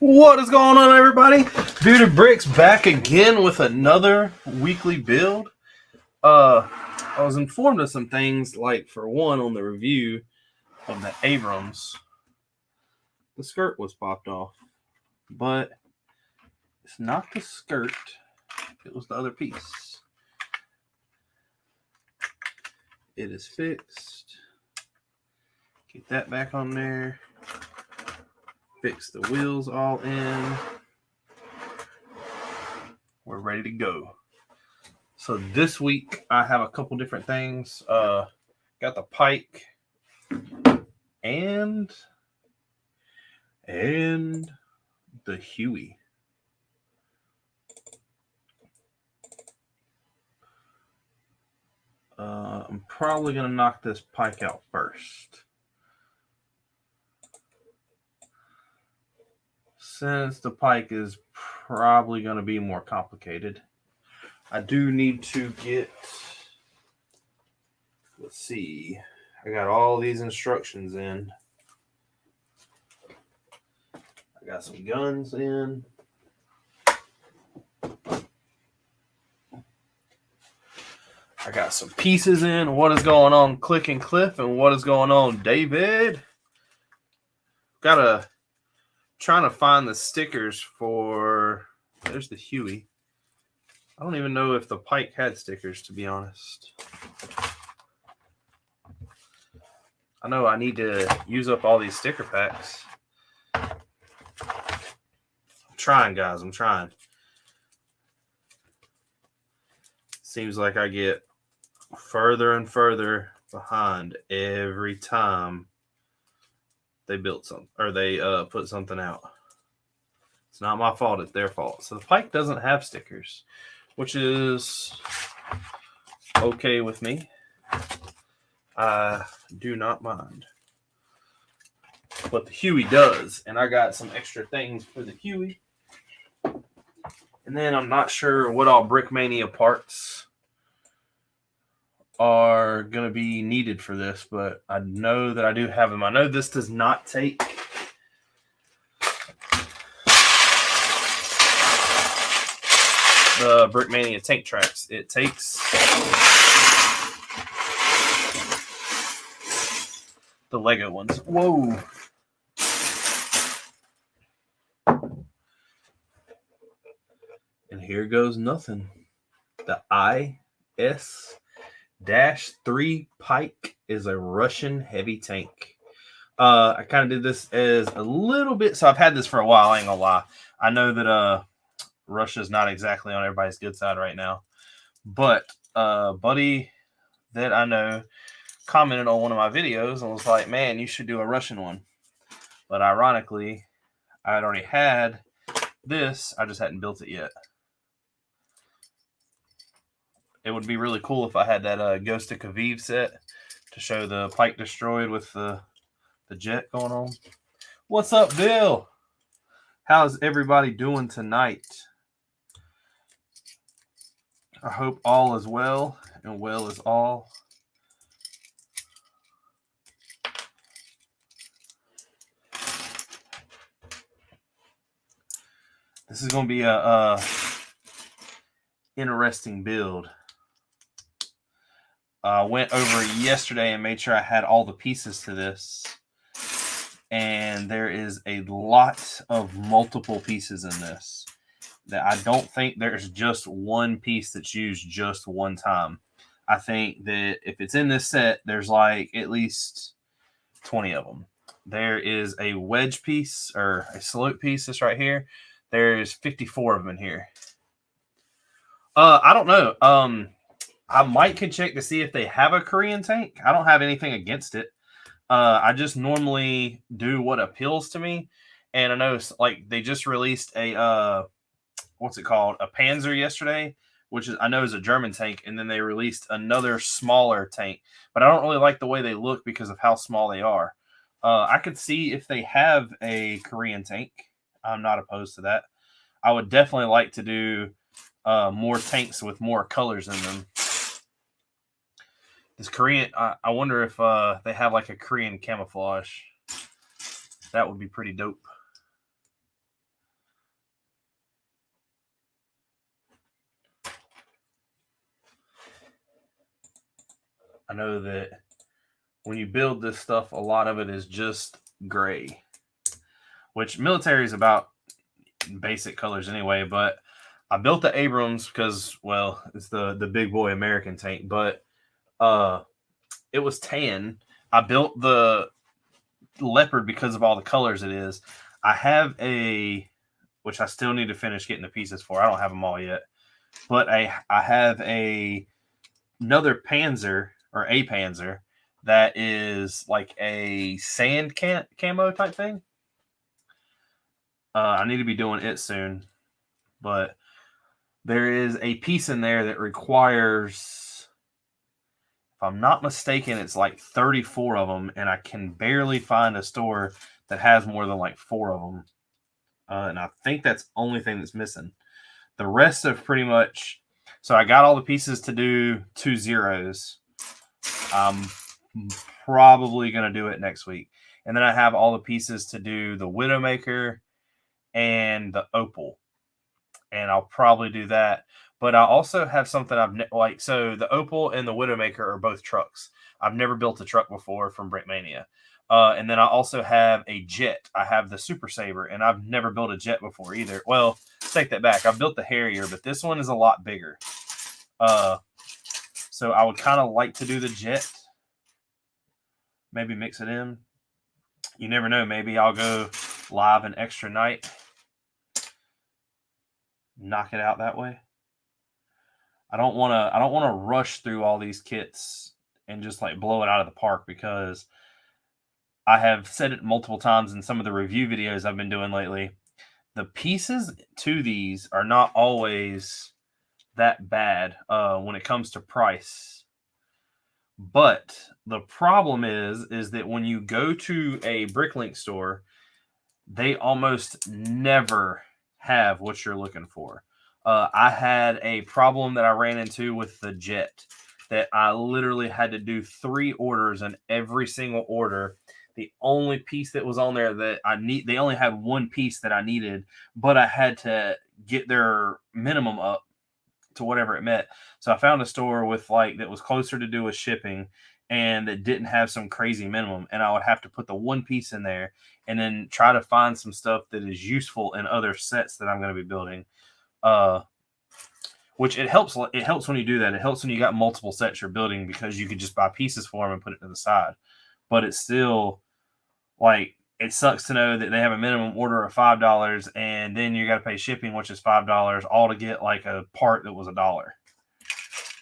What is going on, everybody? Bearded Bricks back again with another weekly build. I was informed of some things, like for one, on the review of the Abrams, the skirt was popped off, but it's not the skirt; it was the other piece. It is fixed. Get that back on there. Fix the wheels all in. We're ready to go. So this week I have a couple different things. Got the Pike and the Huey. I'm probably gonna knock this Pike out first, since the Pike is probably going to be more complicated. I do need to get, let's see, I got all these instructions in. I got some guns in. I got some pieces in. What is going on, Click and Cliff, and what is going on, David? Trying to find the stickers for, there's the Huey. I don't even know if the Pike had stickers, to be honest. I know I need to use up all these sticker packs. I'm trying, guys. I'm trying. Seems like I get further and further behind every time they built something, or they put something out. It's not my fault, it's their fault. So the Pike doesn't have stickers, which is okay with me. I do not mind. But the Huey does, and I got some extra things for the Huey. And then I'm not sure what all Brickmania parts are going to be needed for this, but I know that I do have them. I know this does not take the Brickmania tank tracks. It takes the Lego ones. Whoa. And here goes nothing. The IS-3 Pike is a Russian heavy tank. I kind of did this as a little bit, so I've had this for a while, I ain't gonna lie. I know that Russia's not exactly on everybody's good side right now, but buddy that I know commented on one of my videos and was like, man, you should do a Russian one. But ironically, I had already had this, I just hadn't built it yet. It would be really cool if I had that Ghost of Kyiv set to show the Pike destroyed with the jet going on. What's up, Bill? How's everybody doing tonight? I hope all is well, and well is all. This is going to be a interesting build. I went over yesterday and made sure I had all the pieces to this. And there is a lot of multiple pieces in this. That I don't think there's just one piece that's used just one time. I think that if it's in this set, there's like at least 20 of them. There is a wedge piece, or a salute piece, this right here. There's 54 of them in here. I don't know. I might could check to see if they have a Korean tank. I don't have anything against it. I just normally do what appeals to me. And I know like they just released a what's it called? A Panzer yesterday, which is I know is a German tank, and then they released another smaller tank. But I don't really like the way they look because of how small they are. I could see if they have a Korean tank. I'm not opposed to that. I would definitely like to do more tanks with more colors in them. This Korean, I wonder if they have like a Korean camouflage. That would be pretty dope. I know that when you build this stuff, a lot of it is just gray, which military is about basic colors anyway. But I built the Abrams because, well, it's the big boy American tank, but it was tan. I built the Leopard because of all the colors it is. I have which I still need to finish getting the pieces for. I don't have them all yet, but I have another Panzer or a Panzer that is like a sand camo type thing. I need to be doing it soon, but there is a piece in there that requires, if I'm not mistaken, it's like 34 of them, and I can barely find a store that has more than like 4 of them. And I think that's the only thing that's missing. The rest of pretty much, so I got all the pieces to do 2 zeros. I'm probably going to do it next week. And then I have all the pieces to do the Widowmaker and the Opal. And I'll probably do that. But I also have something so the Opal and the Widowmaker are both trucks. I've never built a truck before from Brickmania. And then I also have a jet. I have the Super Saber, and I've never built a jet before either. Well, take that back. I've built the Harrier, but this one is a lot bigger. So I would kind of like to do the jet. Maybe mix it in. You never know. Maybe I'll go live an extra night. Knock it out that way. I don't want to rush through all these kits and just like blow it out of the park, because I have said it multiple times in some of the review videos I've been doing lately. The pieces to these are not always that bad when it comes to price. But the problem is that when you go to a Bricklink store, they almost never have what you're looking for. I had a problem that I ran into with the jet that I literally had to do 3 orders, and every single order, the only piece that was on there that they only had one piece that I needed, but I had to get their minimum up to whatever it meant. So I found a store that was closer to do with shipping and that didn't have some crazy minimum, and I would have to put the one piece in there and then try to find some stuff that is useful in other sets that I'm going to be building. Which it helps when you do that. It helps when you got multiple sets you're building, because you could just buy pieces for them and put it to the side. But it's still it sucks to know that they have a minimum order of $5, and then you got to pay shipping, which is $5, all to get like a part that was $1.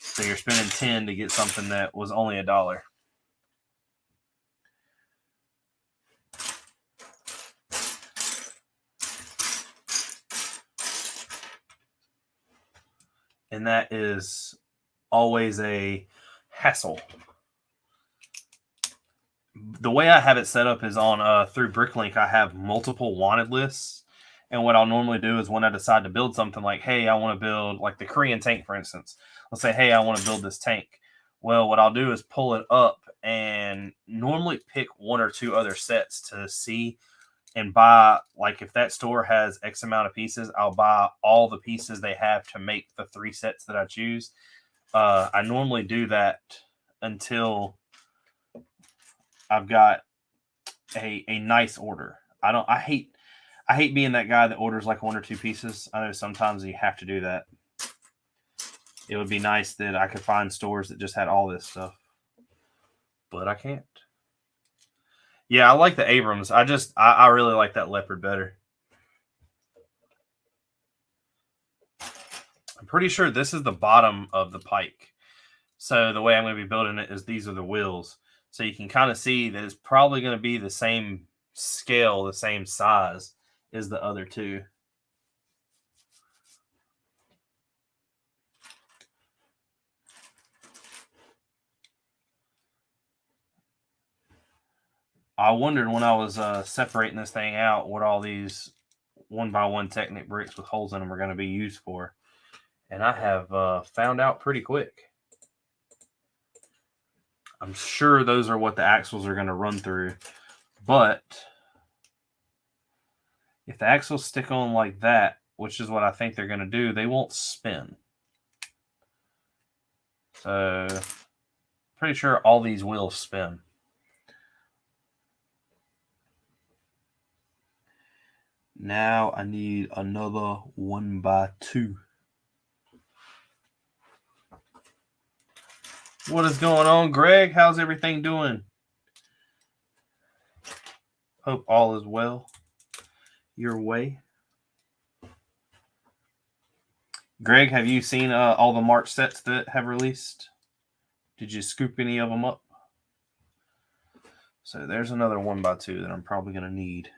So you're spending $10 to get something that was only $1. And that is always a hassle. The way I have it set up is on through Bricklink. I have multiple wanted lists, and what I'll normally do is when I decide to build something, like, hey, I want to build like the Korean tank, for instance. Let's say, hey, I want to build this tank. Well, what I'll do is pull it up and normally pick 1 or 2 other sets to see and buy. Like if that store has X amount of pieces, I'll buy all the pieces they have to make the 3 sets that I choose. I normally do that until I've got a nice order. I hate being that guy that orders like 1 or 2 pieces. I know sometimes you have to do that. It would be nice that I could find stores that just had all this stuff, but I can't. Yeah, I like the Abrams. I really like that Leopard better. I'm pretty sure this is the bottom of the pike. So the way I'm going to be building it is these are the wheels. So you can kind of see that it's probably going to be the same scale, the same size as the other 2. I wondered when I was separating this thing out what all these 1x1 Technic bricks with holes in them are going to be used for. And I have found out pretty quick. I'm sure those are what the axles are going to run through. But if the axles stick on like that, which is what I think they're going to do, they won't spin. So Pretty sure all these wheels spin. Now I need another 1x2. What is going on, Greg? How's everything doing? Hope all is well your way. Greg, have you seen all the March sets that have released? Did you scoop any of them up? So there's another 1x2 that I'm probably going to need.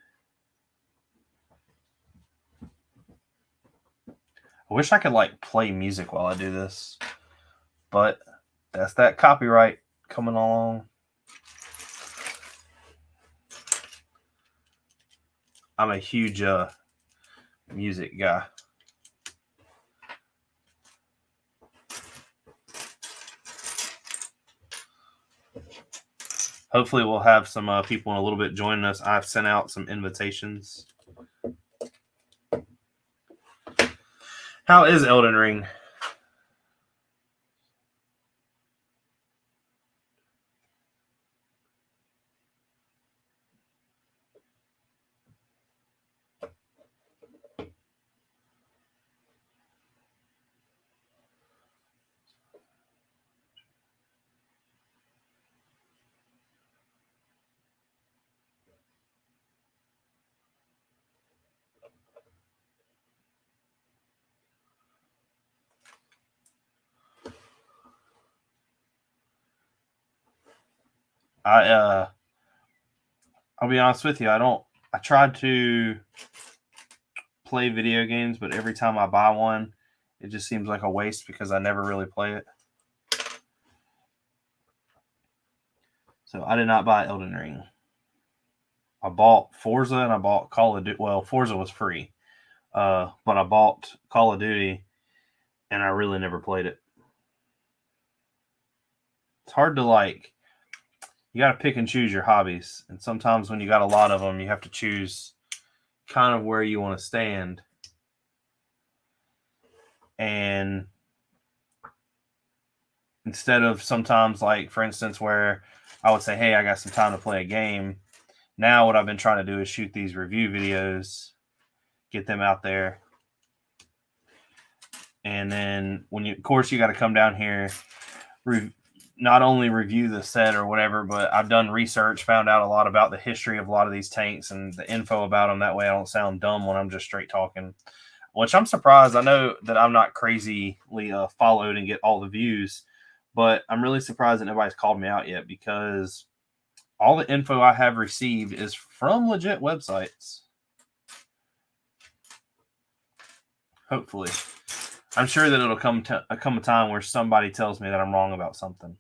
I wish I could like play music while I do this, but that's that copyright coming along. I'm a huge music guy. Hopefully we'll have some people in a little bit joining us. I've sent out some invitations. How is Elden Ring? I'll be honest with you. I tried to play video games, but every time I buy one, it just seems like a waste because I never really play it. So I did not buy Elden Ring. I bought Forza and I bought Call of Duty. Well, Forza was free, but I bought Call of Duty, and I really never played it. It's hard to like. You got to pick and choose your hobbies, and sometimes when you got a lot of them, you have to choose kind of where you want to stand. And instead of sometimes, like for instance, where I would say, "Hey, I got some time to play a game." Now, what I've been trying to do is shoot these review videos, get them out there, and then of course, you got to come down here. Not only review the set or whatever, but I've done research, found out a lot about the history of a lot of these tanks and the info about them. That way I don't sound dumb when I'm just straight talking, which I'm surprised. I know that I'm not crazily followed and get all the views, but I'm really surprised that nobody's called me out yet because all the info I have received is from legit websites. Hopefully. I'm sure that it'll come a time where somebody tells me that I'm wrong about something.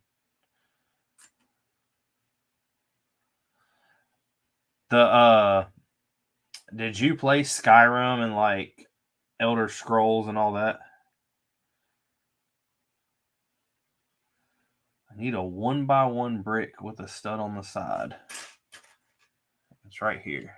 Did you play Skyrim and like Elder Scrolls and all that? I need a 1x1 brick with a stud on the side. It's right here.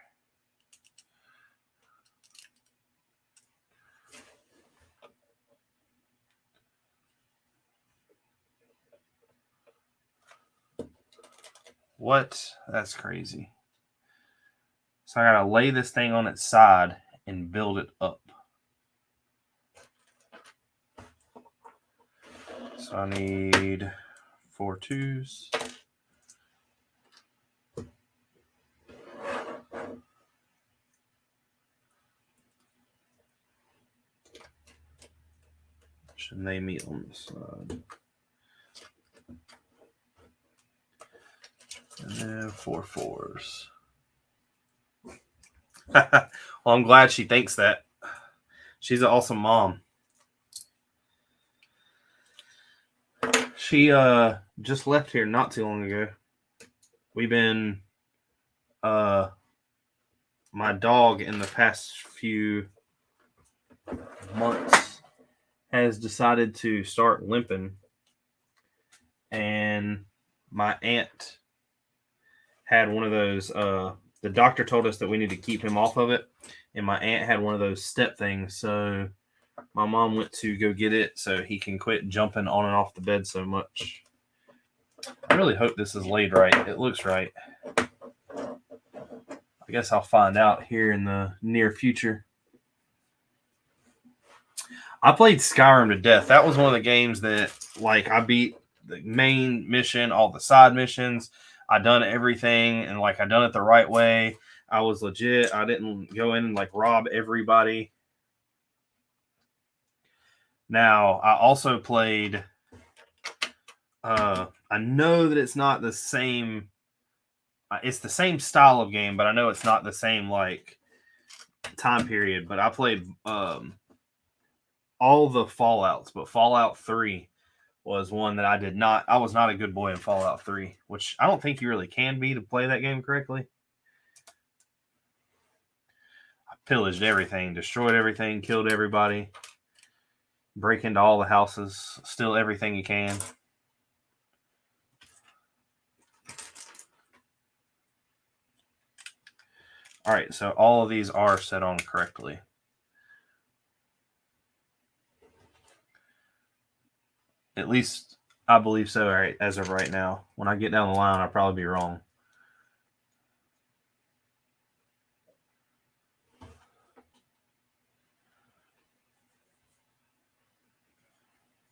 What? That's crazy. So I gotta lay this thing on its side and build it up. So I need 4 2s. And they meet on the side. And then 4 4s. Well, I'm glad she thinks that. She's an awesome mom. She just left here not too long ago. We've been my dog in the past few months has decided to start limping, and my aunt had one of those the doctor told us that we need to keep him off of it, and my aunt had one of those step things, so my mom went to go get it so he can quit jumping on and off the bed so much. I really hope this is laid right. It looks right. I guess I'll find out here in the near future. I played Skyrim to death. That was one of the games that, like, I beat the main mission, all the side missions. I done everything, and like I done it the right way. I was legit. I didn't go in and like rob everybody. Now I also played. I know that it's not the same. It's the same style of game, but I know it's not the same like time period. But I played all the Fallouts, but Fallout 3 was one that I was not a good boy in Fallout 3, which I don't think you really can be to play that game correctly. I pillaged everything, destroyed everything, killed everybody, break into all the houses, steal everything you can. All right, so all of these are set on correctly. At least I believe so, right, as of right now. When I get down the line, I'll probably be wrong.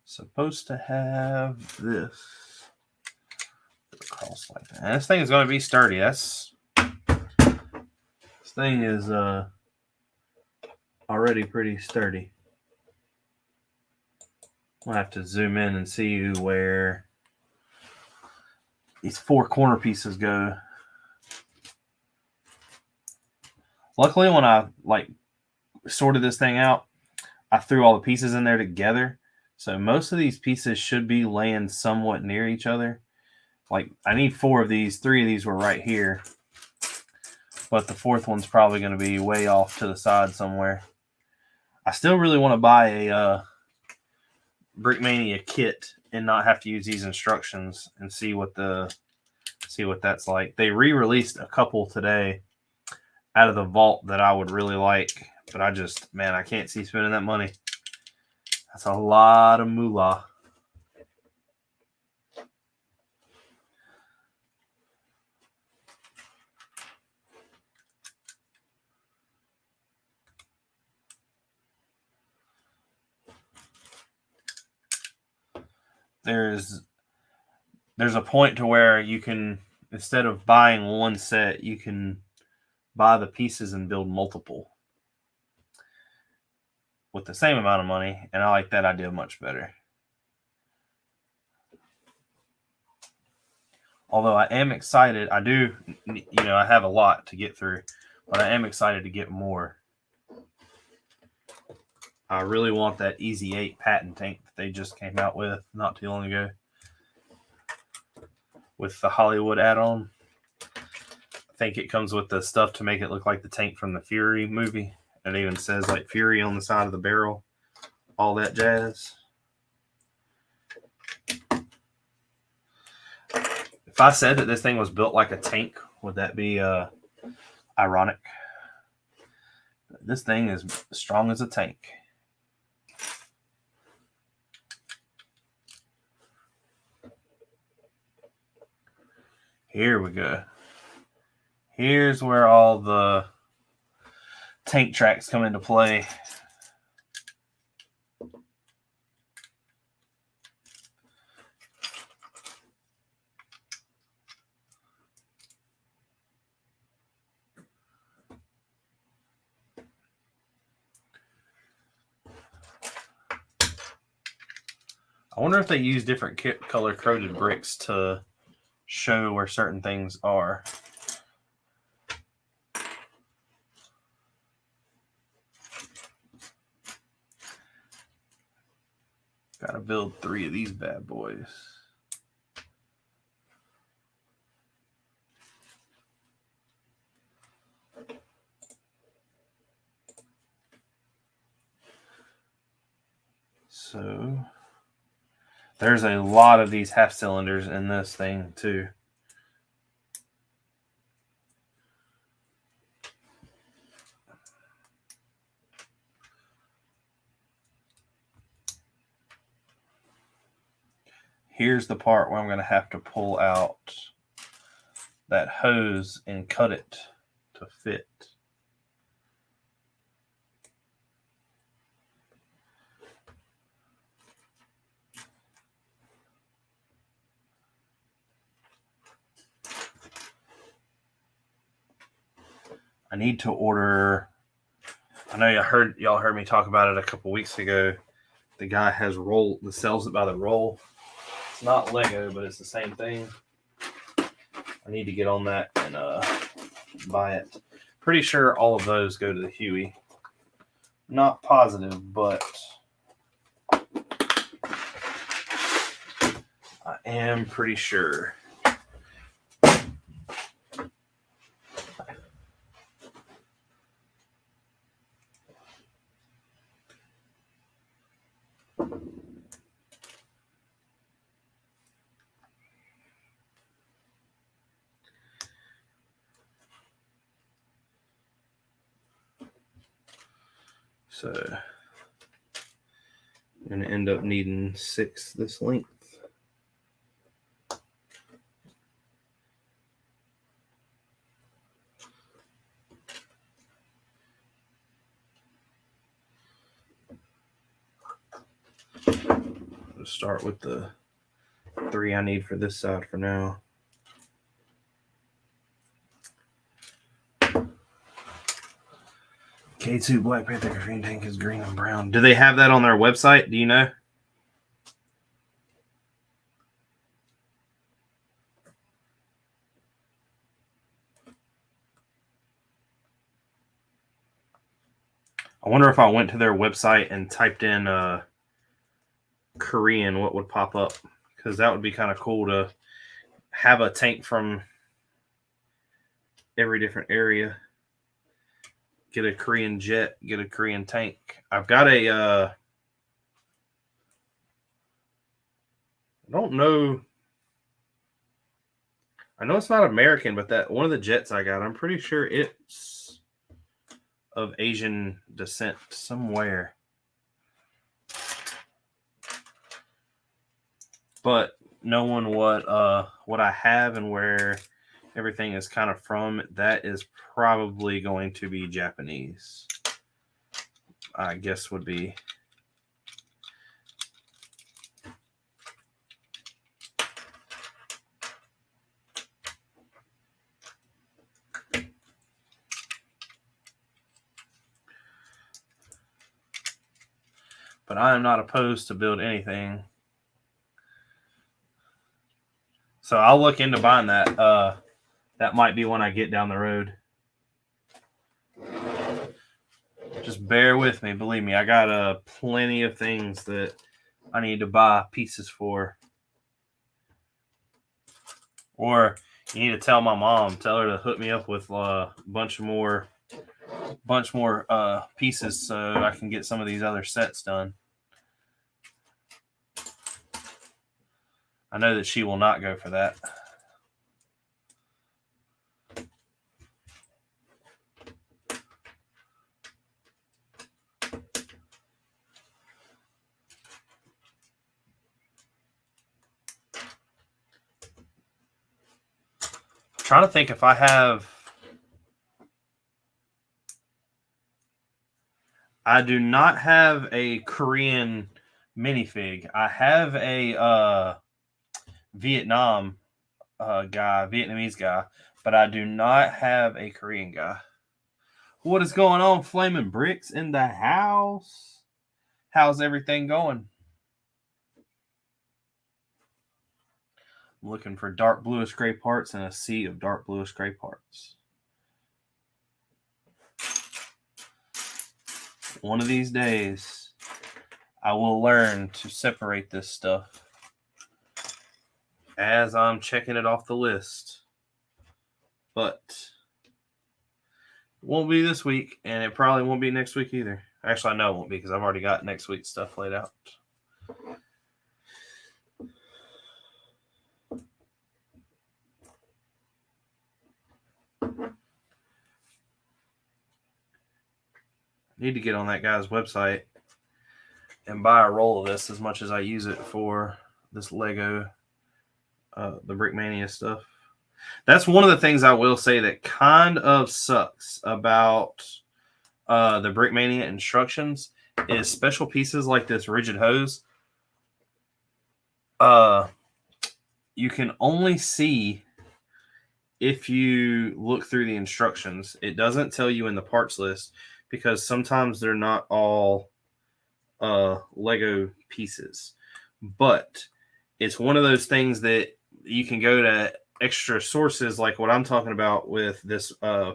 Supposed to have this across like that. And this thing is going to be sturdy. This thing is already pretty sturdy. I'll have to zoom in and see where these 4 corner pieces go. Luckily, when I like sorted this thing out, I threw all the pieces in there together. So most of these pieces should be laying somewhat near each other. Like I need 4 of these. 3 of these were right here. But the 4th one's probably going to be way off to the side somewhere. I still really want to buy a Brickmania kit and not have to use these instructions and see what that's like. They re-released a couple today out of the vault that I would really like, but I can't see spending that money. That's a lot of moolah. There's a point to where you can, instead of buying one set, you can buy the pieces and build multiple with the same amount of money, and I like that idea much better. Although I am excited, I have a lot to get through, but I am excited to get more. I really want that Easy 8 patent tank that they just came out with not too long ago with the Hollywood add-on. I think it comes with the stuff to make it look like the tank from the Fury movie. It even says like Fury on the side of the barrel, all that jazz. If I said that this thing was built like a tank, would that be ironic? This thing is as strong as a tank. Here we go. Here's where all the tank tracks come into play. I wonder if they use different color-coded bricks to show where certain things are. Gotta build 3 of these bad boys. So there's a lot of these half cylinders in this thing too. here's the part where I'm going to have to pull out that hose and cut it to fit. I need to order. I know y'all heard me talk about it a couple weeks ago. The guy has roll that sells it by the roll. It's not Lego, but it's the same thing. I need to get on that and buy it. Pretty sure all of those go to the Huey. Not positive, but I am pretty sure. So I'm going to end up needing 6 this length. I'll start with the 3 I need for this side for now. K2 Black Panther green tank is green and brown. Do they have that on their website? Do you know? I wonder if I went to their website and typed in Korean, what would pop up? Because that would be kind of cool to have a tank from every different area. Get a Korean jet, get a Korean tank. I've got a, I don't know. I know it's not American, but that one of the jets I got, I'm pretty sure it's of Asian descent somewhere. But knowing what I have and where everything is kind of from, that is probably going to be Japanese. I guess would be. But I am not opposed to build anything. So I'll look into buying that. That might be when I get down the road. Just bear with me. Believe me, I got plenty of things that I need to buy pieces for. Or you need to tell my mom. Tell her to hook me up with a bunch more pieces so I can get some of these other sets done. I know that she will not go for that. I'm trying to think if I have. I do not have a Korean minifig. I have a Vietnamese guy, but I do not have a Korean guy. What is going on, Flaming Bricks in the house? How's everything going? I'm looking for dark bluish gray parts and a sea of dark bluish gray parts. One of these days, I will learn to separate this stuff as I'm checking it off the list. But it won't be this week, and it probably won't be next week either. Actually, I know it won't be because I've already got next week's stuff laid out. Need to get on that guy's website and buy a roll of this as much as I use it for this Lego, the Brickmania stuff. That's one of the things I will say that kind of sucks about the Brickmania instructions is special pieces like this rigid hose. You can only see if you look through the instructions. It doesn't tell you in the parts list because sometimes they're not all Lego pieces. But it's one of those things that you can go to extra sources like what I'm talking about with this. I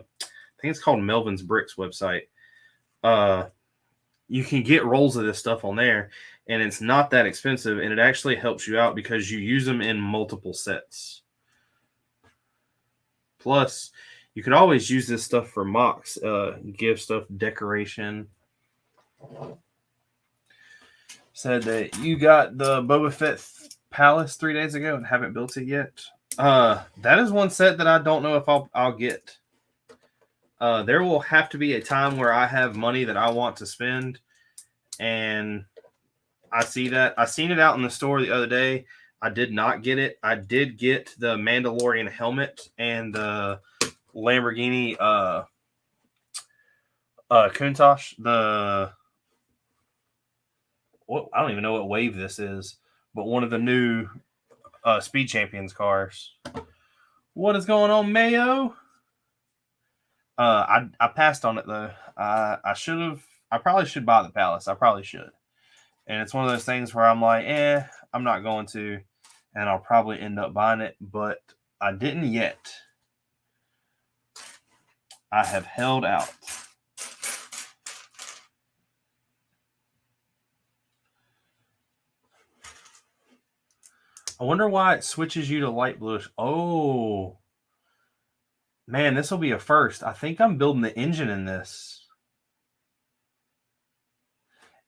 think it's called Melvin's Bricks website. You can get rolls of this stuff on there, and it's not that expensive, and it actually helps you out because you use them in multiple sets. Plus, you could always use this stuff for mocks, give stuff decoration. Said that you got the Boba Fett Palace 3 days ago and haven't built it yet. That is one set that I don't know if I'll get. There will have to be a time where I have money that I want to spend, and I see that. I seen it out in the store the other day. I did not get it. I did get the Mandalorian helmet and the Lamborghini Countach. I don't even know what wave this is, but one of the new Speed Champions cars. What is going on, Mayo? I passed on it though. I should have. I probably should buy the Palace. I probably should. And it's one of those things where I'm like, I'm not going to, and I'll probably end up buying it, but I didn't yet. I have held out. I wonder why it switches you to light bluish. Oh, man, this will be a first. I think I'm building the engine in this.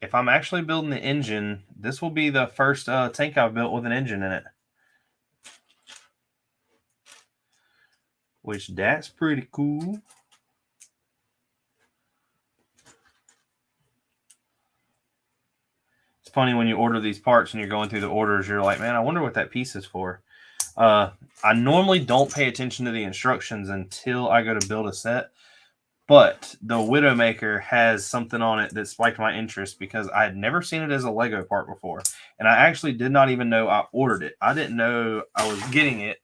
If I'm actually building the engine, this will be the first tank I've built with an engine in it. Which, that's pretty cool. It's funny when you order these parts and you're going through the orders, you're like, man, I wonder what that piece is for. I normally don't pay attention to the instructions until I go to build a set. But the Widowmaker has something on it that spiked my interest because I had never seen it as a Lego part before. And I actually did not even know I ordered it. I didn't know I was getting it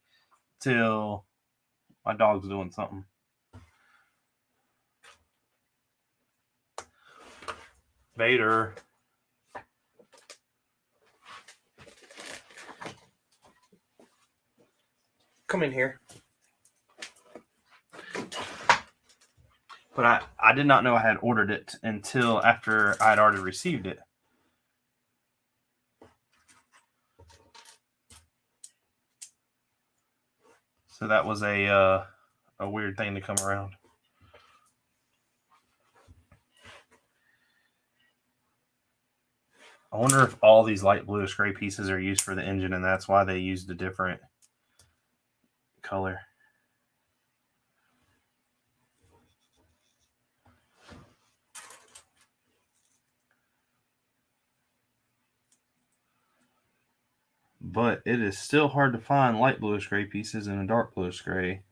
till my dog's doing something. Vader. Come in here. But I did not know I had ordered it until after I had already received it. So that was a weird thing to come around. I wonder if all these light bluish gray pieces are used for the engine, and that's why they used a different color. But it is still hard to find light bluish gray pieces in a dark bluish gray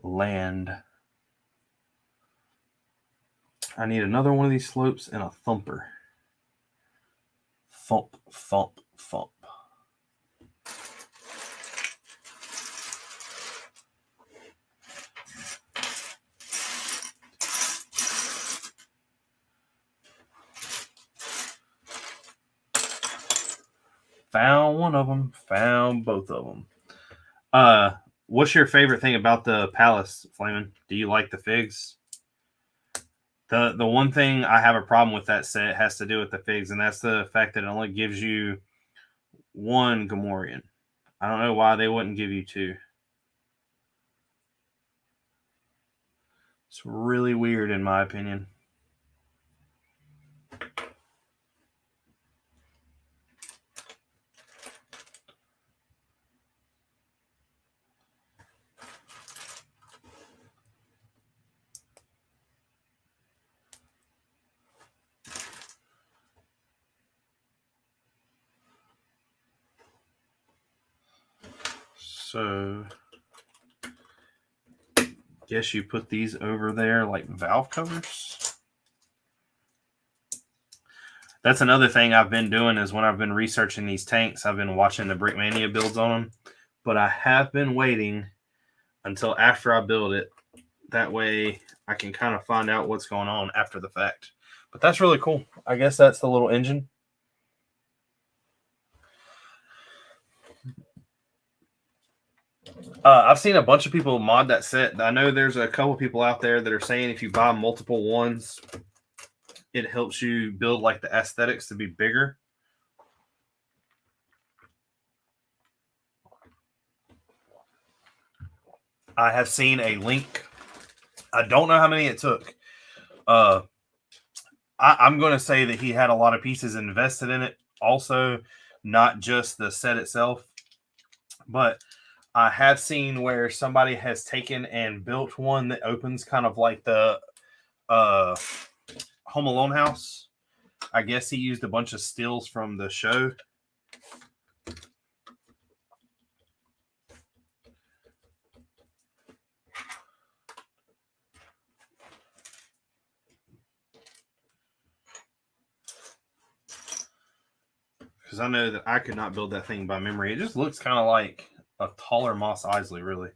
land. I need another one of these slopes and a thumper. Thump, thump, thump. Found one of them. Found both of them. What's your favorite thing about the Palace, Flamin'? Do you like the figs? The one thing I have a problem with that set has to do with the figs, and that's the fact that it only gives you one Gamorrean. I don't know why they wouldn't give you two. It's really weird in my opinion. So, guess you put these over there like valve covers. That's another thing I've been doing is when I've been researching these tanks, I've been watching the Brickmania builds on them. But I have been waiting until after I build it. That way I can kind of find out what's going on after the fact. But that's really cool. I guess that's the little engine. I've seen a bunch of people mod that set. I know there's a couple people out there that are saying if you buy multiple ones, it helps you build like the aesthetics to be bigger. I have seen a link. I don't know how many it took. I'm going to say that he had a lot of pieces invested in it. Also, not just the set itself, but I have seen where somebody has taken and built one that opens kind of like the Home Alone house. I guess he used a bunch of stills from the show. Because I know that I could not build that thing by memory. It just looks kind of like a taller Mos Eisley, really.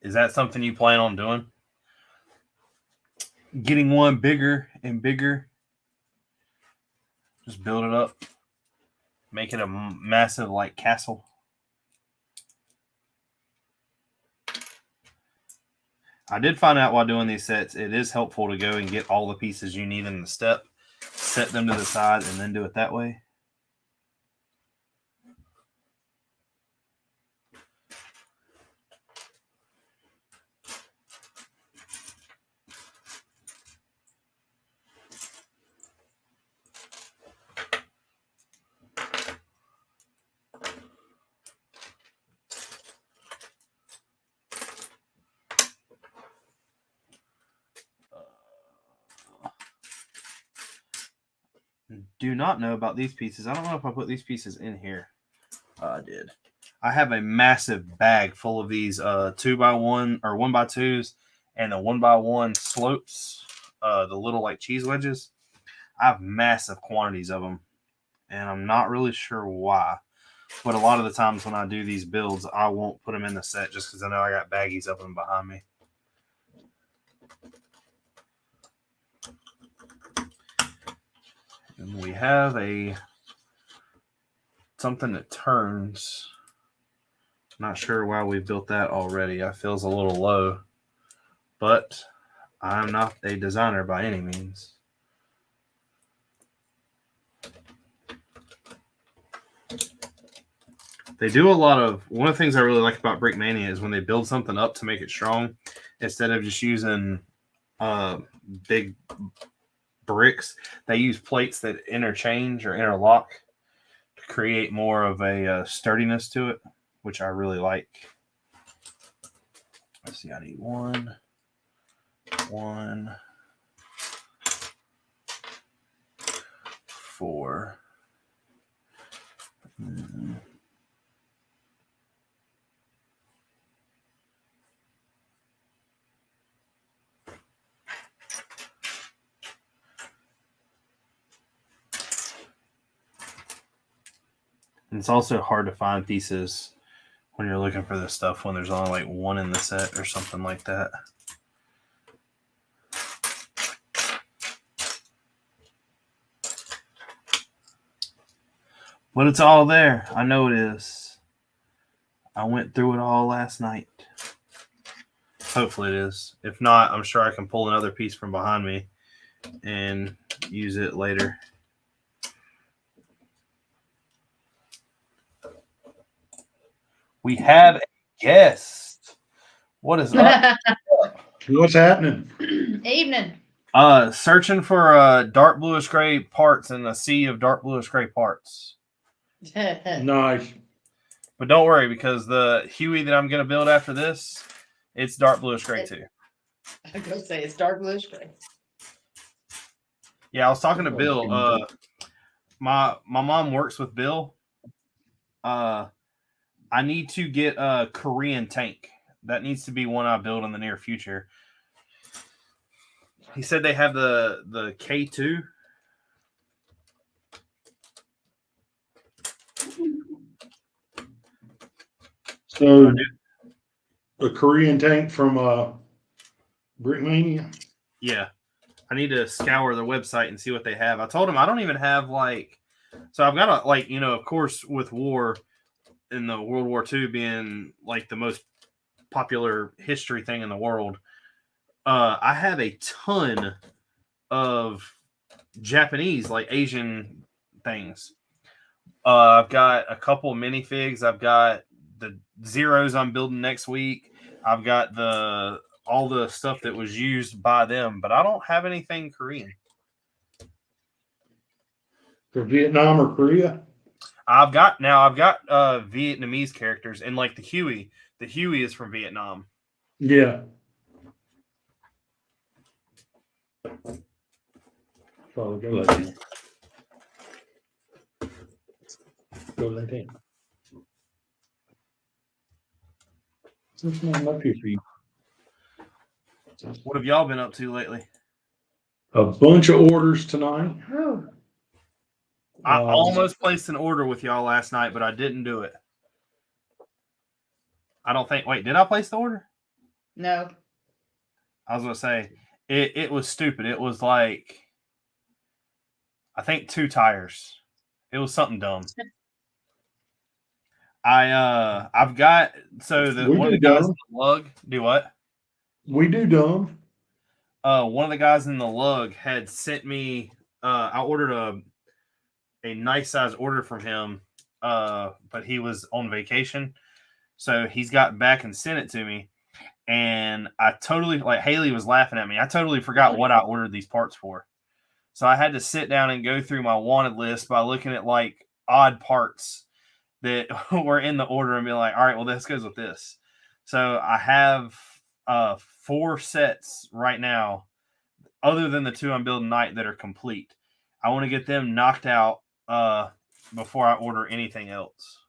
Is that something you plan on doing? Getting one bigger and bigger. Just build it up. Make it a massive like castle. I did find out while doing these sets, it is helpful to go and get all the pieces you need in the step, set them to the side, and then do it that way. Do not know about these pieces. I don't know if I put these pieces in here. I did. I have a massive bag full of these 2x1 or 1x2s and the 1x1 slopes, the little like cheese wedges. I have massive quantities of them, and I'm not really sure why. But a lot of the times when I do these builds, I won't put them in the set just because I know I got baggies of them behind me. And we have something that turns. Not sure why we built that already. It feels a little low, but I'm not a designer by any means. They do a lot of, one of the things I really like about Brickmania is when they build something up to make it strong, instead of just using big bricks, they use plates that interchange or interlock to create more of a sturdiness to it, which I really like. Let's see, I need one, 4. And it's also hard to find pieces when you're looking for this stuff when there's only like one in the set or something like that. But it's all there. I know it is. I went through it all last night. Hopefully it is. If not, I'm sure I can pull another piece from behind me and use it later. We have a guest. What is up? What's happening? Evening. Searching for dark bluish gray parts in a sea of dark bluish gray parts. Nice. But don't worry, because the Huey that I'm going to build after this, it's dark bluish gray too. I was going to say it's dark bluish gray. Yeah, I was talking to Bill. My mom works with Bill. I need to get a Korean tank. That needs to be one I build in the near future. He said they have the K2. So, a Korean tank from Brickmania? Yeah. I need to scour their website and see what they have. I told him I don't even have so I've got of course, with war in the World War II being like the most popular history thing in the world, I have a ton of Japanese, like Asian things. I've got a couple minifigs. I've got the Zeros I'm building next week. I've got all the stuff that was used by them, but I don't have anything Korean. For Vietnam or Korea? I've got Vietnamese characters, and like the Huey. The Huey is from Vietnam. Yeah. Probably go like that. Go like that. There's not up here for you. What have y'all been up to lately? A bunch of orders tonight. I almost placed an order with y'all last night, but I didn't do it. I don't think. Wait, did I place the order? No. I was going to say, it was stupid. It was like, I think 2 tires. It was something dumb. I've got, so one of the guys in the lug, do what? We do dumb. One of the guys in the lug had sent me, I ordered a nice size order from him, but he was on vacation. So he's got back and sent it to me. And I totally, like Haley was laughing at me. I totally forgot what I ordered these parts for. So I had to sit down and go through my wanted list by looking at like odd parts that were in the order and be like, all right, well, this goes with this. So I have 4 sets right now, other than the 2 I'm building tonight, that are complete. I want to get them knocked out before I order anything else.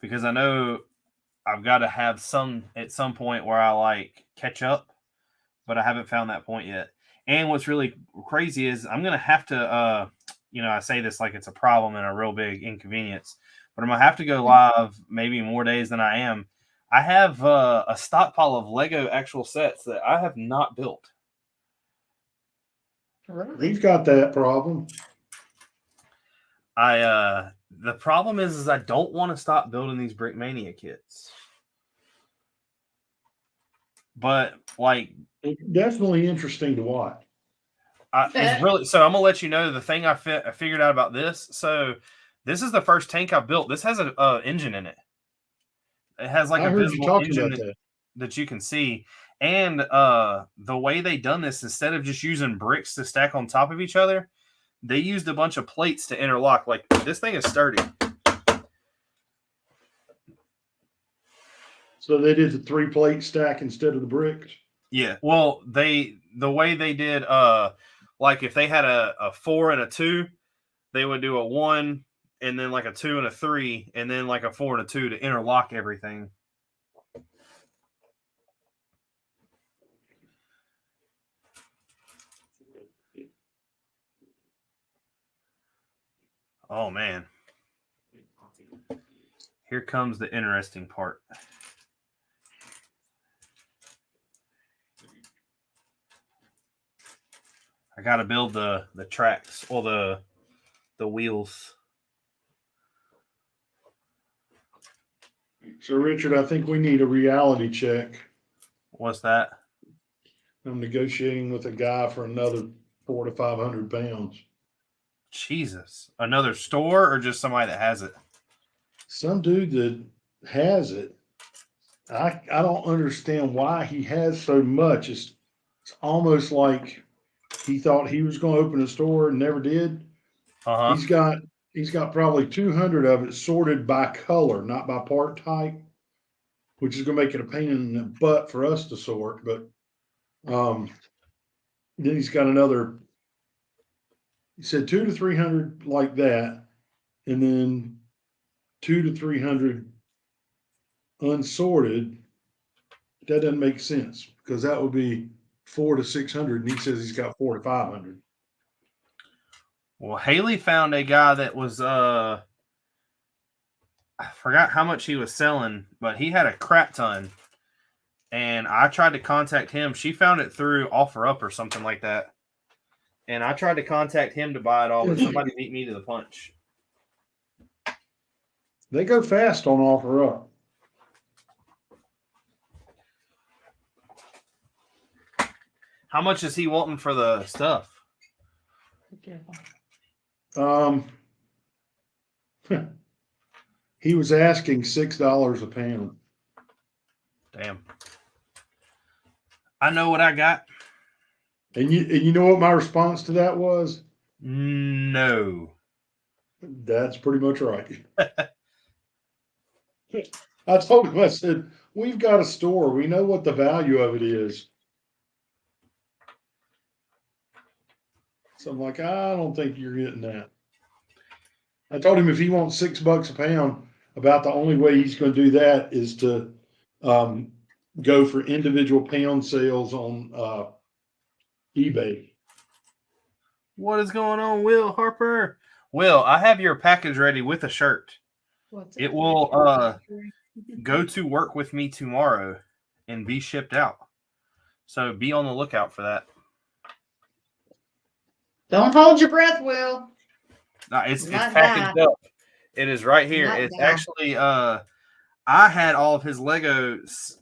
Because I know I've got to have some at some point where I like catch up, but I haven't found that point yet. And what's really crazy is I'm going to have to, I say this like it's a problem and a real big inconvenience, but I'm going to have to go live maybe more days than I am. I have a stockpile of Lego actual sets that I have not built. He's got that problem. The problem is I don't want to stop building these Brickmania kits. But like, it's definitely interesting to watch. It's really, so I'm gonna let you know the thing I figured out about this. So this is the first tank I've built. This has an engine in it. It has like a visible engine that you can see. And the way they done this, instead of just using bricks to stack on top of each other, they used a bunch of plates to interlock. Like, this thing is sturdy. So they did the 3-plate stack instead of the bricks? Yeah. Well, the way they did, like if they had a 4 and a 2, they would do a 1 and then like a 2 and a 3 and then like a 4 and a 2 to interlock everything. Oh, man. Here comes the interesting part. I got to build the tracks or the wheels. So, Richard, I think we need a reality check. What's that? I'm negotiating with a guy for another 400 to 500 pounds. Jesus. Another store or just somebody that has it? Some dude that has it. I don't understand why he has so much. It's almost like he thought he was going to open a store and never did. Uh-huh. He's got he's got probably 200 of it sorted by color, not by part type, which is going to make it a pain in the butt for us to sort. But then he's got another. He said 200 to 300 like that, and then 200 to 300 unsorted. That doesn't make sense because that would be 400 to 600, and he says he's got 400 to 500. Well, Haley found a guy that was I forgot how much he was selling, but he had a crap ton. And I tried to contact him. She found it through OfferUp or something like that. And I tried to contact him to buy it all, but somebody beat me to the punch. They go fast on OfferUp. How much is he wanting for the stuff? He was asking $6 a pound. Damn. I know what I got. And you know what my response to that was? No. That's pretty much right. I told him, I said, we've got a store. We know what the value of it is. So I'm like, I don't think you're getting that. I told him if he wants $6 a pound, about the only way he's going to do that is to go for individual pound sales on eBay. What is going on, Will Harper? Will, I have your package ready with a shirt. It will go to work with me tomorrow and be shipped out. So be on the lookout for that. Don't hold your breath, Will. No, it's Not packaged now. up. It is right here. Not It's now. actually I had all of his Legos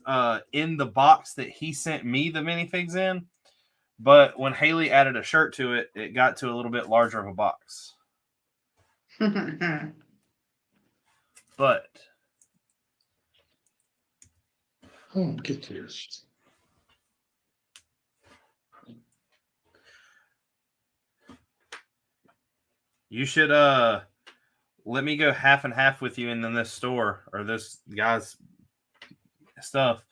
in the box that he sent me the minifigs in. But when Haley added a shirt to it, it got to a little bit larger of a box. But Get this. you should let me go half and half with you in this store or this guy's stuff.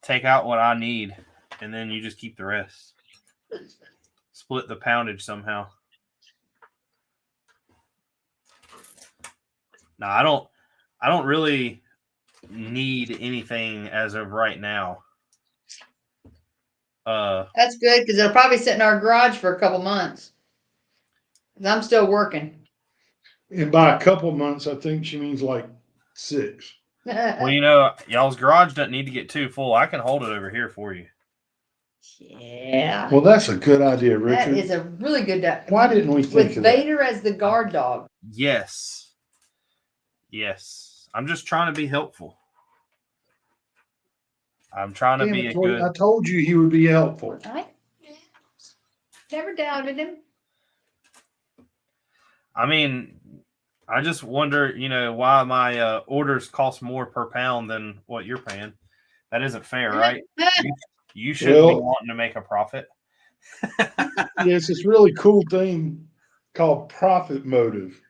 Take out what I need, and then you just keep the rest. Split the poundage somehow. No, I don't really need anything as of right now. That's good because it'll probably sit in our garage for a couple months. 'Cause I'm still working. And by a couple months, I think she means like 6. Well, you know, y'all's garage doesn't need to get too full. I can hold it over here for you. Yeah. Well, that's a good idea, That Richard. is a really good idea. Why didn't we think With of that? Vader as the guard dog. Yes. Yes. I'm just trying to be helpful. I'm trying to Damn be it, a Troy, good. I told you he would be helpful. I never doubted him. I mean, I just wonder, you know, why my orders cost more per pound than what you're paying. That isn't fair, right? You should be wanting to make a profit. Yes, this really cool thing called profit motive.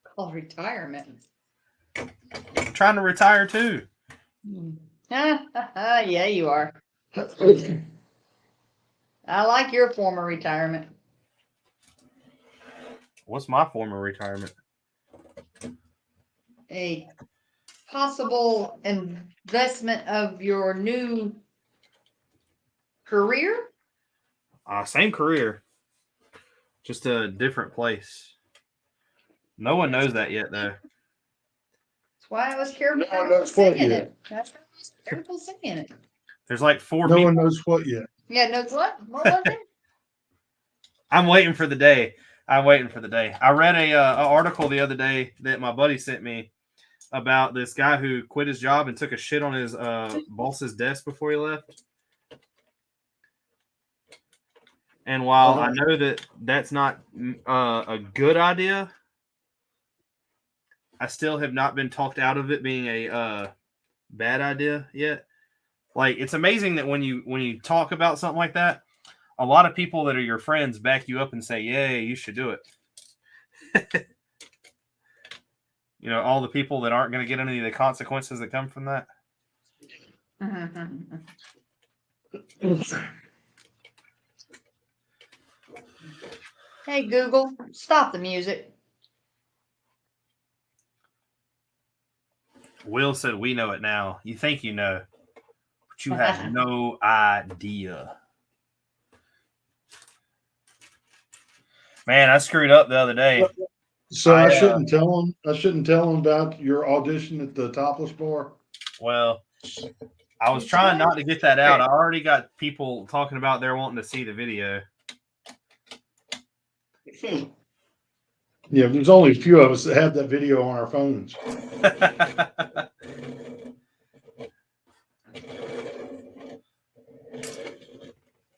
Called retirement. I'm trying to retire too. Yeah, you are. I like your form of retirement. What's my form of retirement? A possible investment of your new career? Same career, just a different place. No one knows that yet, though. That's why I was careful No one knows what saying yet. it. That's why I was careful saying it. There's like 4 No people. one knows what yet. Yeah, knows what? What was it? I'm waiting for the day. I'm waiting for the day. I read a article the other day that my buddy sent me about this guy who quit his job and took a shit on his boss's desk before he left. And while I know that that's not a good idea, I still have not been talked out of it being a bad idea yet. Like, it's amazing that when you talk about something like that, a lot of people that are your friends back you up and say, "Yeah, you should do it." You know, all the people that aren't going to get any of the consequences that come from that. Hey, Google, stop the music. Will said, "We know it now. You think you know, but you have no idea." Man, I screwed up the other day. So I shouldn't tell him. I shouldn't tell him about your audition at the Topless Bar. Well, I was trying not to get that out. I already got people talking about they're wanting to see the video. Yeah, there's only a few of us that have that video on our phones.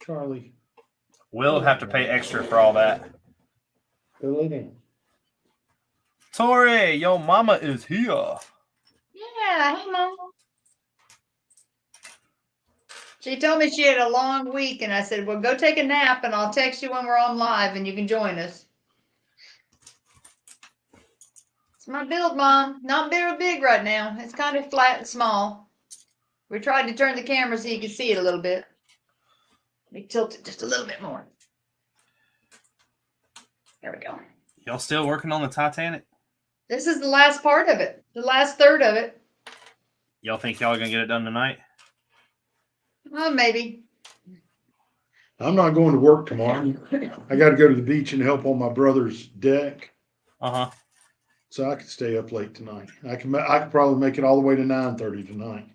Charlie. We'll have to pay extra for all that. Go lay down. Tori, your mama is here. Yeah, hey, Mom. She told me she had a long week, and I said, well, go take a nap, and I'll text you when we're on live, and you can join us. It's my build, Mom. Not very big right now. It's kind of flat and small. We tried to turn the camera so you could see it a little bit. Let me tilt it just a little bit more. There we go. Y'all still working on the Titanic? This is the last part of it, the last third of it. Y'all think y'all are going to get it done tonight? Oh, maybe. I'm not going to work tomorrow. I got to go to the beach and help on my brother's deck. Uh-huh. So I could stay up late tonight. I could probably make it all the way to 9:30 tonight.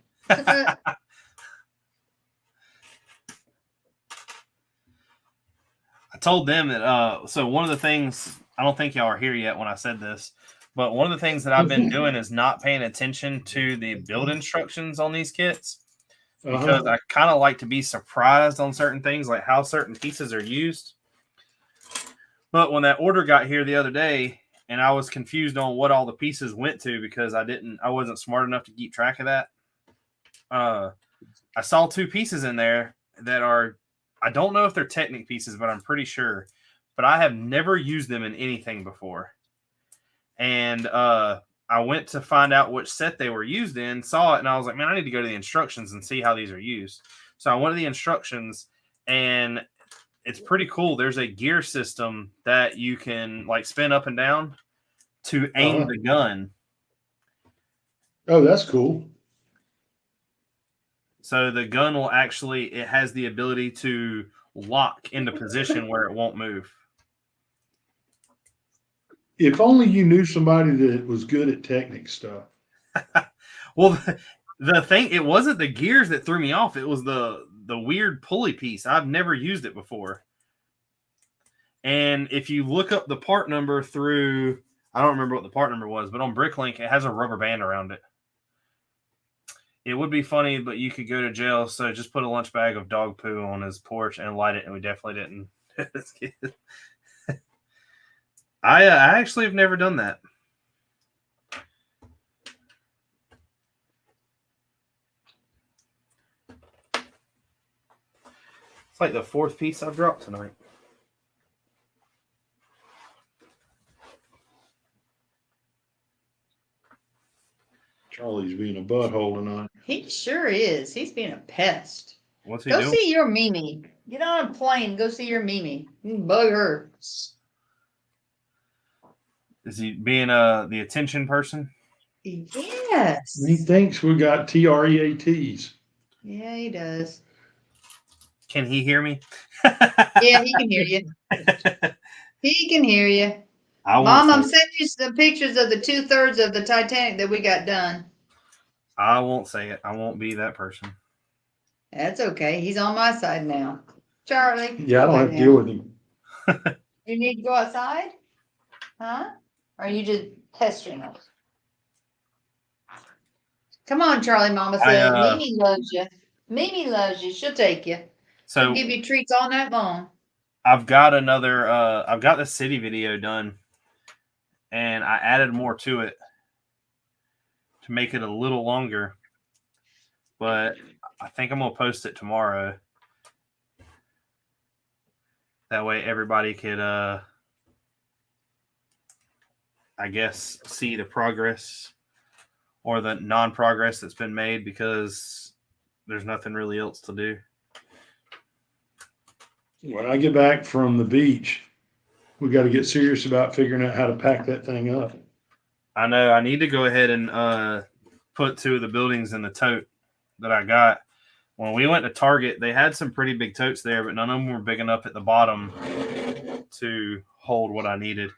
I told them that, so one of the things, I don't think y'all are here yet when I said this, but one of the things that I've been doing is not paying attention to the build instructions on these kits, because I kind of like to be surprised on certain things, like how certain pieces are used. But when that order got here the other day, and I was confused on what all the pieces went to because I wasn't smart enough to keep track of that. I saw 2 pieces in there that are, I don't know if they're Technic pieces, but I'm pretty sure. But I have never used them in anything before. And I went to find out which set they were used in, saw it, and I was like, man, I need to go to the instructions and see how these are used. So I went to the instructions, and it's pretty cool. There's a gear system that you can like spin up and down to aim the gun. Oh, that's cool. So the gun will actually, it has the ability to lock into position where it won't move. If only you knew somebody that was good at Technic stuff. Well, the thing, it wasn't the gears that threw me off. It was the weird pulley piece. I've never used it before. And if you look up the part number through, I don't remember what the part number was, but on Bricklink, it has a rubber band around it. It would be funny, but you could go to jail. So just put a lunch bag of dog poo on his porch and light it. And we definitely didn't. I actually have never done that. It's like the 4th piece I've dropped tonight. Charlie's being a butthole tonight. He sure is. He's being a pest. What's he Go doing? see your Mimi. Get on a plane. Go see your Mimi. You can bug her. Is he being the attention person? Yes. He thinks we got TREATs. Yeah, he does. Can he hear me? Yeah, he can hear you. He can hear you. Mom, I'm sending you some pictures of the 2/3 of the Titanic that we got done. I won't say it. I won't be that person. That's okay. He's on my side now. Charlie. Yeah, I don't have to deal with him. You need to go outside? Huh? Or are you just pestering us? Come on, Charlie. Mama said, Mimi loves you. Mimi loves you. She'll take you. She'll give you treats all night long. I've got I've got the city video done, and I added more to it to make it a little longer, but I think I'm going to post it tomorrow. That way everybody could, I guess, see the progress or the non-progress that's been made because there's nothing really else to do. When I get back from the beach, we got to get serious about figuring out how to pack that thing up. I know I need to go ahead and put 2 of the buildings in the tote that I got. When we went to Target, they had some pretty big totes there, but none of them were big enough at the bottom to hold what I needed.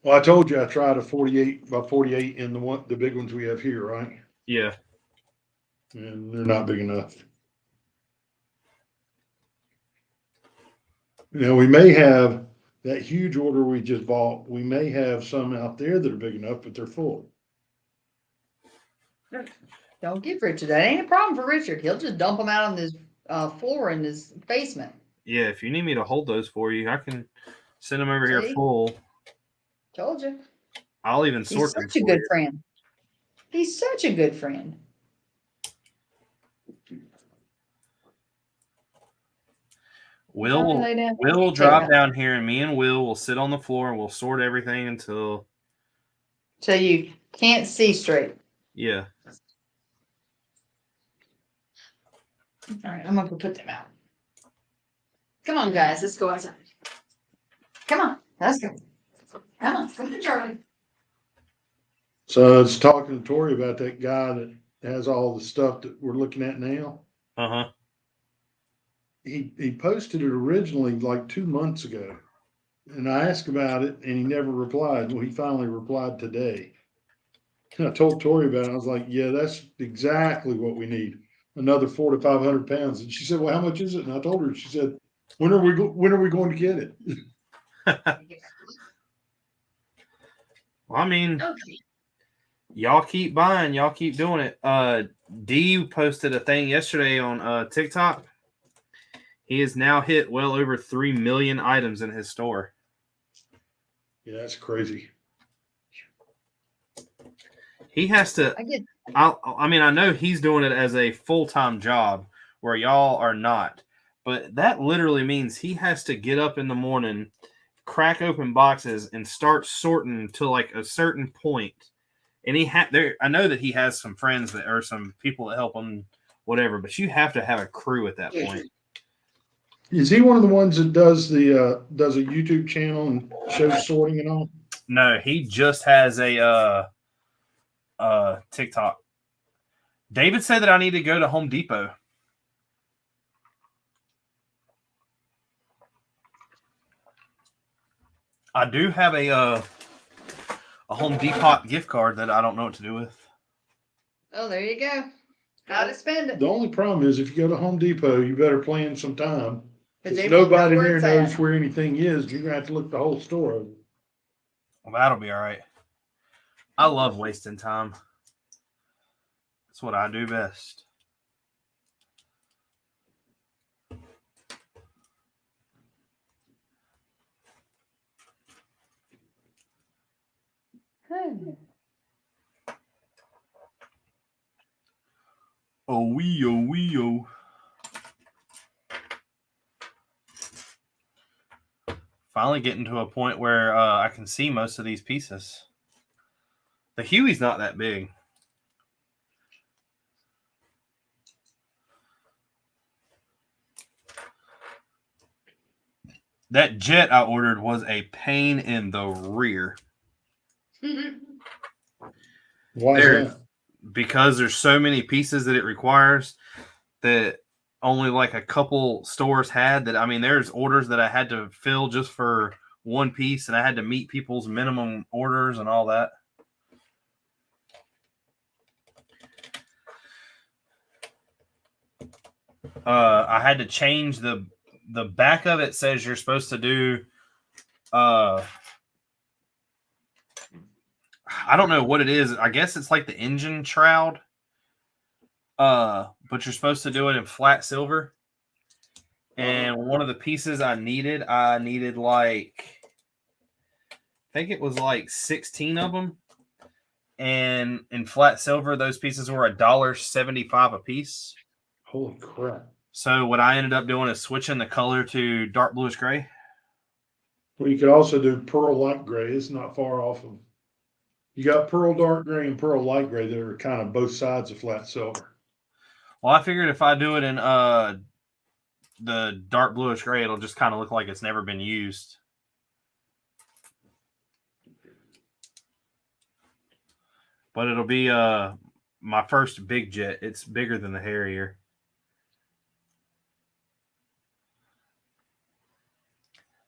Well, I told you I tried a 48 by 48 in the big ones we have here, right? Yeah. And they're not big enough. Now we may have that huge order we just bought. We may have some out there that are big enough, but they're full. Don't give Richard. That ain't a problem for Richard. He'll just dump them out on his floor in his basement. Yeah, if you need me to hold those for you, I can send them over here See? full. Told you. I'll even He's sort them such a for good you. friend. He's such a good friend. Will drop down here, and me and Will will sit on the floor and we'll sort everything until you can't see straight. Yeah. All right, I'm gonna put them out. Come on, guys, let's go outside. Come on, let's go. Come on, Charlie. So I was talking to Tori about that guy that has all the stuff that we're looking at now. Uh-huh. He posted it originally like 2 months ago. And I asked about it and he never replied. Well, he finally replied today. And I told Tori about it. I was like, yeah, that's exactly what we need. Another 400 to 500 pounds. And she said, well, how much is it? And I told her, she said, when are we going to get it? Well, I mean, Okay. y'all keep buying, y'all keep doing it. D posted a thing yesterday on TikTok. He has now hit well over 3 million items in his store. Yeah, that's crazy. He has to. I mean, I know he's doing it as a full-time job where y'all are not, but that literally means he has to get up in the morning, crack open boxes, and start sorting to like a certain point. And I know that he has some friends that are some people that help him, whatever. But you have to have a crew at that point. Is he one of the ones that does a YouTube channel and shows sorting and all? No, he just has a TikTok. David said that I need to go to Home Depot. I do have a Home Depot gift card that I don't know what to do with. Oh, there you go. How to spend it. The only problem is if you go to Home Depot, you better plan some time. Because Nobody there knows where anything is. You're going to have to look the whole store over. Well, that'll be all right. I love wasting time. That's what I do best. Oh, wee, oh, wee, oh. Finally getting to a point where I can see most of these pieces. The Huey's not that big. That jet I ordered was a pain in the rear. Why is that? Because there's so many pieces that it requires that only like a couple stores had. That I mean, there's orders that I had to fill just for one piece, and I had to meet people's minimum orders and all that. I had to change the back of it. Says you're supposed to do I don't know what it is. I guess it's like the engine shroud. But you're supposed to do it in flat silver. And one of the pieces I needed like, I think it was like 16 of them. And in flat silver, those pieces were $1.75 a piece. Holy crap. So what I ended up doing is switching the color to dark bluish gray. Well, you could also do pearl light gray. It's not far off of. You got pearl dark gray and pearl light gray that are kind of both sides of flat silver. Well, I figured if I do it in the dark bluish gray, it'll just kind of look like it's never been used. But it'll be my first big jet. It's bigger than the Harrier.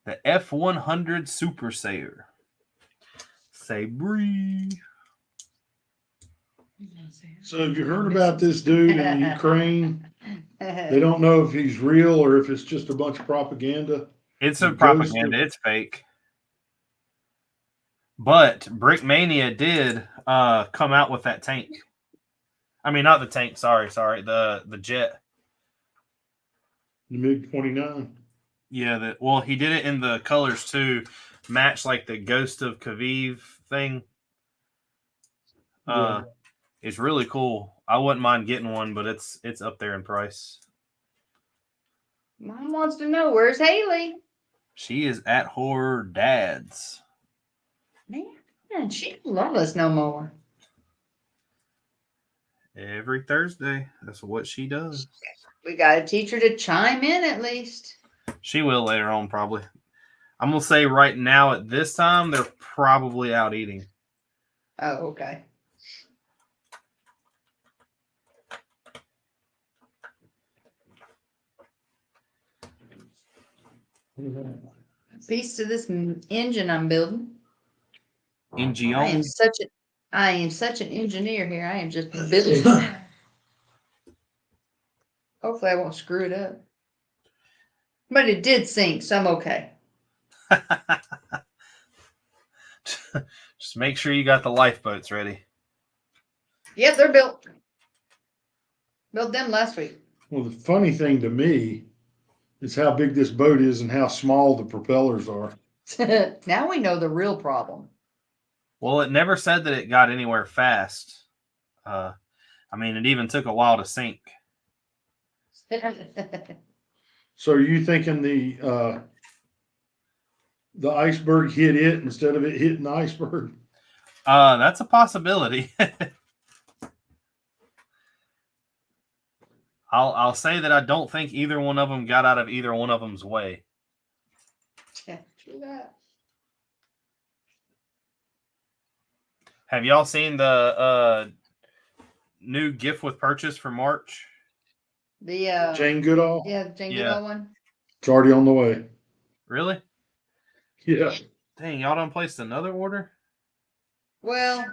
The F-100 Super Sailor. Sabri. So have you heard about this dude in Ukraine? They don't know if he's real or if it's just a bunch of propaganda. It's a The propaganda. ghost It's fake. But Brickmania did come out with that tank. I mean, not the tank. Sorry. The jet. The MiG-29. Yeah. Well, he did it in the colors too, match like the Ghost of Kyiv thing. Yeah. It's really cool. I wouldn't mind getting one, but it's up there in price. Mom wants to know, where's Haley? She is at her dad's. Man, she don't love us no more. Every Thursday. That's what she does. We got to teach her to chime in at least. She will later on, probably. I'm going to say right now at this time, they're probably out eating. Oh, okay. Piece to this engine I'm building. I am NGO. such an engineer here. I am just building. Hopefully I won't screw it up. But it did sink, so I'm okay. Just make sure you got the lifeboats ready. Yep, they're built. Built them last week. Well, the funny thing to me is how big this boat is and how small the propellers are. Now we know the real problem. Well, it never said that it got anywhere fast. I mean, it even took a while to sink. So are you thinking the iceberg hit it instead of it hitting the iceberg? That's a possibility. I'll say that I don't think either one of them got out of either one of them's way. Yeah, true that. Have y'all seen the new gift with purchase for March? The Jane Goodall? yeah, Jane Yeah. Goodall one. It's already on the way. Really? Yeah. Dang, y'all done placed another order? Well,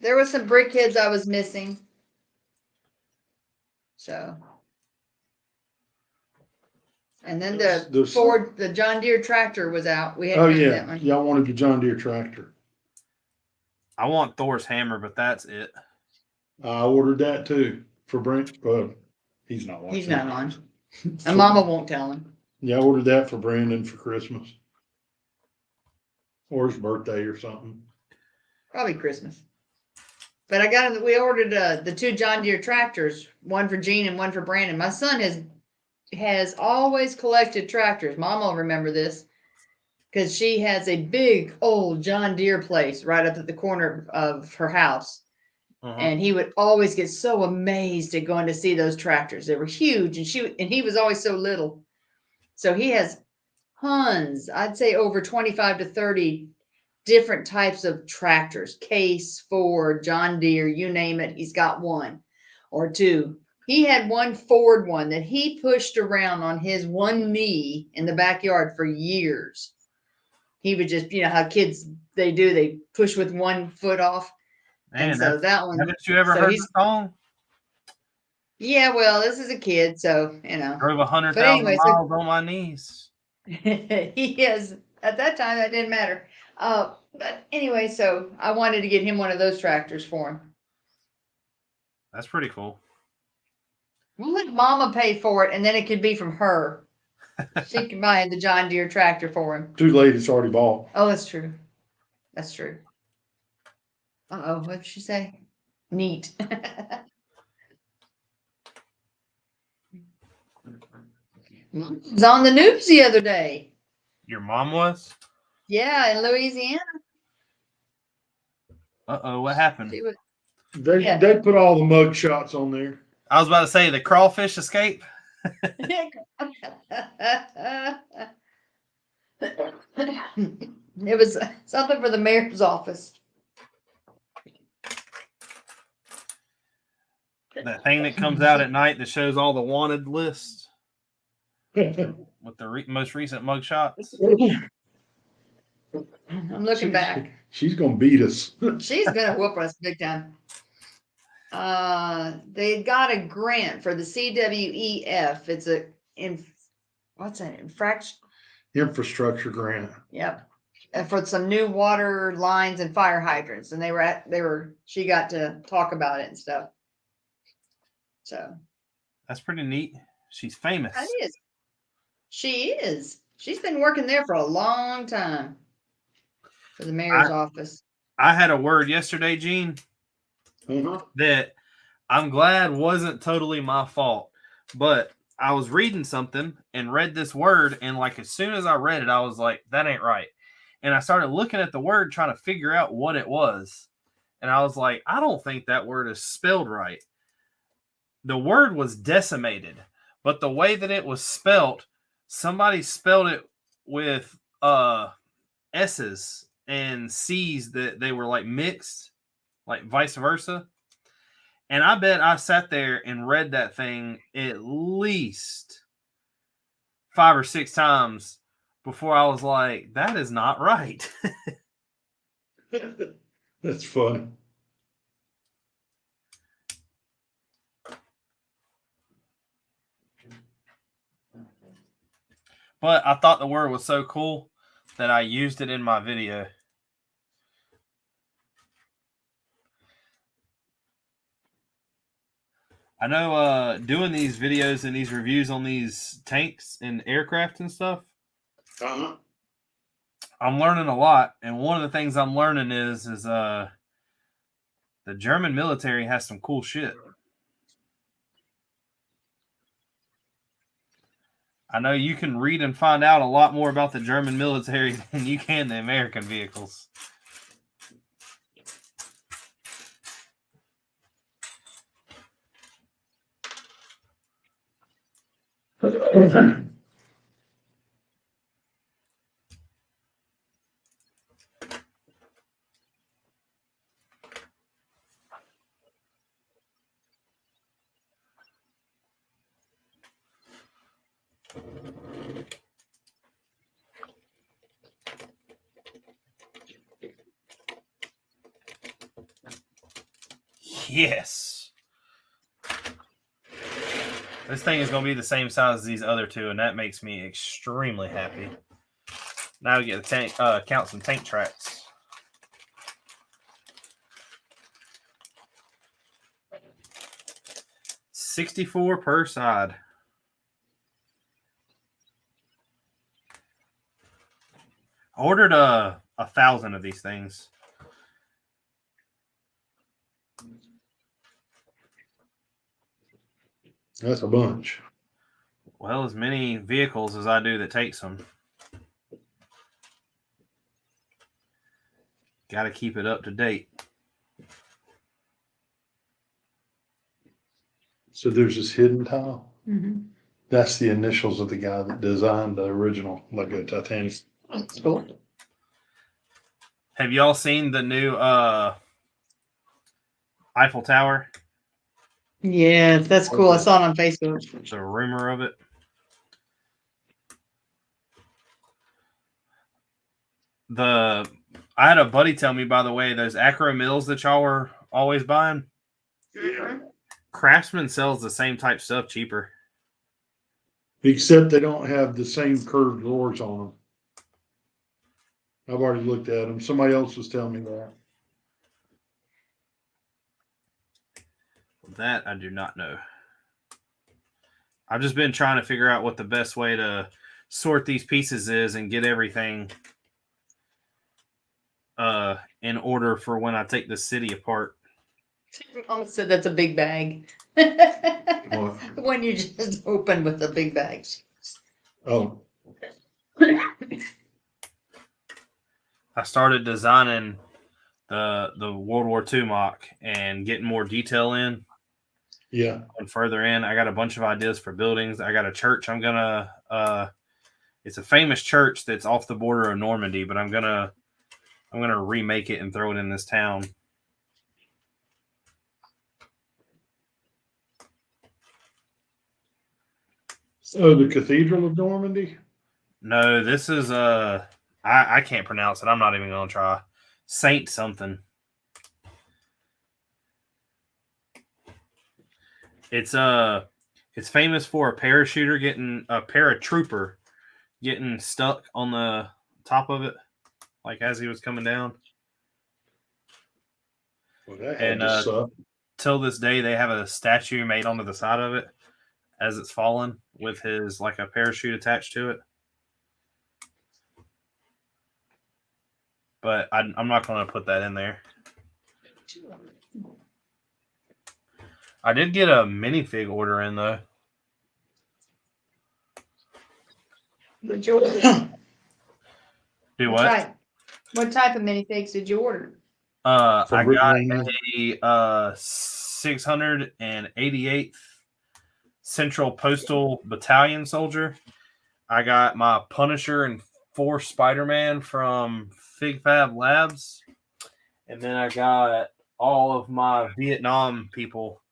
there was some brickheads I was missing. So. And then the John Deere tractor was out. We had Oh to get yeah. that one. Y'all wanted the John Deere tractor. I want Thor's hammer, but that's it. I ordered that too for Brent. He's not watching. He's not on. And Mama won't tell him. Yeah, I ordered that for Brandon for Christmas. Or his birthday or something. Probably Christmas. But we ordered the two John Deere tractors, one for Gene and one for Brandon. My son has always collected tractors. Mom will remember this because she has a big old John Deere place right up at the corner of her house. And he would always get so amazed at going to see those tractors. They were huge, and he was always so little. So he has tons, I'd say over 25 to 30 different types of tractors. Case, Ford, John Deere, you name it, he's got one or two. He had one Ford one that he pushed around on his one knee in the backyard for years. He would just, you know how kids, they push with one foot off. Man, and so that one. Haven't you ever heard the song? Yeah, well, this is a kid, so, you know. Drove 100,000 miles on my knees. He is. At that time, that didn't matter. But anyway, so I wanted to get him one of those tractors for him. That's pretty cool. We'll let Mama pay for it, and then it could be from her. She can buy the John Deere tractor for him. Too late, it's already bought. Oh, that's true. That's true. Uh-oh, what did she say? Neat. It was on the news the other day. Your mom was? Yeah, in Louisiana. Uh-oh, what happened? She was, They put all the mug shots on there. I was about to say the crawfish escape. it was something for the mayor's office. That thing that comes out at night that shows all the wanted lists with the most recent mug shots. I'm looking back. She's gonna beat us. She's gonna whoop us big time. They got a grant for the CWEF. It's what's that? Infrastructure grant. Yep. And for some new water lines and fire hydrants, and she got to talk about it and stuff. So that's pretty neat. She's famous. That is. She is. She's been working there for a long time for the mayor's office. I had a word yesterday, Gene, that I'm glad wasn't totally my fault. But I was reading something and read this word, and like as soon as I read it, I was like, that ain't right. And I started looking at the word, trying to figure out what it was. And I was like, I don't think that word is spelled right. The word was decimated, but the way that it was spelt, somebody spelled it with S's and C's that they were like mixed, like vice versa. And I bet I sat there and read that thing at least 5 or 6 times before I was like, that is not right. That's fun. But I thought the word was so cool that I used it in my video. I know doing these videos and these reviews on these tanks and aircraft and stuff, I'm learning a lot. And one of the things I'm learning is the German military has some cool shit. I know you can read and find out a lot more about the German military than you can the American vehicles. Yes. This thing is going to be the same size as these other two, and that makes me extremely happy. Now we get the tank, count some tank tracks. $64 per side. I ordered 1,000 of these things. That's a bunch. Well, as many vehicles as I do that takes them. Got to keep it up to date. So there's this hidden tile. Mm-hmm. That's the initials of the guy that designed the original Lego Titanic. That's cool. Have y'all seen the new Eiffel Tower? Yeah, that's cool. I saw it on Facebook. The rumor of it. I had a buddy tell me, by the way, those Acro Mills that y'all were always buying. Yeah. Craftsman sells the same type stuff cheaper. Except they don't have the same curved drawers on them. I've already looked at them. Somebody else was telling me that. That I do not know. I've just been trying to figure out what the best way to sort these pieces is and get everything in order for when I take the city apart. Mom said that's a big bag. When you just open with a big bag. Oh, I started designing the World War II mock and getting more detail in yeah. and further in. I got a bunch of ideas for buildings. I got a church. I'm gonna. It's a famous church that's off the border of Normandy, but I'm gonna remake it and throw it in this town. So the Cathedral of Normandy? No, this is I can't pronounce it. I'm not even gonna try. Saint something. It's famous for a paratrooper getting stuck on the top of it, like as he was coming down. Well, that had And to suck. till this day, they have a statue made onto the side of it as it's falling with his like a parachute attached to it. But I'm not going to put that in there. I did get a minifig order in though. Did you order? Do what? What type of minifigs did you order? I got Brickmania. a 688th Central Postal Battalion soldier. I got my Punisher and 4 Spider-Man from Fig Fab Labs. And then I got all of my Vietnam people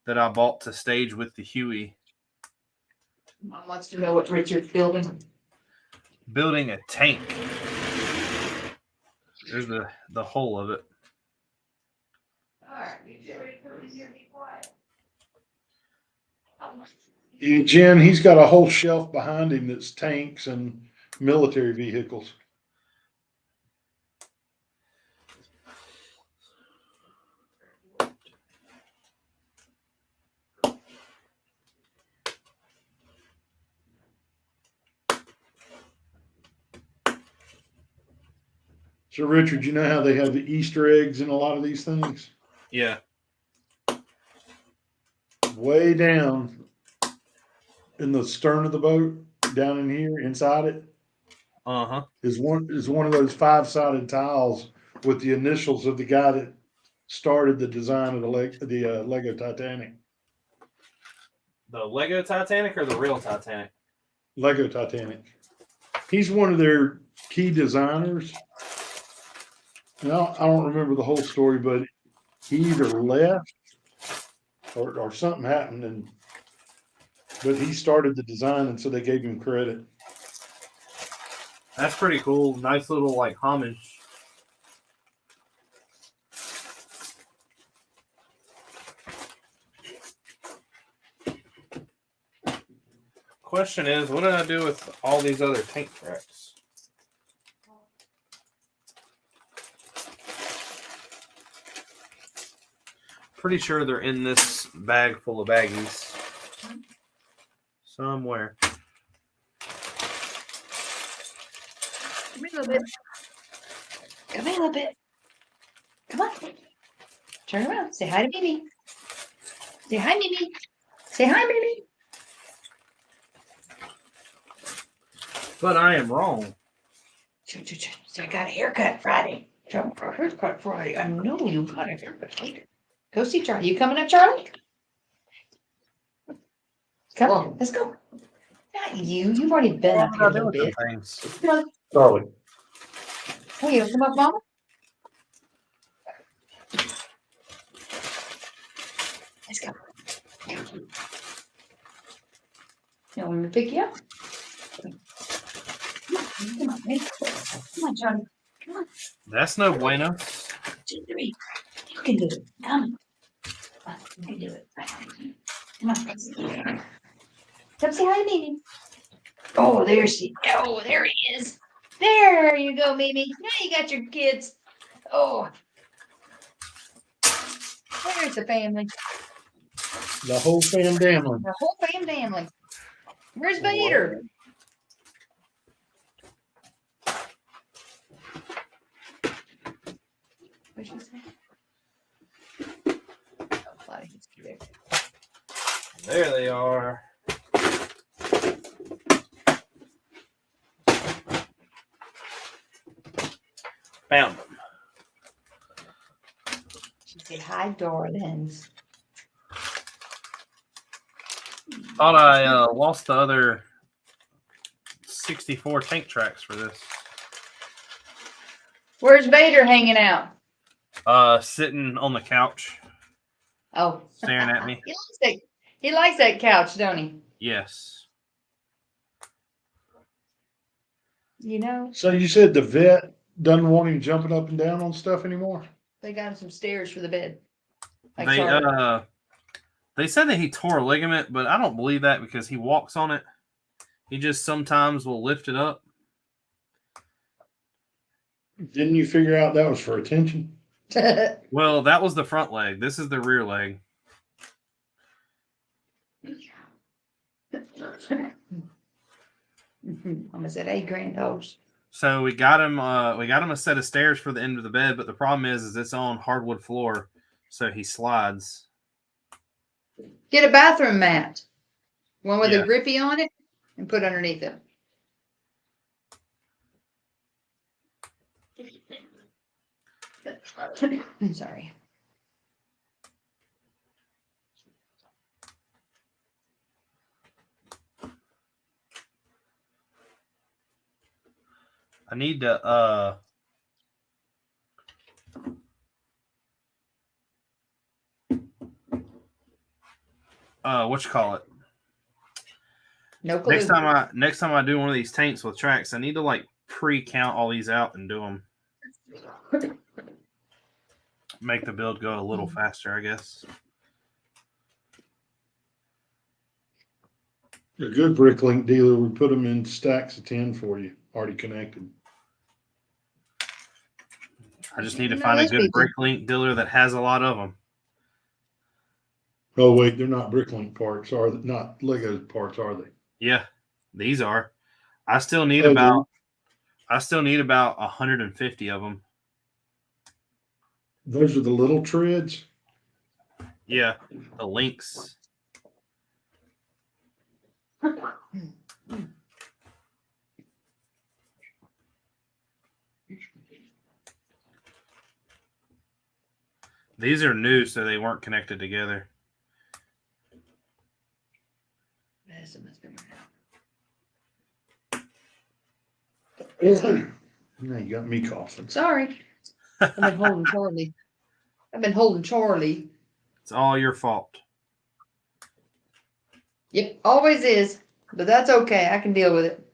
that I bought to stage with the Huey. Mom wants to know what Richard's building. Building a tank. There's the whole of it. Alright, Jen, he's got a whole shelf behind him that's tanks and military vehicles. So, Richard, you know how they have the Easter eggs in a lot of these things? Yeah. Way down in the stern of the boat, down in here, inside it, Uh-huh. is one of those 5-sided tiles with the initials of the guy that started the design of the Lego Titanic. The Lego Titanic or the real Titanic? Lego Titanic. He's one of their key designers. Now, I don't remember the whole story, but he either left or something happened, but he started the design, and so they gave him credit. That's pretty cool. Nice little like homage. Question is, what did I do with all these other tank tracks? Pretty sure they're in this bag full of baggies. Somewhere. Come here a little bit. Come here a little bit. Come on. Turn around. Say hi to Mimi. Say hi, Mimi. Say hi, Mimi. But I am wrong. So I got a haircut Friday. So a haircut Friday. I know you got a haircut later. Go see Charlie. You coming up, Charlie? Come on, let's go. Not you. You've already been up here a little bit. Come on. Charlie. Hey, you come up, Mama? Let's go. You want me to pick you up? Come on, baby. Come on, Charlie. Come on. That's no bueno. 2, 3. You can do it. Come on. You can do it. Come on. Come say hi, Mimi. Oh, there she. Oh, there he is. There you go, Mimi. Now you got your kids. Oh. There's the family. The whole fam family. The whole family. Where's Vader? What'd she say? Oh, Cloudy, he's there. There they are. Found them. She said, "Hi, darlings." Thought I lost the other 64 tank tracks for this. Where's Vader hanging out? Sitting on the couch, Oh, staring at me. He likes that couch, don't he? Yes. You know, So you said the vet doesn't want him jumping up and down on stuff anymore? they got him some stairs for the bed. Like They Charlie. they said that he tore a ligament, but I don't believe that because he walks on it. He just sometimes will lift it up. Didn't you figure out that was for attention? Well, that was the front leg. This is the rear leg. Mama said, "Hey, granddaughters." So we got him a set of stairs for the end of the bed, but the problem is it's on hardwood floor, so he slides. Get a bathroom mat, one with Yeah. a grippy on it, and put underneath it. I'm sorry. I need to what you call it? No clue. Next time I do one of these tanks with tracks, I need to like pre-count all these out and do them. Make the build go a little faster, I guess. A good Bricklink dealer would put them in stacks of 10 for you, already connected. I just need to find a good Bricklink dealer that has a lot of them. Oh wait, they're not Bricklink parts, are they? Not Lego parts, are they? Yeah, these are. I still need Oh, about 150 of them. Those are the little treads. Yeah, the links. These are new, so they weren't connected together. Now you got me coughing. Sorry. I've been holding Charlie. It's all your fault. Yep, always is. But that's okay. I can deal with it.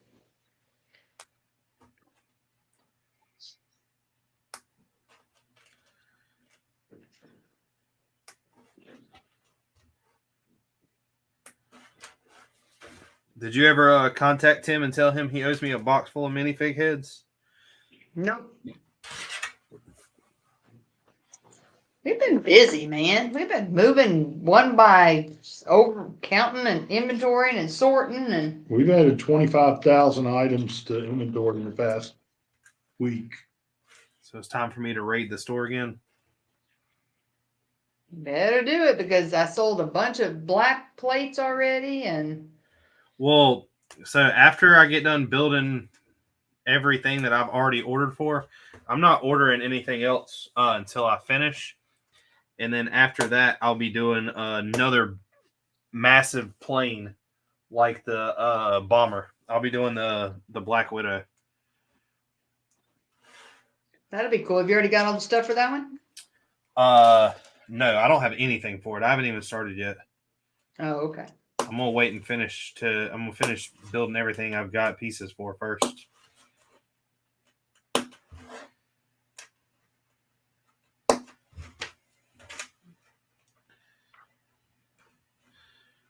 Did you ever contact Tim and tell him he owes me a box full of minifig heads? No. We've been busy, man. We've been moving one by over counting and inventorying and sorting and We've added 25,000 items to inventory in the past week. So it's time for me to raid the store again. better do it because I sold a bunch of black plates already and Well, so after I get done building everything that I've already ordered for, I'm not ordering anything else until I finish. And then after that, I'll be doing another massive plane like the bomber. I'll be doing the Black Widow. that'll be cool. Have you already got all the stuff for that one? No, I don't have anything for it. I haven't even started yet. Oh, okay. I'm gonna wait and finish building everything I've got pieces for first.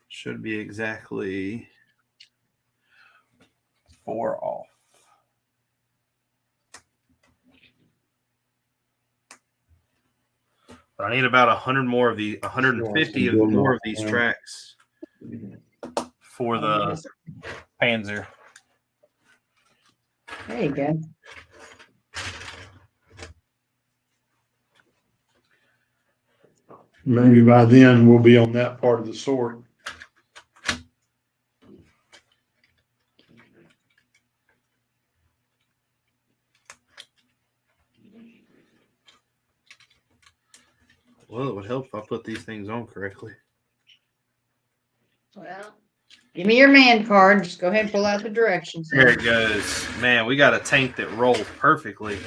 Should be exactly 4 off. But I need about 100 more of the 150 of more of these tracks for the Panzer. There you go. Maybe by then we'll be on that part of the sort. Well, it would help if I put these things on correctly. Well, give me your man card. Just go ahead and pull out the directions. There it goes. Man, we got a tank that rolls perfectly.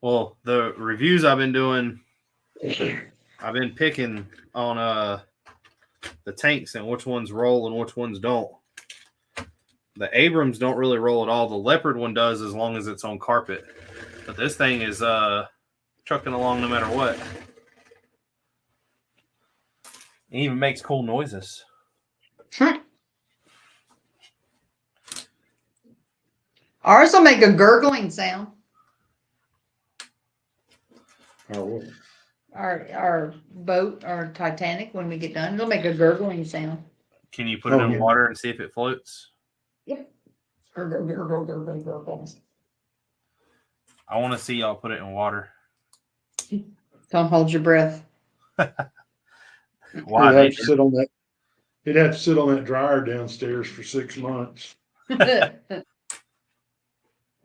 Well, the reviews I've been doing, I've been picking on the tanks and which ones roll and which ones don't. The Abrams don't really roll at all. The Leopard one does as long as it's on carpet. But this thing is trucking along no matter what. It even makes cool noises. Ours will make a gurgling sound. Our boat, our Titanic, when we get done, it'll make a gurgling sound. Can you put it in water and see if it floats? Yep. I want to see y'all put it in water. Don't hold your breath. Why? It'd have to sit on that. It'd have to sit on that dryer downstairs for 6 months. It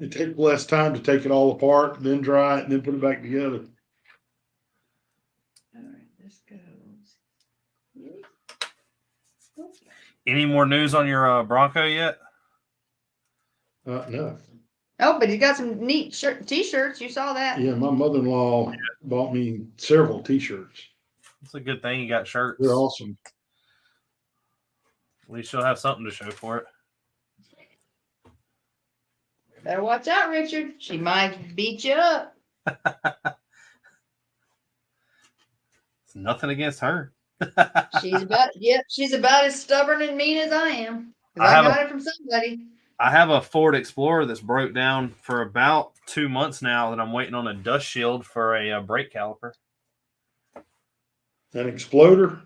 takes less time to take it all apart, then dry it, and then put it back together. All right, this goes. Any more news on your Bronco yet? No. Oh, but you got some neat t-shirts. You saw that? Yeah, my mother-in-law bought me several T-shirts. It's a good thing you got shirts. They're awesome. At least you'll have something to show for it. Better watch out, Richard. She might beat you up. It's nothing against her. She's about as stubborn and mean as I am. 'Cause I I got it from somebody. I have a Ford Explorer that's broke down for about 2 months now that I'm waiting on a dust shield for a brake caliper. An Exploder?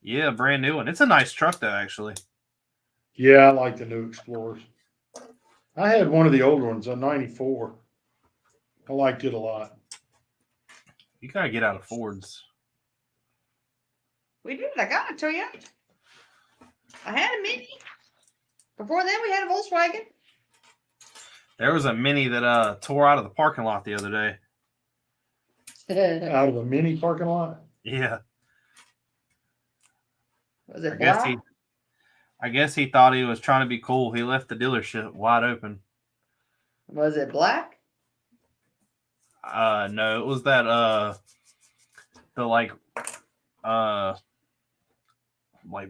Yeah, brand new one. It's a nice truck though, actually. Yeah, I like the new Explorers. I had one of the older ones, a 94. I liked it a lot. You gotta get out of Fords. We did. I got a Toyota. I had a Mini. Before then, we had a Volkswagen. There was a Mini that tore out of the parking lot the other day. Out of the Mini parking lot? Yeah. Was it I guess black? I guess he thought he was trying to be cool. He left the dealership wide open. Was it black? No, it was that the like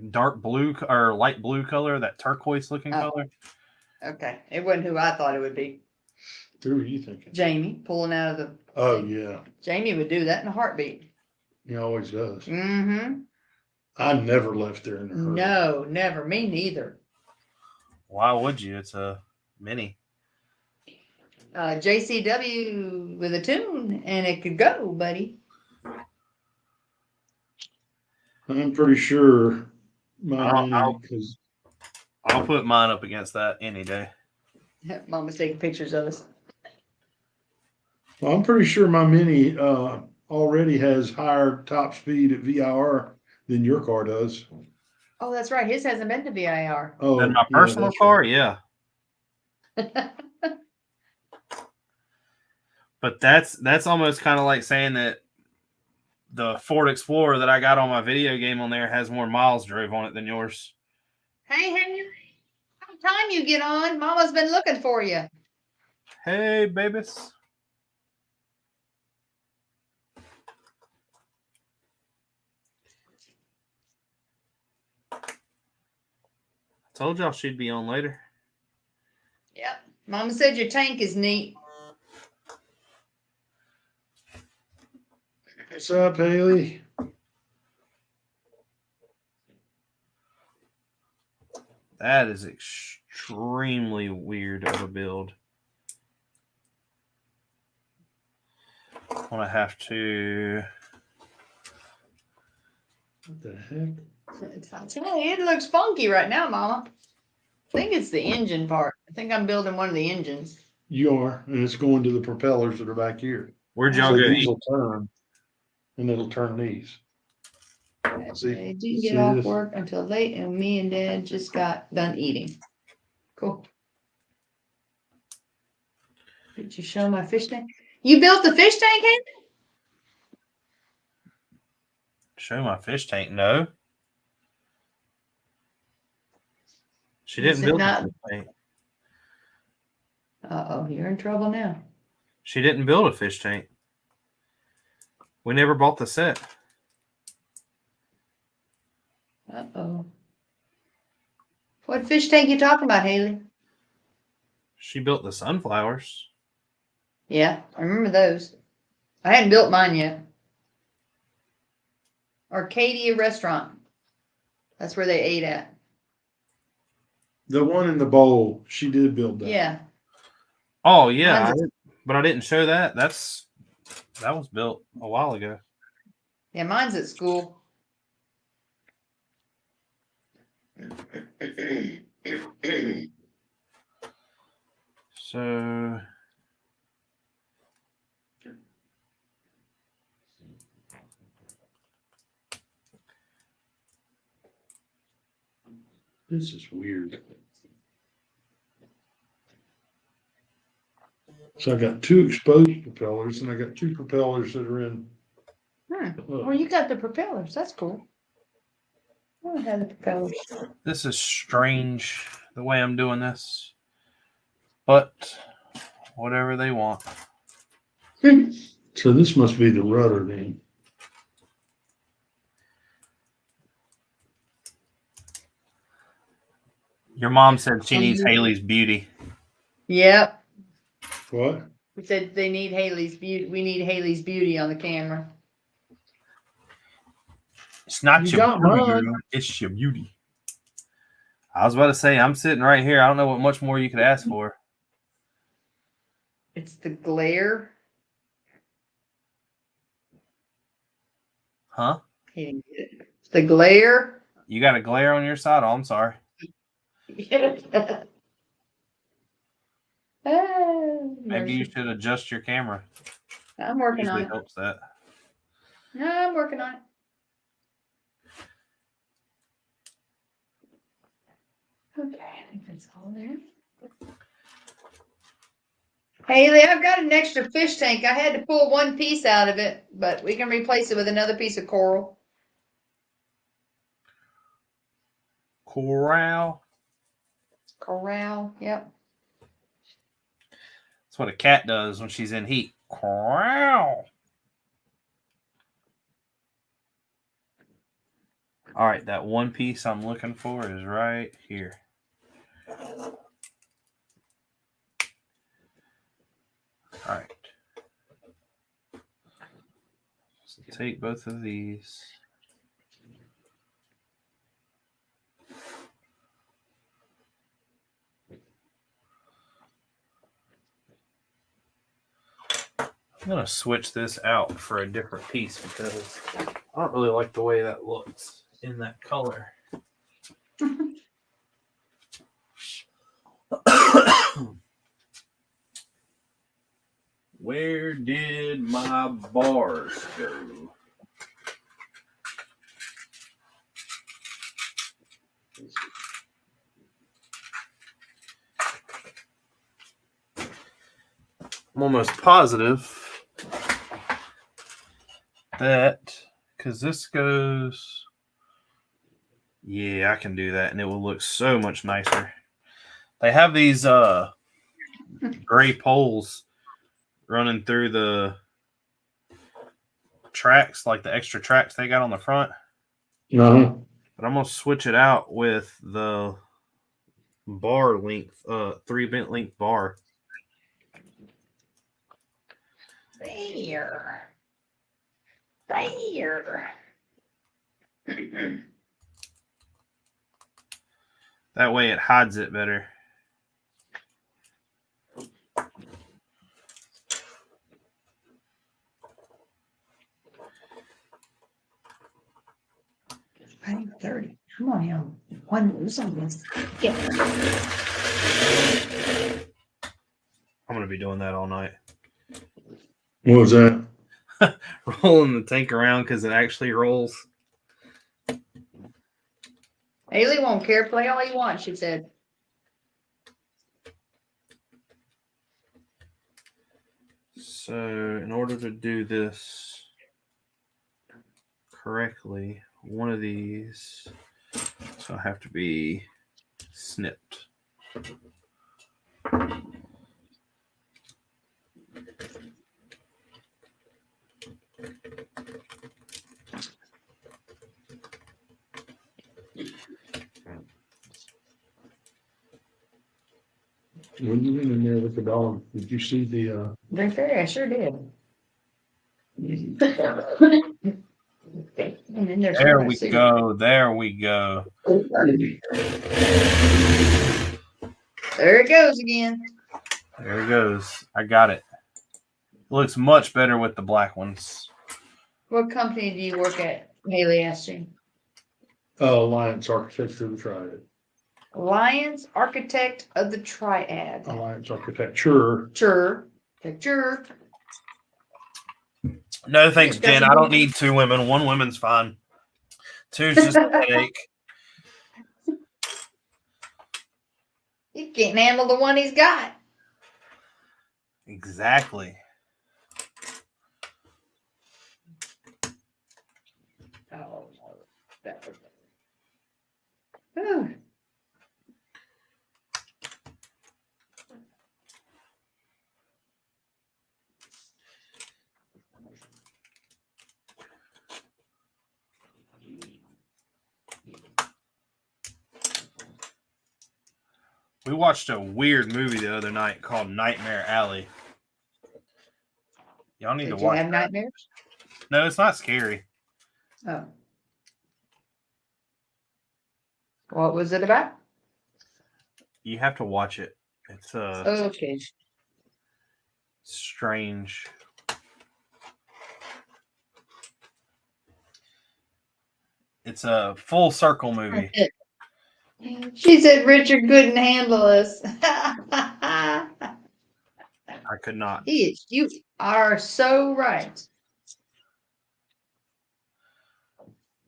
dark blue or light blue color, that turquoise looking color. Okay. It wasn't who I thought it would be. Who are you thinking? Jamie pulling out of the. Oh, yeah. Jamie would do that in a heartbeat. He always does. Mm-hmm. I never left there in a hurry. No, never. Me neither. Why would you? It's a Mini. JCW with a tune, and it could go, buddy. I'm pretty sure I'll because put mine up against that any day. Mama's taking pictures of us. well, I'm pretty sure my Mini already has higher top speed at VIR than your car does. Oh, that's right. His hasn't been to VIR. Oh, Then my yeah, personal that's car, right. yeah. But that's almost kind of like saying that the Ford Explorer that I got on my video game on there has more miles drove on it than yours. Hey, Henry. How time you get on? Mama's been looking for you. Hey, babies. Told y'all she'd be on later. Yep. Mama said your tank is neat. What's up, Haley? That is extremely weird of a build. I'm gonna have to. What the heck? I tell you, it looks funky right now, Mama. I think it's the engine part. I think I'm building one of the engines. You are, and it's going to the propellers that are back here. Where'd y'all So go these eat? will turn, and it'll turn these. See- They didn't see get off this? work until late, and me and Dad just got done eating. Cool. Did you show my fish tank? You built the fish tank, Haley? Show my fish tank. No. She Is didn't it build not? a fish tank. Uh-oh, you're in trouble now. She didn't build a fish tank. We never bought the set. Uh-oh. What fish tank you talking about, Haley? She built the sunflowers. Yeah, I remember those. I hadn't built mine yet. Arcadia Restaurant. That's where they ate at. The one in the bowl, she did build that. Yeah. Oh yeah, Mine's but I didn't show that. That was built a while ago. Yeah, mine's at school. So This is weird. So I got 2 exposed propellers and I got 2 propellers that are in. Well, you got the propellers. That's cool. I don't have the propellers. this is strange the way I'm doing this, but whatever they want. So this must be the rudder then. Your mom said she needs Haley's beauty. Yep. What? We said they need Haley's beauty. We need Haley's beauty on the camera. It's not You your got beauty, mine. girl. It's your beauty. I was about to say, I'm sitting right here. I don't know what much more you could ask for. It's the glare. Huh? He didn't get it. It's the glare. You got a glare on your side? Oh, I'm sorry. Oh, Maybe you mercy. should adjust your camera. I'm working on Usually it. helps that. No, I'm working on it. Okay, I think that's all there. Haley, I've got an extra fish tank. I had to pull one piece out of it, but we can replace it with another piece of coral. Corral. Corral, yep. That's what a cat does when she's in heat. Corral. All right, that one piece I'm looking for is right here. All right. So take both of these. I'm going to switch this out for a different piece because I don't really like the way that looks in that color. Where did my bars go? I'm almost positive that, because this goes, yeah, I can do that and it will look so much nicer. They have these gray poles running through the tracks, like the extra tracks they got on the front. Uh-huh. But I'm going to switch it out with the bar length, 3-bent length bar. There. That way it hides it better. It's 9:30. Come on, y'all. One loose on this. Yeah. I'm going to be doing that all night. What was that? Rolling the tank around because it actually rolls. Haley won't care. Play all you want, she said. So, in order to do this correctly, one of these is going to have to be snipped. When you went in there with the dog, did you see the, Drink Fairy, I sure did. And then there's There one we soup. go. There we go. There it goes again. There it goes. I got it. Looks much better with the black ones. What company do you work at? Haley asked you. Alliance Architecture of the Triad? Alliance Architect of the Triad. Alliance Architecture. Sure. No thanks, Just got Jen. some I don't women. need 2 women. 1 woman's fine. 2's just a headache. He can't handle the one he's got. Exactly. Oh, that was. Whew. We watched a weird movie the other night called Nightmare Alley. Y'all need Did to you watch have that. nightmares? No, it's not scary. Oh. What was it about? You have to watch it. It's Okay. strange. It's a full circle movie. She said Richard couldn't handle us. I could not. You are so right.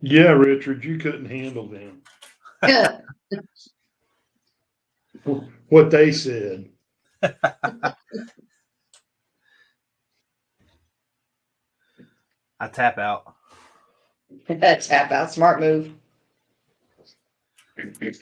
Yeah, Richard, you couldn't handle them. What they said. I tap out. Tap out, smart move. This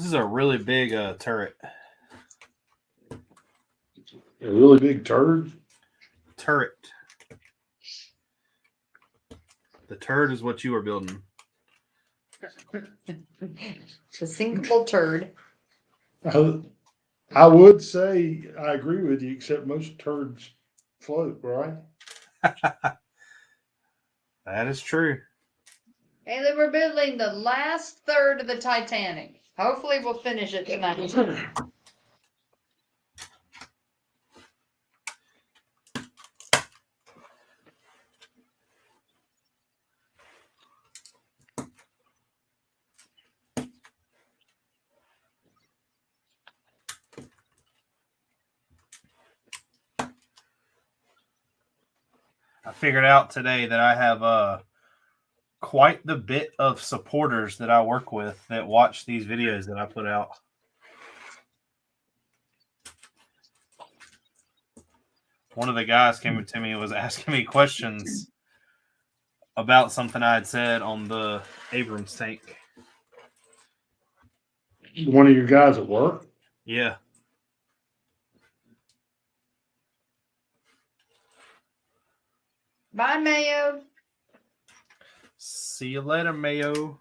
is a really big turret. A really big turd. Turret. The turd is what you are building. It's a single turd. I would say I agree with you, except most turds float, right? That is true. Hey, we're building the last third of the Titanic. Hopefully we'll finish it tonight. I figured out today that I have quite the bit of supporters that I work with that watch these videos that I put out. One of the guys came to me and was asking me questions about something I had said on the Abrams tank. One of your guys at work? Yeah. Bye, Mayo. See you later, Mayo.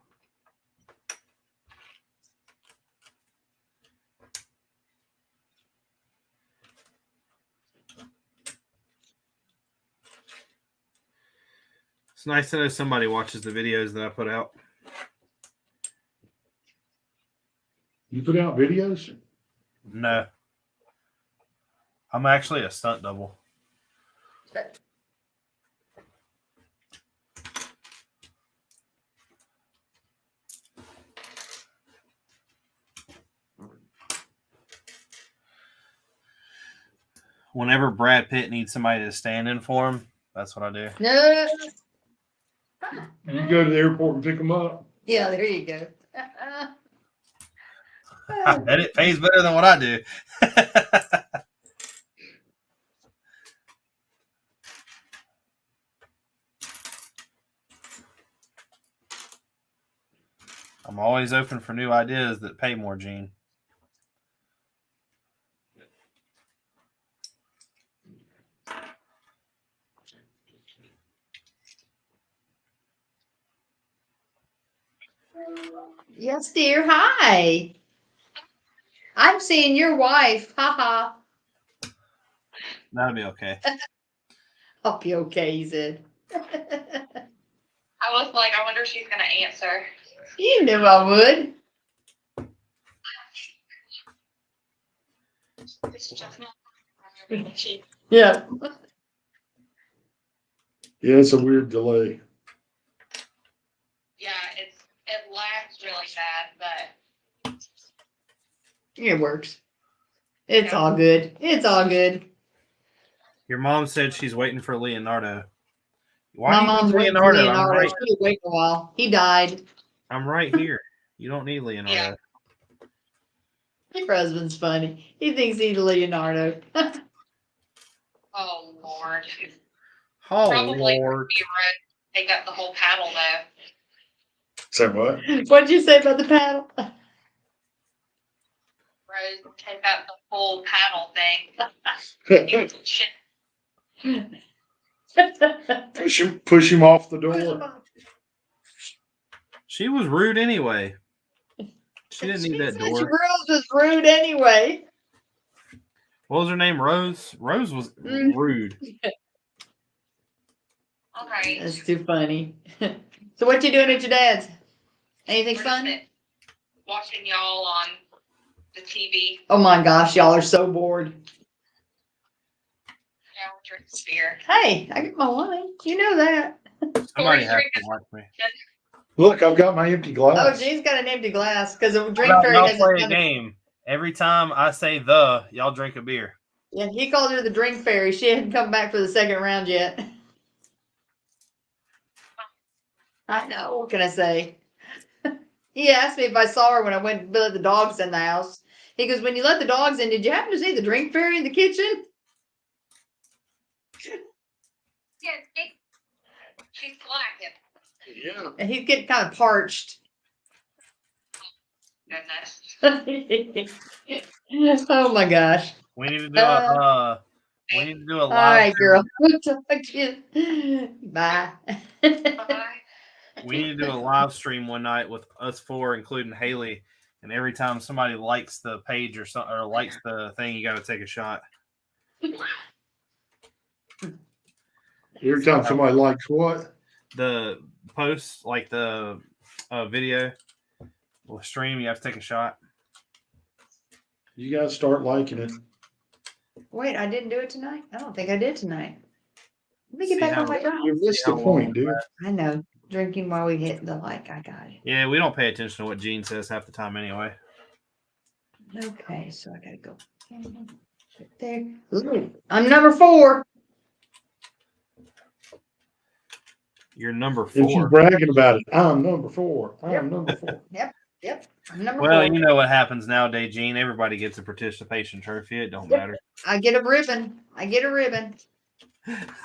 It's nice to know somebody watches the videos that I put out. You put out videos? No. I'm actually a stunt double. Whenever Brad Pitt needs somebody to stand in for him, that's what I do. No. You go to the airport and pick them up. Yeah, there you go. I bet it pays better than what I do. I'm always open for new ideas that pay more, Gene. Yes, dear. Hi. I'm seeing your wife. Haha. That'll be okay. I'll be okay, he said. I was like, I wonder if she's going to answer. You knew I would. It's just not. She, Yeah. Yeah, it's a weird delay. yeah, it lags really bad, but It works. It's all good. It's all good. Your mom said she's waiting for Leonardo. Why My do you mom's need waiting for Leonardo? Leonardo. She was waiting a while. He died. I'm right here. You don't need Leonardo. Yeah. Your husband's funny. He thinks he's Leonardo. oh Lord. Oh, Probably Lord. be right. Take up the whole paddle though. Say what? What'd you say about the paddle? Rose, take up the whole paddle thing. Shit. Push him off the door. She was rude anyway. She didn't need that said door. Rose was rude anyway. What was her name? Rose? Rose was rude. All right. That's too funny. So what you doing at your dad's? Anything We're fun? just watching y'all on the TV. Oh my gosh, y'all are so bored. Yeah, we're drinking beer. Hey, I get my wine. You know that. Somebody Corey's has to drinking. watch me. Look, I've got my empty glass. Oh, Gene's got an empty glass because the drink Y'all fairy hasn't play a done it. game. Every time I say y'all drink a beer. Yeah, he called her the drink fairy. She hadn't come back for the second round yet. I know. What can I say? He asked me if I saw her when I went to let the dogs in the house. He goes, when you let the dogs in, did you happen to see the drink fairy in the kitchen? Yeah, she's slacking. Yeah. And he's getting kind of parched. Goodness. Oh my gosh. We need to do a All live right, stream. girl. We'll talk to you. Bye. Bye. We need to do a live stream one night with us four, including Haley. And every time somebody likes the page or something or likes the thing, you got to take a shot. Every time somebody likes what? The post, like the video or stream, you have to take a shot. You got to start liking it. Wait, I didn't do it tonight? I don't think I did tonight. Let me get See back how- on my drive. You missed how the long point, dude. I know. Drinking while we hit the like. I got it. Yeah, we don't pay attention to what Gene says half the time anyway. Okay, so I gotta go there. Ooh, I'm number 4. You're number And she's 4. bragging about it. I'm number 4. I'm Yep. number 4. Yep, I'm number Well, 4. you know what happens nowadays, Gene. Everybody gets a participation trophy. It don't Yep. matter. I get a ribbon.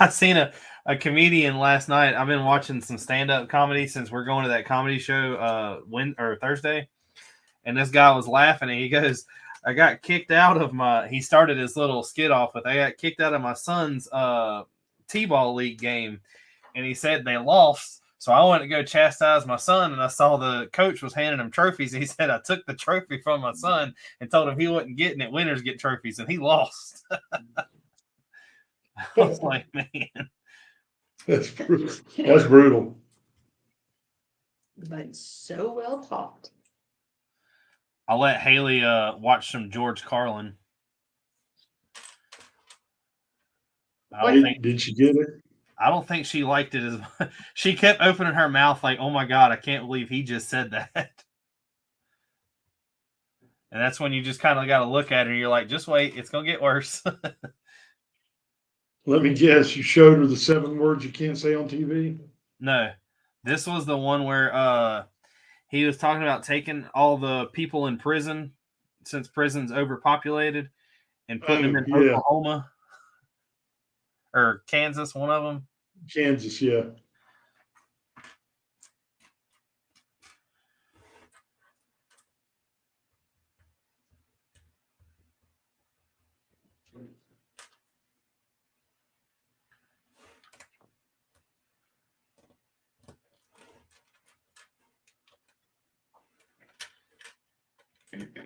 I seen a comedian last night. I've been watching some stand-up comedy since we're going to that comedy show Thursday. And this guy was laughing and he goes, I got kicked out of he started his little skit off with, I got kicked out of my son's T-ball league game. And he said they lost. So I went to go chastise my son, and I saw the coach was handing him trophies. He said, I took the trophy from my son and told him he wasn't getting it. Winners get trophies, and he lost. I was like, man. That's brutal. That's brutal. But so well taught. I'll let Haley watch some George Carlin. Did she get it? I don't think she liked it as much. She kept opening her mouth like, oh my God, I can't believe he just said that. And that's when you just kind of got to look at her and you're like, just wait, it's going to get worse. Let me guess, you showed her the 7 words you can't say on TV? No, this was the one where he was talking about taking all the people in prison, since prison's overpopulated, and putting them in Yeah. Oklahoma or Kansas, one of them. Kansas, yeah.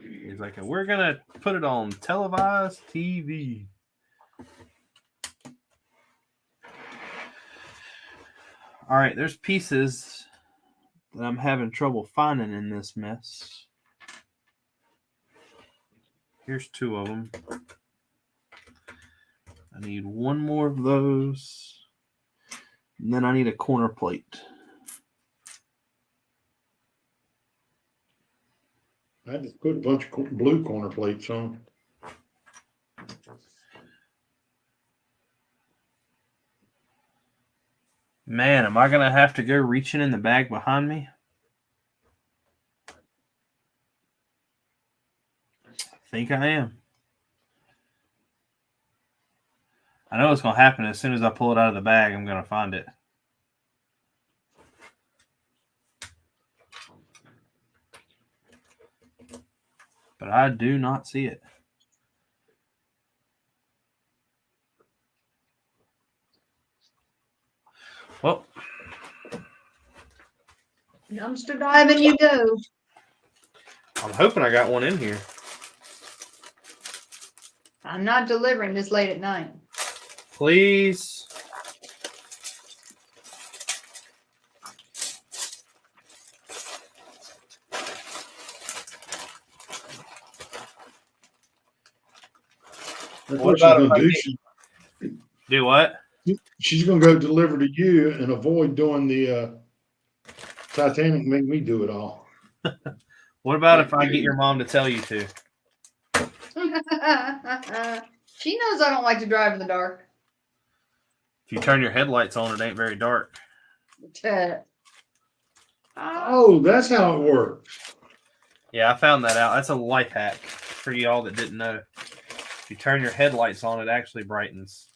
He's like, we're gonna put it on televised TV. All right, there's pieces that I'm having trouble finding in this mess. Here's 2 of them. I need 1 more of those. And then I need a corner plate. I just put a bunch of blue corner plates on. Man, am I going to have to go reaching in the bag behind me? I think I am. I know what's going to happen. As soon as I pull it out of the bag, I'm going to find it. But I do not see it. Well, Dumpster diving you go. I'm hoping I got one in here. I'm not delivering this late at night. Please. That's What what she's about if going I to do. get- Do what? She's going to go deliver to you and avoid doing the Titanic, make me do it all. What about if I get your mom to tell you to? She knows I don't like to drive in the dark. If you turn your headlights on, it ain't very dark. Oh, that's how it works. Yeah, I found that out. That's a life hack for y'all that didn't know. If you turn your headlights on, it actually brightens.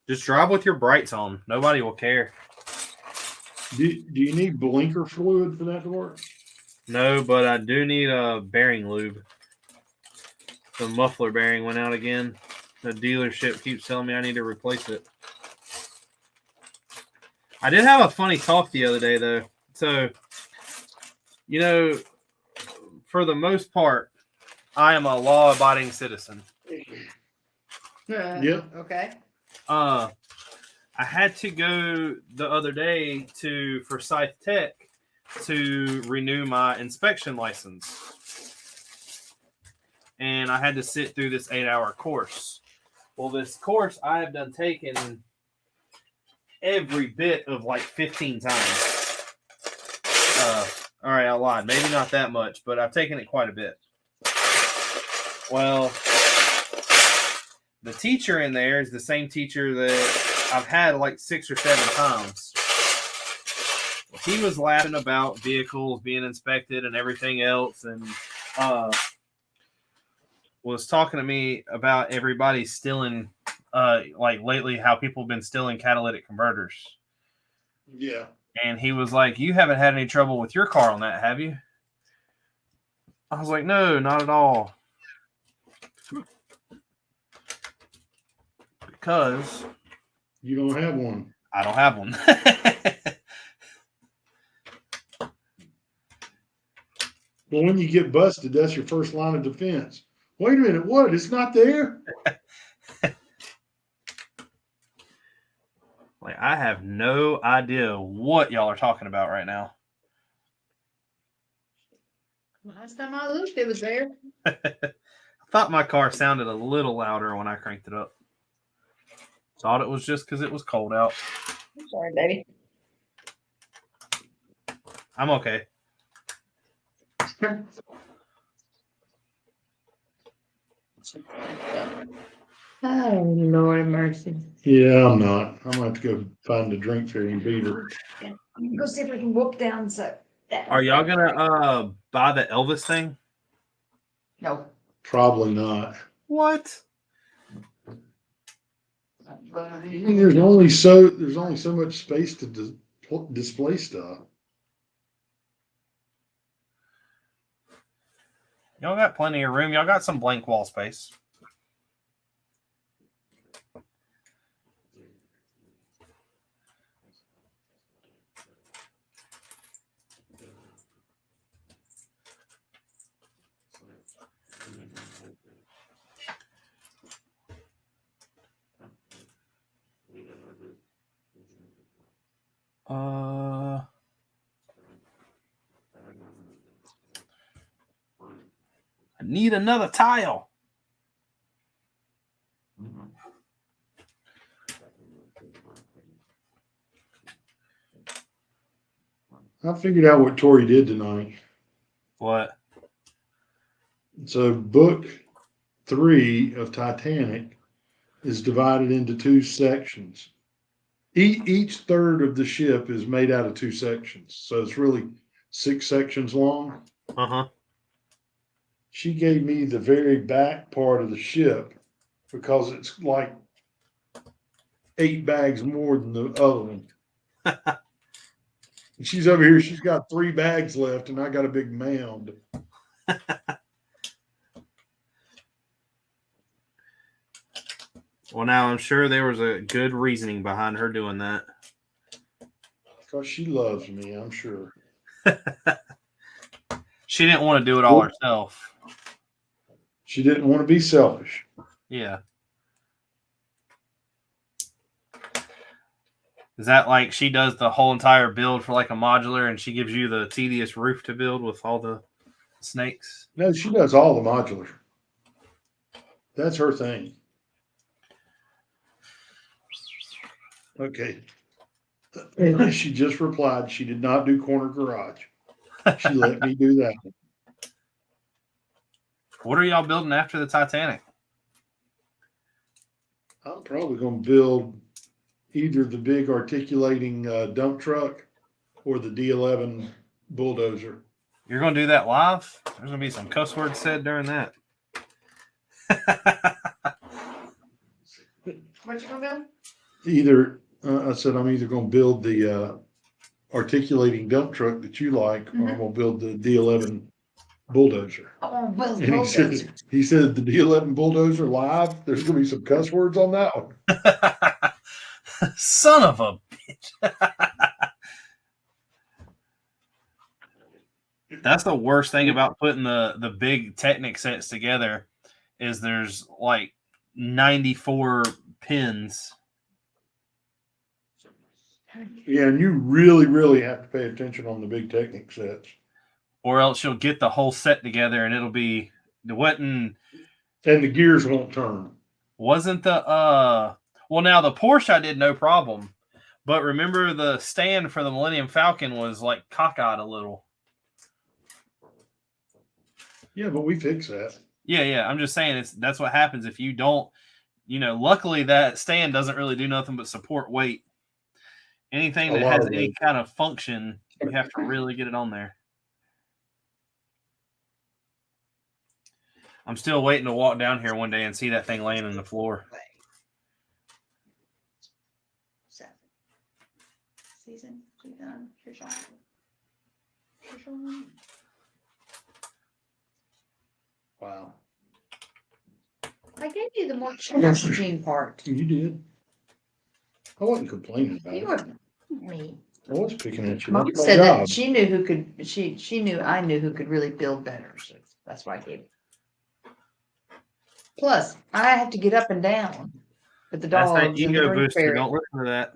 Just drive with your brights on. Nobody will care. Do you need blinker fluid for that to work? No, but I do need a bearing lube. The muffler bearing went out again. The dealership keeps telling me I need to replace it. I did have a funny talk the other day, though. So, you know, for the most part, I am a law-abiding citizen. Yeah. Okay. I had to go the other day to Forsyth Tech to renew my inspection license. And I had to sit through this 8-hour course. Well, this course I have done taken every bit of like 15 times. All right, I lied. Maybe not that much, but I've taken it quite a bit. Well, the teacher in there is the same teacher that I've had like 6 or 7 times. He was laughing about vehicles being inspected and everything else, and was talking to me about everybody stealing, like lately, how people have been stealing catalytic converters. Yeah. And he was like, "You haven't had any trouble with your car on that, have you?" I was like, "No, not at all." Because You don't have one. I don't have one. But when you get busted, that's your first line of defense. Wait a minute, what? It's not there? Like, I have no idea what y'all are talking about right now. Last time I looked, it was there. I thought my car sounded a little louder when I cranked it up. Thought it was just because it was cold out. I'm sorry, baby. I'm okay. Oh, Lord of mercy. Yeah, I'm not. I'm gonna have to go find a drink fairy and beat her. I'm gonna go see if I can whoop down so that. Are y'all gonna buy the Elvis thing? No. Probably not. What? I mean, there's only so much space to display stuff. Y'all got plenty of room. Y'all got some blank wall space. I need another tile. I figured out what Tori did tonight. What? So book 3 of Titanic is divided into 2 sections. Each third of the ship is made out of 2 sections. So it's really 6 sections long. Uh-huh. She gave me the very back part of the ship because it's like 8 bags more than the other one. And she's over here, she's got 3 bags left, and I got a big mound. Well, now I'm sure there was a good reasoning behind her doing that. Because she loves me, I'm sure. She didn't want to do it all herself. She didn't want to be selfish. Yeah. Is that like she does the whole entire build for like a modular and she gives you the tedious roof to build with all the snakes? No, she does all the modular. That's her thing. Okay. She just replied she did not do corner garage. She let me do that. What are y'all building after the Titanic? I'm probably going to build either the big articulating dump truck or the D11 bulldozer. You're going to do that live? There's going to be some cuss words said during that. What you gonna Either, I said I'm either going to build the articulating dump truck that you like, or I'm going to build the D11 bulldozer. Oh, well, And he said the D11 bulldozer live, there's going to be some cuss words on that one. Son of a bitch. That's the worst thing about putting the big Technic sets together is there's like 94 pins. Yeah, and you really, really have to pay attention on the big Technic sets. Or else you'll get the whole set together and it'll be And the gears won't turn. Wasn't the well, now the Porsche I did no problem, but remember the stand for the Millennium Falcon was like cockeyed a little. Yeah, but we fix that. Yeah. I'm just saying that's what happens if you don't. Luckily that stand doesn't really do nothing but support weight. Anything that has any kind of function, you have to really get it on there. I'm still waiting to walk down here one day and see that thing laying on the floor. Season. Wow. I gave you the more challenging part. You did. I wasn't complaining about You it. were me. I was picking at you. Mom That's my said job. that she knew who could. She knew I knew who could really build better. So that's why I gave. Plus, I have to get up and down with the That's that dogs and the ego drink booster. fairy. Don't listen to that.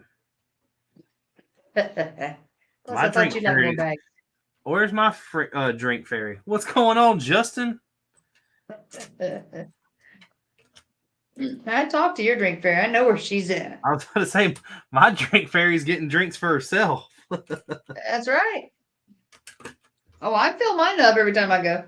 Plus, My I thought drink you'd have fairy- more bags. Where's my drink fairy? What's going on, Justin? I talked to your drink fairy. I know where she's at. I was about to say my drink fairy's getting drinks for herself. That's right. Oh, I fill mine up every time I go.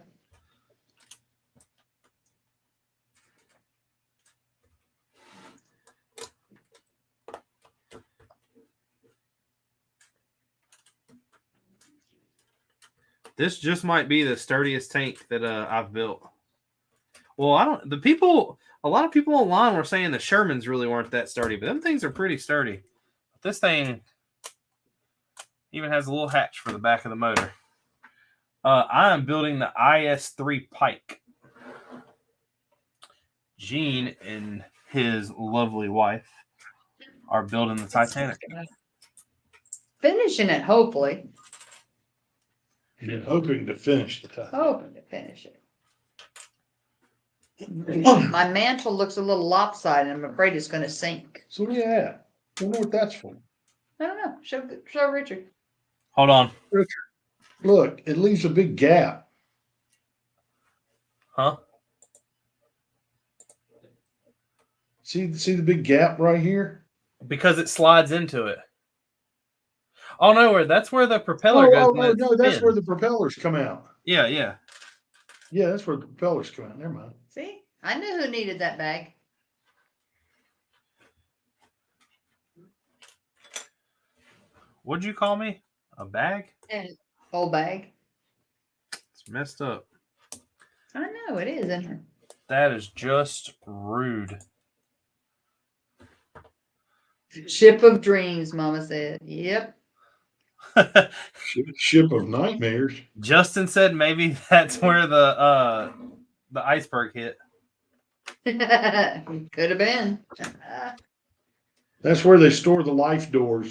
This just might be the sturdiest tank that I've built. Well, I don't. A lot of people online were saying the Shermans really weren't that sturdy, but them things are pretty sturdy. This thing even has a little hatch for the back of the motor. I am building the IS-3 Pike. Gene and his lovely wife are building the Titanic. Finishing it, hopefully. You're hoping to finish the time. Hoping to finish it. My mantle looks a little lopsided. I'm afraid it's going to sink. So where you at? I wonder what that's for. I don't know. Show Richard. Hold on. Richard, look, it leaves a big gap. Huh? See the big gap right here? Because it slides into it. Oh no, that's where the propeller goes. No, that's where the propellers come out. Yeah. Yeah, that's where the propellers come out. Never mind. See? I knew who needed that bag. What'd you call me? A bag? And whole bag. It's messed up. I know it is in here. That is just rude. Ship of dreams, Mama said. Yep. Ship of nightmares. Justin said maybe that's where the iceberg hit. Could have been. That's where they store the lifeboat.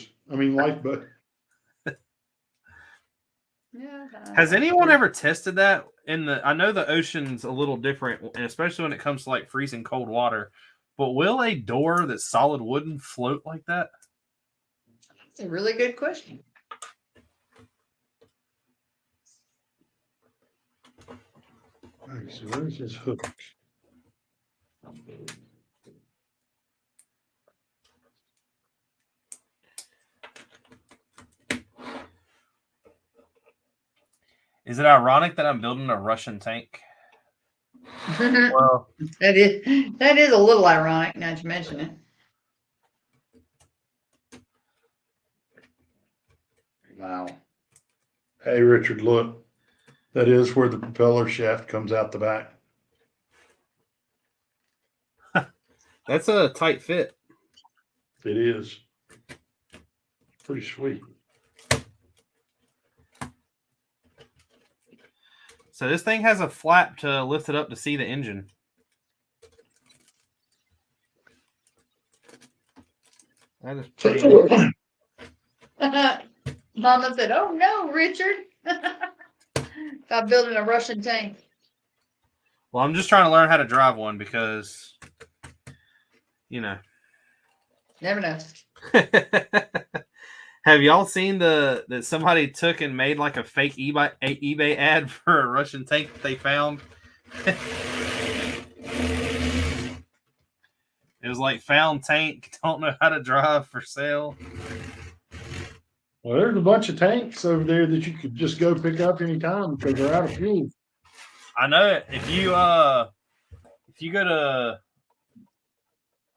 Yeah. Has anyone ever tested that I know the ocean's a little different, and especially when it comes to like freezing cold water, but will a door that's solid wooden float like that? That's a really good question. All right, so where's this hook? Is it ironic that I'm building a Russian tank? Well, that is a little ironic now that you mention it. Wow. Hey, Richard, look. That is where the propeller shaft comes out the back. that's a tight fit. It is. Pretty sweet. So this thing has a flap to lift it up to see the engine. That is pretty. Mama said, "Oh no, Richard." I'm building a Russian tank. Well, I'm just trying to learn how to drive one because, Never know. Have y'all seen that somebody took and made like a fake eBay ad for a Russian tank that they found? It was like found tank, don't know how to drive, for sale. Well, there's a bunch of tanks over there that you could just go pick up anytime because they're out of fuel. I know it. If you go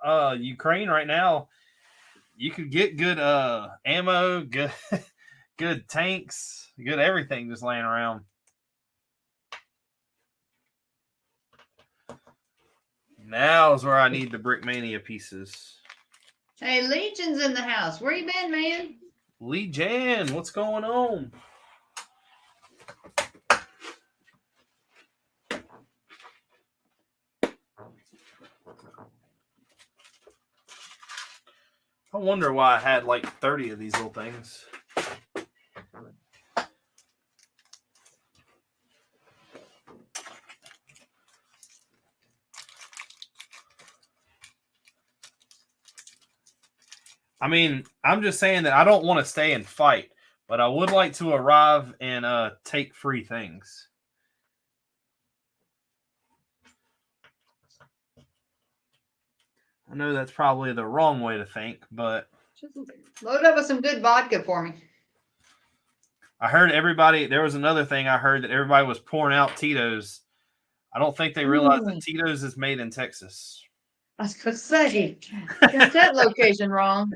to Ukraine right now, you could get good ammo, good tanks, good everything just laying around. Now is where I need the brickmania pieces. Hey, Legion's in the house. Where you been, man? Lee Jan, what's going on? I wonder why I had like 30 of these little things. I mean, I'm just saying that I don't want to stay and fight, but I would like to arrive and take free things. I know that's probably the wrong way to think, but Just load up with some good vodka for me. I heard there was another thing I heard that everybody was pouring out Tito's. I don't think they realized that Tito's is made in Texas. I was going to say, got that location wrong.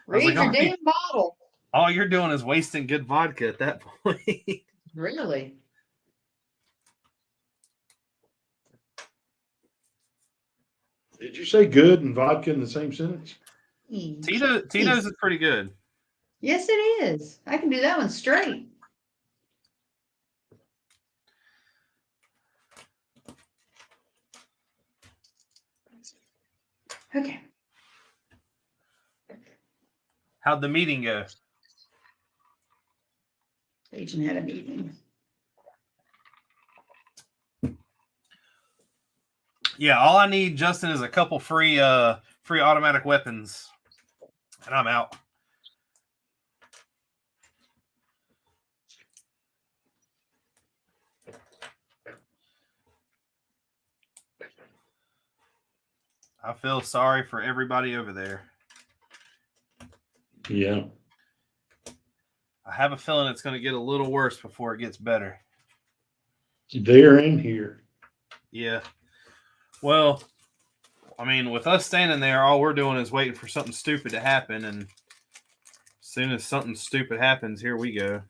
Read your damn bottle. All you're doing is wasting good vodka at that point. Really? Did you say good and vodka in the same sentence? Tito's is pretty good. Yes, it is. I can do that one straight. Okay. How'd the meeting go? Agent had a meeting. Yeah, all I need, Justin, is a couple free automatic weapons, and I'm out. I feel sorry for everybody over there. Yeah. I have a feeling it's going to get a little worse before it gets better. They're in here. Yeah. Well, I mean, with us standing there, all we're doing is waiting for something stupid to happen, and as soon as something stupid happens, here we go.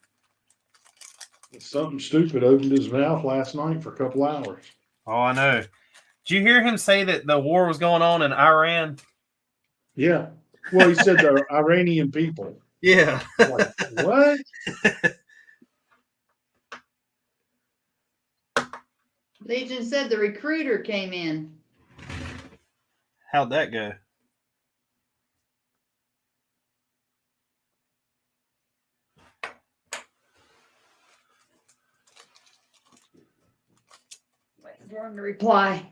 Something stupid opened his mouth last night for a couple hours. Oh, I know. Did you hear him say that the war was going on in Iran? Yeah. Well, he said the Iranian people. Yeah. Like, what? Legion said the recruiter came in. How'd that go? Waiting for him to reply.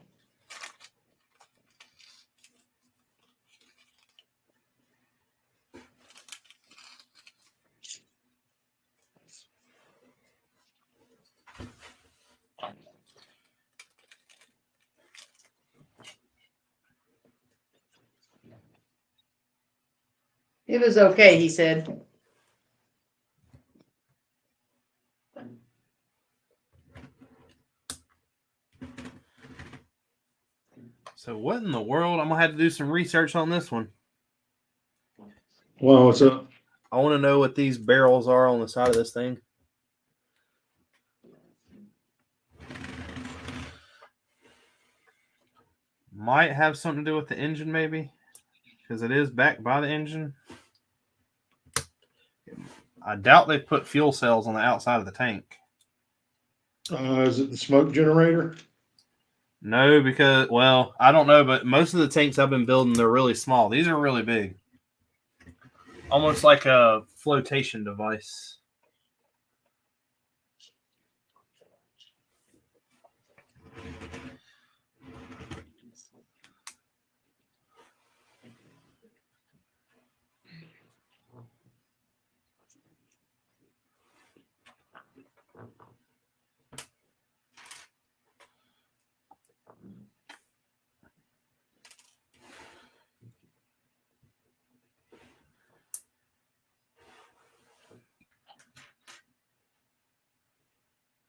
It was okay, he said. So what in the world? I'm going to have to do some research on this one. Well, what's up? I want to know what these barrels are on the side of this thing. Might have something to do with the engine, maybe, because it is backed by the engine. I doubt they put fuel cells on the outside of the tank. Is it the smoke generator? No, because, well, I don't know, but most of the tanks I've been building, they're really small. These are really big. Almost like a flotation device.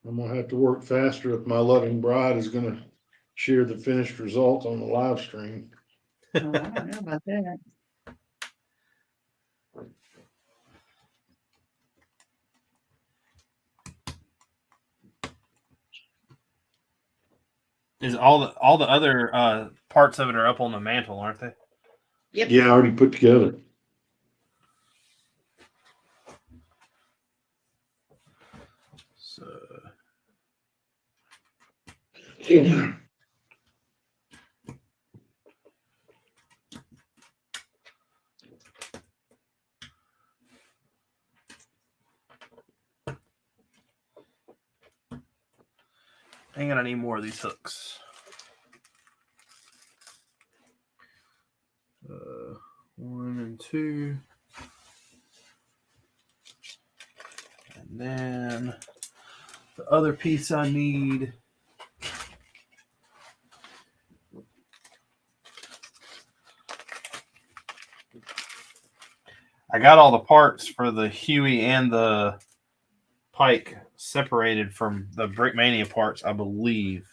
I'm gonna have to work faster if my loving bride is gonna share the finished result on the live stream. Oh, I don't know about that. Is all the other parts of it are up on the mantle, aren't they? Yep. Yeah, I already put together. So hang on, I need more of these hooks. One and two. And then the other piece I need. I got all the parts for the Huey and the Pike separated from the Brickmania parts, I believe.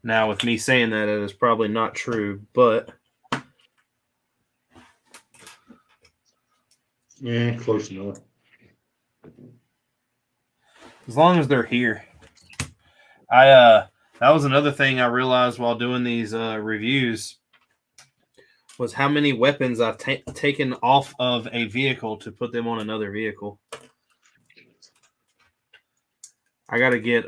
Now, with me saying that, it is probably not true, but Yeah, close enough. as long as they're here. That was another thing I realized while doing these reviews was how many weapons I've taken off of a vehicle to put them on another vehicle. I got to get,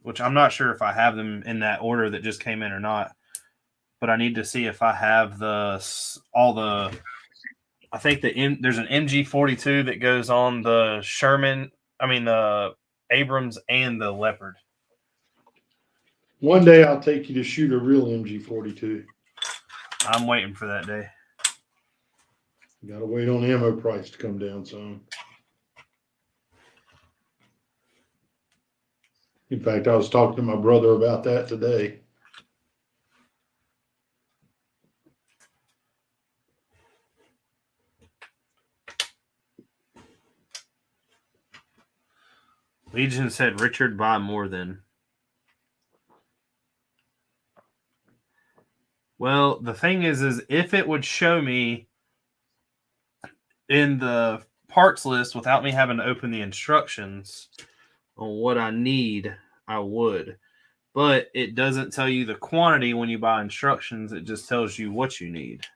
which I'm not sure if I have them in that order that just came in or not, but I need to see if I have I think there's an MG42 that goes on the the Abrams and the Leopard. One day I'll take you to shoot a real MG42. I'm waiting for that day. You gotta wait on the ammo price to come down some. In fact, I was talking to my brother about that today. Legion said Richard buy more than. Well, the thing is if it would show me in the parts list without me having to open the instructions on what I need, I would. But it doesn't tell you the quantity when you buy instructions. It just tells you what you need.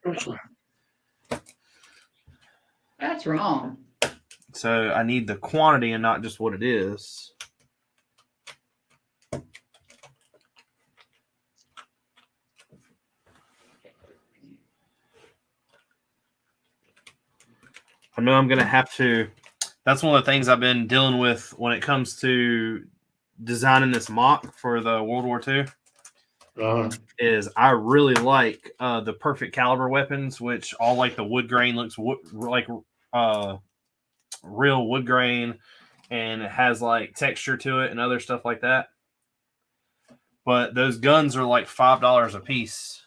That's wrong. So I need the quantity and not just what it is. I know I'm going to have to. That's one of the things I've been dealing with when it comes to designing this mock for the World War II. Is I really like the perfect caliber weapons, which all like the wood grain looks like real wood grain, and it has like texture to it and other stuff like that. But those guns are like $5 a piece.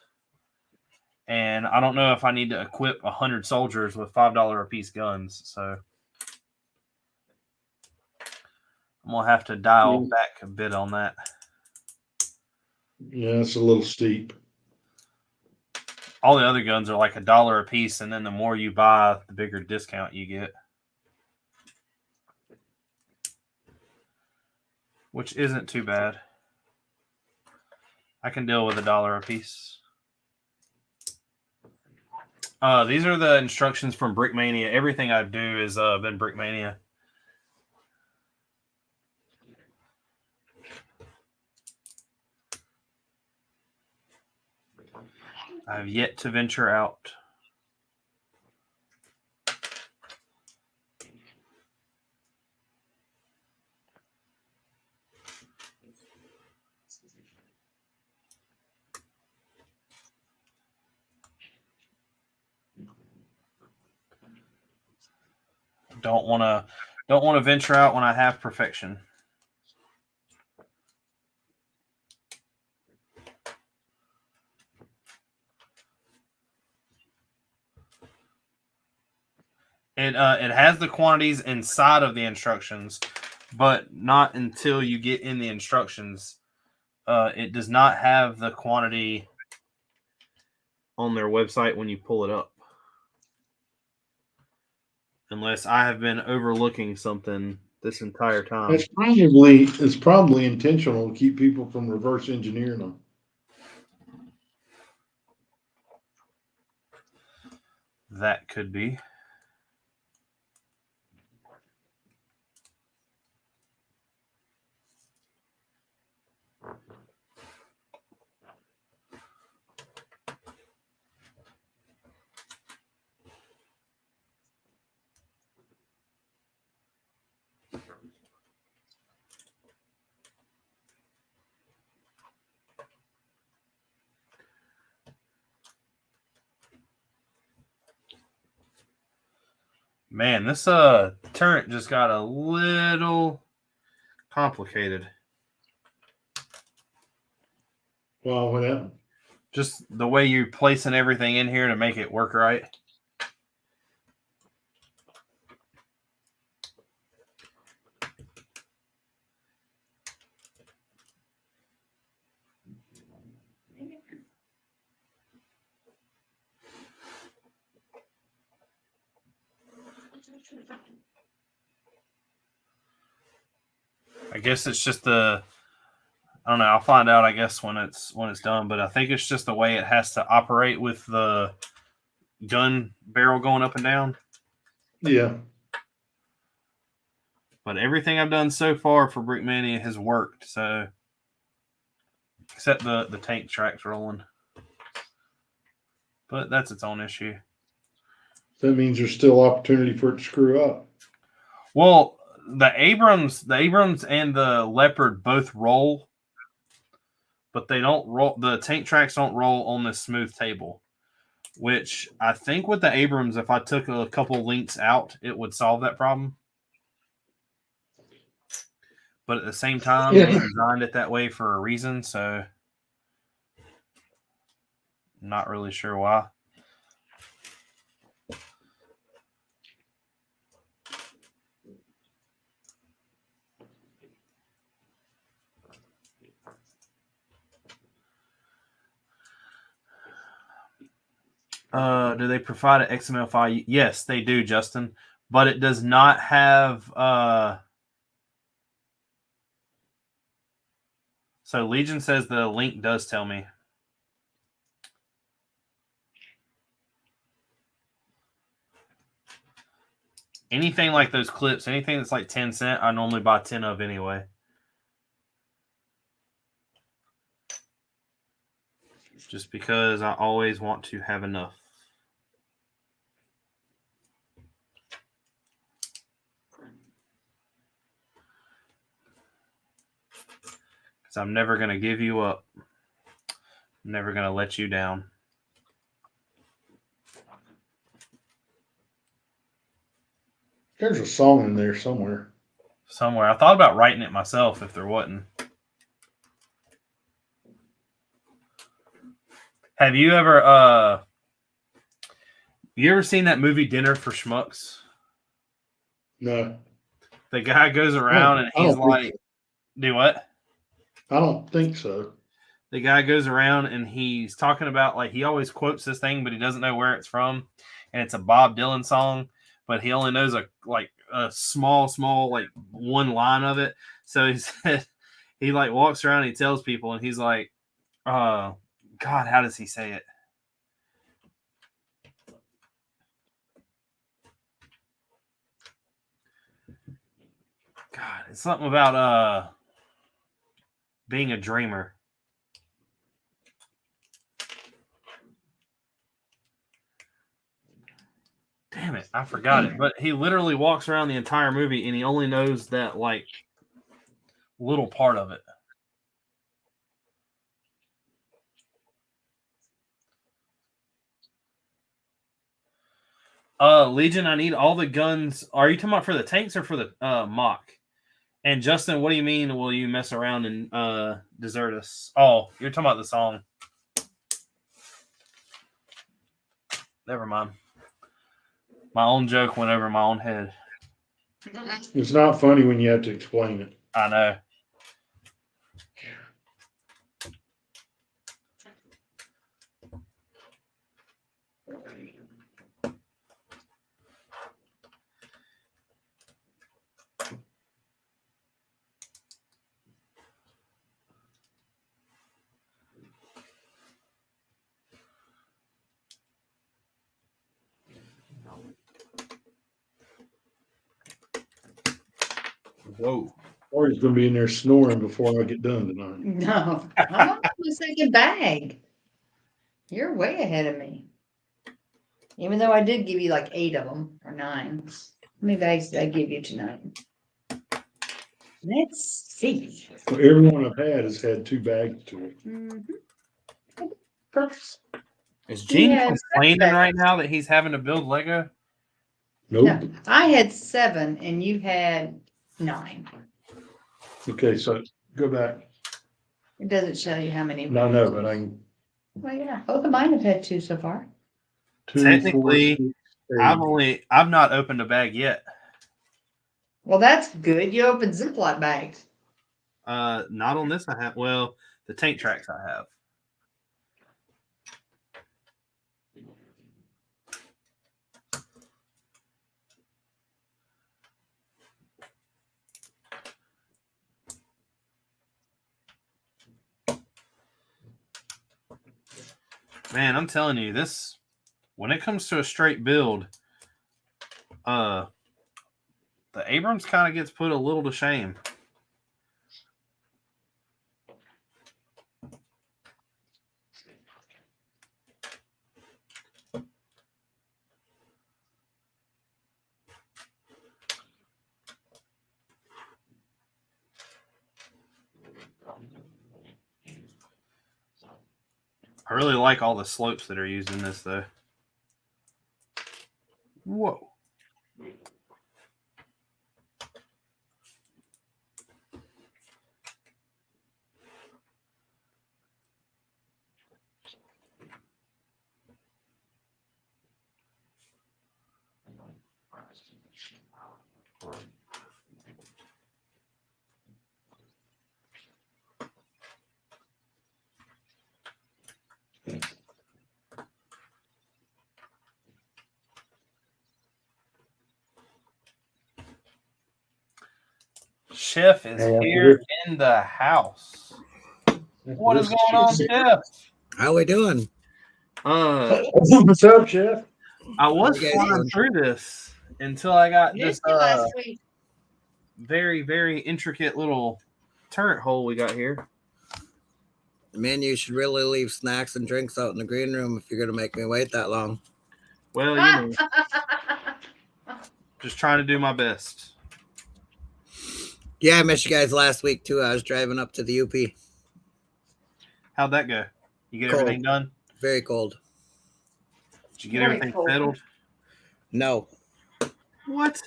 And I don't know if I need to equip 100 soldiers with $5 a piece guns. So I'm going to have to dial back a bit on that. Yeah, it's a little steep. All the other guns are like $1 a piece. And then the more you buy, the bigger discount you get. Which isn't too bad. I can deal with $1 a piece. These are the instructions from Brickmania. Everything I do has been Brickmania. I have yet to venture out. Don't want to venture out when I have perfection. It has the quantities inside of the instructions, but not until you get in the instructions. It does not have the quantity on their website when you pull it up. Unless I have been overlooking something this entire time. It's probably intentional to keep people from reverse engineering them. That could be. Man, this turret just got a little complicated. Well, what happened? Just the way you're placing everything in here to make it work right. I guess it's just I don't know. I'll find out, I guess, when it's done. But I think it's just the way it has to operate with the gun barrel going up and down. Yeah. But everything I've done so far for Brickmania has worked. So, except the tank tracks rolling. But that's its own issue. That means there's still opportunity for it to screw up. Well, the Abrams and the Leopard both roll, but they don't roll. The tank tracks don't roll on this smooth table, which I think with the Abrams, if I took a couple links out, it would solve that problem. But at the same time, they designed it that way for a reason, so I'm not really sure why. Do they provide an XML file? Yes, they do, Justin. But it does not have... So Legion says the link does tell me. Anything like those clips, anything that's like 10 cents, I normally buy 10 of anyway. Just because I always want to have enough. Because I'm never going to give you up. I'm never going to let you down. There's a song in there somewhere. Somewhere. I thought about writing it myself if there wasn't. Have you ever seen that movie Dinner for Schmucks? No. The guy goes around and he's like, do what? I don't think so. The guy goes around and he's talking about, like, he always quotes this thing, but he doesn't know where it's from. And it's a Bob Dylan song, but he only knows a small, like one line of it. So he said, he like walks around and he tells people and he's like, God, how does he say it? God, it's something about being a dreamer. Damn it, I forgot it. But he literally walks around the entire movie and he only knows that like little part of it. Legion, I need all the guns. Are you talking about for the tanks or for the mock? And Justin, what do you mean will you mess around and desert us? Oh, you're talking about the song. Never mind. My own joke went over my own head. It's not funny when you have to explain it. I know. Whoa. Corey's going to be in there snoring before I get done tonight. No, I'm on my second bag. You're way ahead of me. Even though I did give you like 8 of them or 9. How many bags did I give you tonight? Let's see. Well, everyone I've had has had 2 bags to it. Mm-hmm. Is Gene Yeah, complaining that's- right now that he's having to build Lego? Nope. No, I had 7 and you had 9. Okay, so go back. It doesn't show you how many. No, no, but I can. Well, yeah, both of mine have had 2 so far. 2, Technically, 4, 6, 8. I've not opened a bag yet. Well, that's good. You opened Ziploc bags. Not on this I have. Well, the tank tracks I have. Man, I'm telling you, this when it comes to a straight build, the Abrams kind of gets put a little to shame. I really like all the slopes that are used in this, though. Whoa. Chef is here in the house. What is going on, Chef? How we doing? What's up, Chef? I was How you guys flying doing? through this until I got this Missed you last week. very, very intricate little turret hole we got here. Man, you should really leave snacks and drinks out in the green room if you're going to make me wait that long. Well, you know, just trying to do my best. Yeah, I missed you guys last week, too. I was driving up to the UP. How'd that go? You get Cold. everything done? Very cold. Did you get Very everything cold. settled? No, What?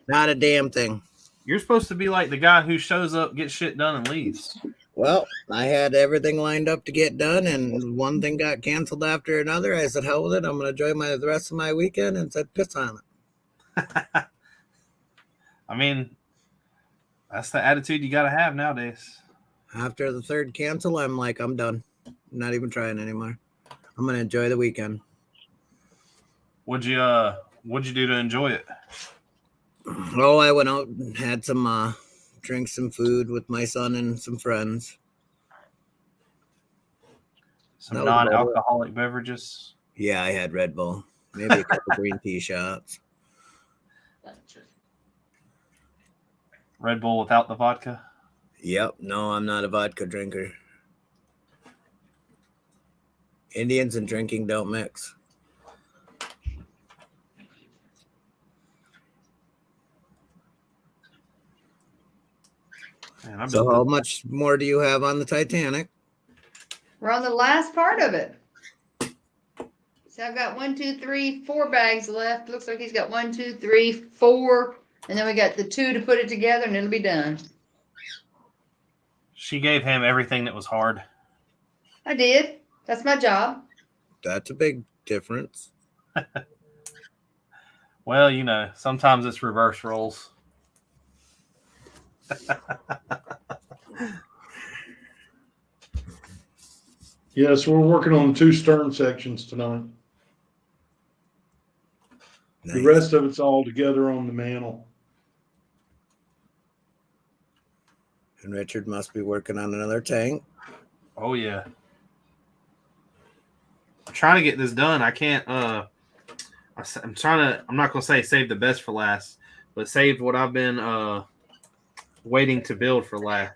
not a damn thing. You're supposed to be like the guy who shows up, gets shit done, and leaves. Well, I had everything lined up to get done, and one thing got canceled after another. I said, hell with it. I'm going to enjoy the rest of my weekend, and said, piss on it. I mean, that's the attitude you got to have nowadays. After the third cancel, I'm like, I'm done. I'm not even trying anymore. I'm going to enjoy the weekend. What'd you do to enjoy it? Oh, I went out and had some drinks and food with my son and some friends. Some That was about it. non-alcoholic beverages. Yeah, I had Red Bull, maybe a couple green tea shots. Red Bull without the vodka. Yep, no, I'm not a vodka drinker. Indians and drinking don't mix. Man, So how much more do you have on the Titanic? We're on the last part of it. So I've got 1, 2, 3, 4 bags left. Looks like he's got 1, 2, 3, 4. And then we got the 2 to put it together and it'll be done. She gave him everything that was hard. I did. That's my job. That's a big difference. Well, you know, sometimes it's reverse roles. Yes, we're working on the 2 stern sections tonight. Nice. The rest of it's all together on the mantle. And Richard must be working on another tank. Oh yeah. I'm trying to get this done. I can't I'm not gonna say save the best for last, but save what I've been waiting to build for last.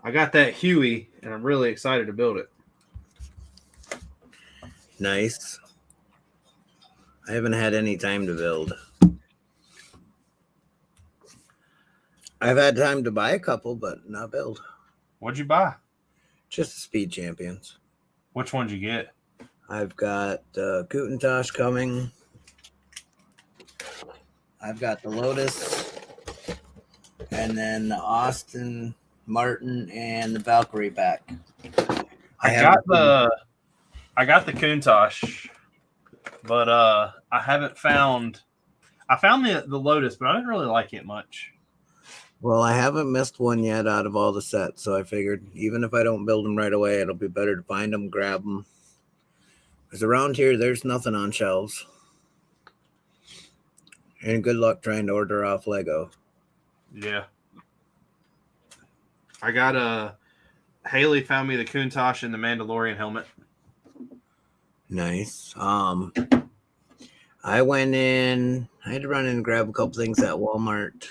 I got that Huey and I'm really excited to build it. Nice. I haven't had any time to build. I've had time to buy a couple, but not build. What'd you buy? Just the Speed Champions. Which one'd you get? I've got Kutantosh coming. I've got the Lotus. And then the Austin Martin and the Valkyrie back. I got the Countach, but I haven't found. I found the Lotus, but I didn't really like it much. Well, I haven't missed one yet out of all the sets, so I figured even if I don't build them right away, it'll be better to find them, grab them. Because around here, there's nothing on shelves. And good luck trying to order off Lego. Yeah. I got Haley found me the Countach and the Mandalorian helmet. Nice. I went in. I had to run in and grab a couple things at Walmart.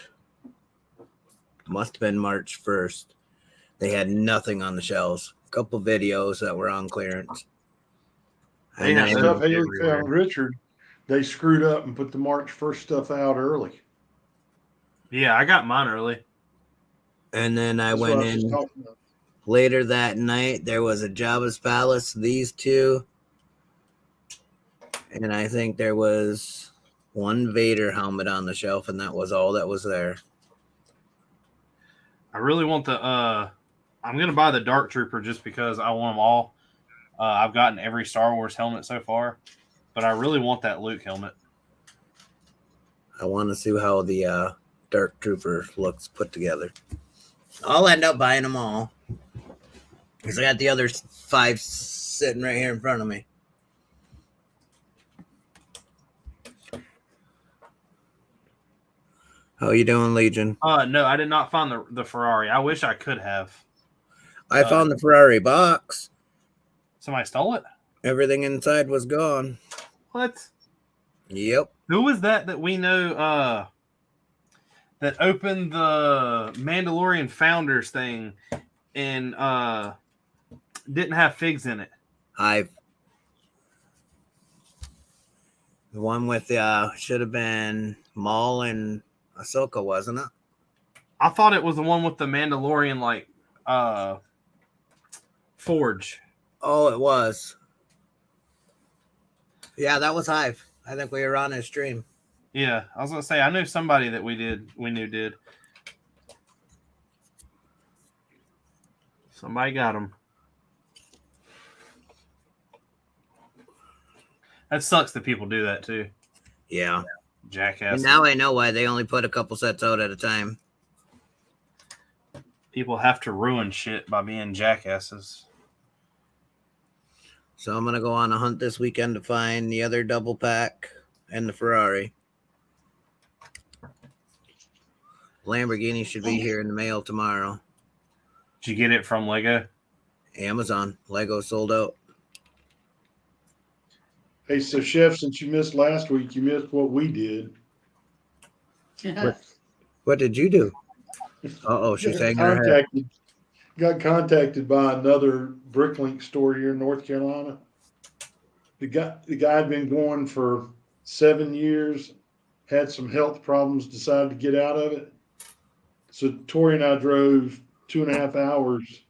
Must have been March 1st. They had nothing on the shelves. A couple videos that were on clearance. They And have then, Stuff Haley everywhere. found Richard, they screwed up and put the March 1st stuff out early. Yeah, I got mine early. and then I That's what went I was just in talking about. later that night. There was a Jabba's Palace, these two. And I think there was one Vader helmet on the shelf, and that was all that was there. I really want the I'm gonna buy the Dark Trooper just because I want them all. I've gotten every Star Wars helmet so far, but I really want that Luke helmet. I want to see how the Dark Trooper looks put together. I'll end up buying them all because I got the other 5 sitting right here in front of me. How you doing, Legion? No, I did not find the Ferrari. I wish I could have. I found the Ferrari box. Somebody stole it? Everything inside was gone. What? Yep. Who was that we know that opened the Mandalorian Founders thing and didn't have figs in it? Hive. The one with the should have been Maul and Ahsoka, wasn't it? I thought it was the one with the Mandalorian forge. Oh, it was. Yeah, that was Hive. I think we were on his stream. Yeah, I was gonna say I knew somebody that we knew did. Somebody got him. That sucks that people do that too. Yeah. Jackass. And now I know why they only put a couple sets out at a time. People have to ruin shit by being jackasses. So I'm going to go on a hunt this weekend to find the other double pack and the Ferrari. Lamborghini should be here in the mail tomorrow. Did you get it from Lego? Amazon. Lego sold out. Hey, so Chef, since you missed last week, you missed what we did. What did you do? Uh-oh, she's hanging her head. Got contacted by another Bricklink store here in North Carolina. The guy had been going for 7 years, had some health problems, decided to get out of it. So Tori and I drove 2.5 hours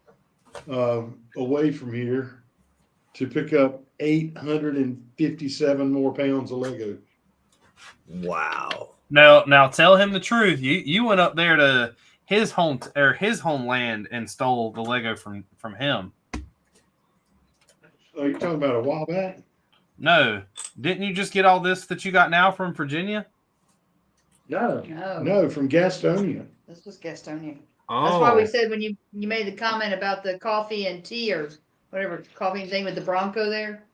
away from here to pick up 857 more pounds of Lego. Wow. Now tell him the truth. You went up there to his homeland and stole the Lego from him. Oh, you're talking about a while back? No, didn't you just get all this that you got now from Virginia? No, from Gastonia. This was Gastonia. Oh, That's why we said when you made the comment about the coffee and tea or whatever coffee and thing with the Bronco there,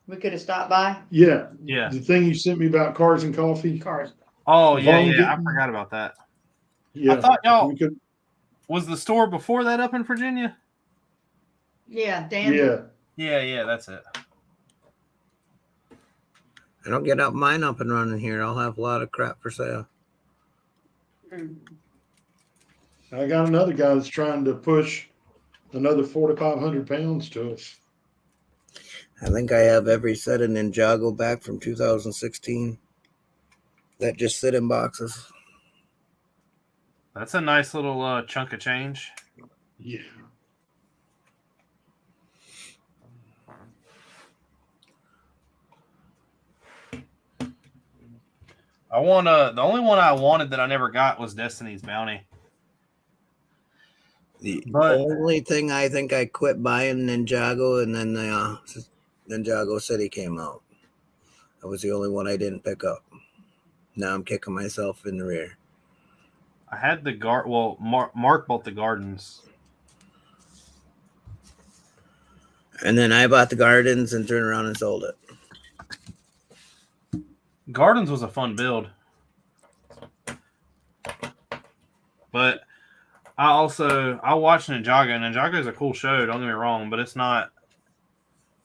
we could have stopped by. Yeah. Yeah. The thing you sent me about cars and coffee. Cars. Oh yeah, Vaughn yeah. I didn't- forgot about that. Yeah. I thought y'all we could, was the store before that up in Virginia. Yeah, Dan. yeah. Yeah, that's it. I don't get mine up and running here. I'll have a lot of crap for sale. I got another guy that's trying to push another 4,500 pounds to us. I think I have every set of Ninjago back from 2016 that just sit in boxes. That's a nice little chunk of change. Yeah. I want the only one I wanted that I never got was Destiny's Bounty. The But- only thing I think I quit buying Ninjago, and then the Ninjago City came out. That was the only one I didn't pick up. Now I'm kicking myself in the rear. I had the Mark bought the Gardens. And then I bought the Gardens and turned around and sold it. Gardens was a fun build. But I watched Ninjago. Ninjago is a cool show. Don't get me wrong, but it's not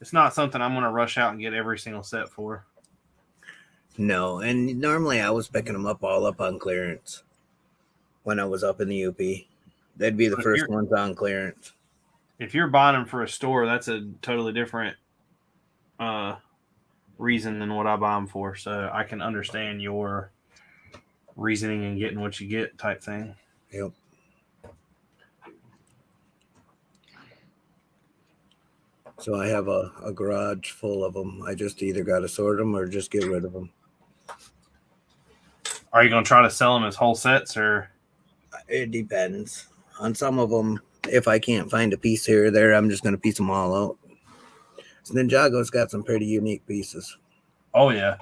something I'm gonna rush out and get every single set for. No, and normally I was picking them all up on clearance when I was up in the UP. They'd be the first ones on clearance. If you're buying them for a store, that's a totally different reason than what I buy them for. So I can understand your reasoning and getting what you get type thing. Yep. So I have a garage full of them. I just either got to sort them or just get rid of them. Are you going to try to sell them as whole sets, or? It depends. On some of them, if I can't find a piece here or there, I'm just going to piece them all out. So Ninjago's got some pretty unique pieces. Oh, yeah.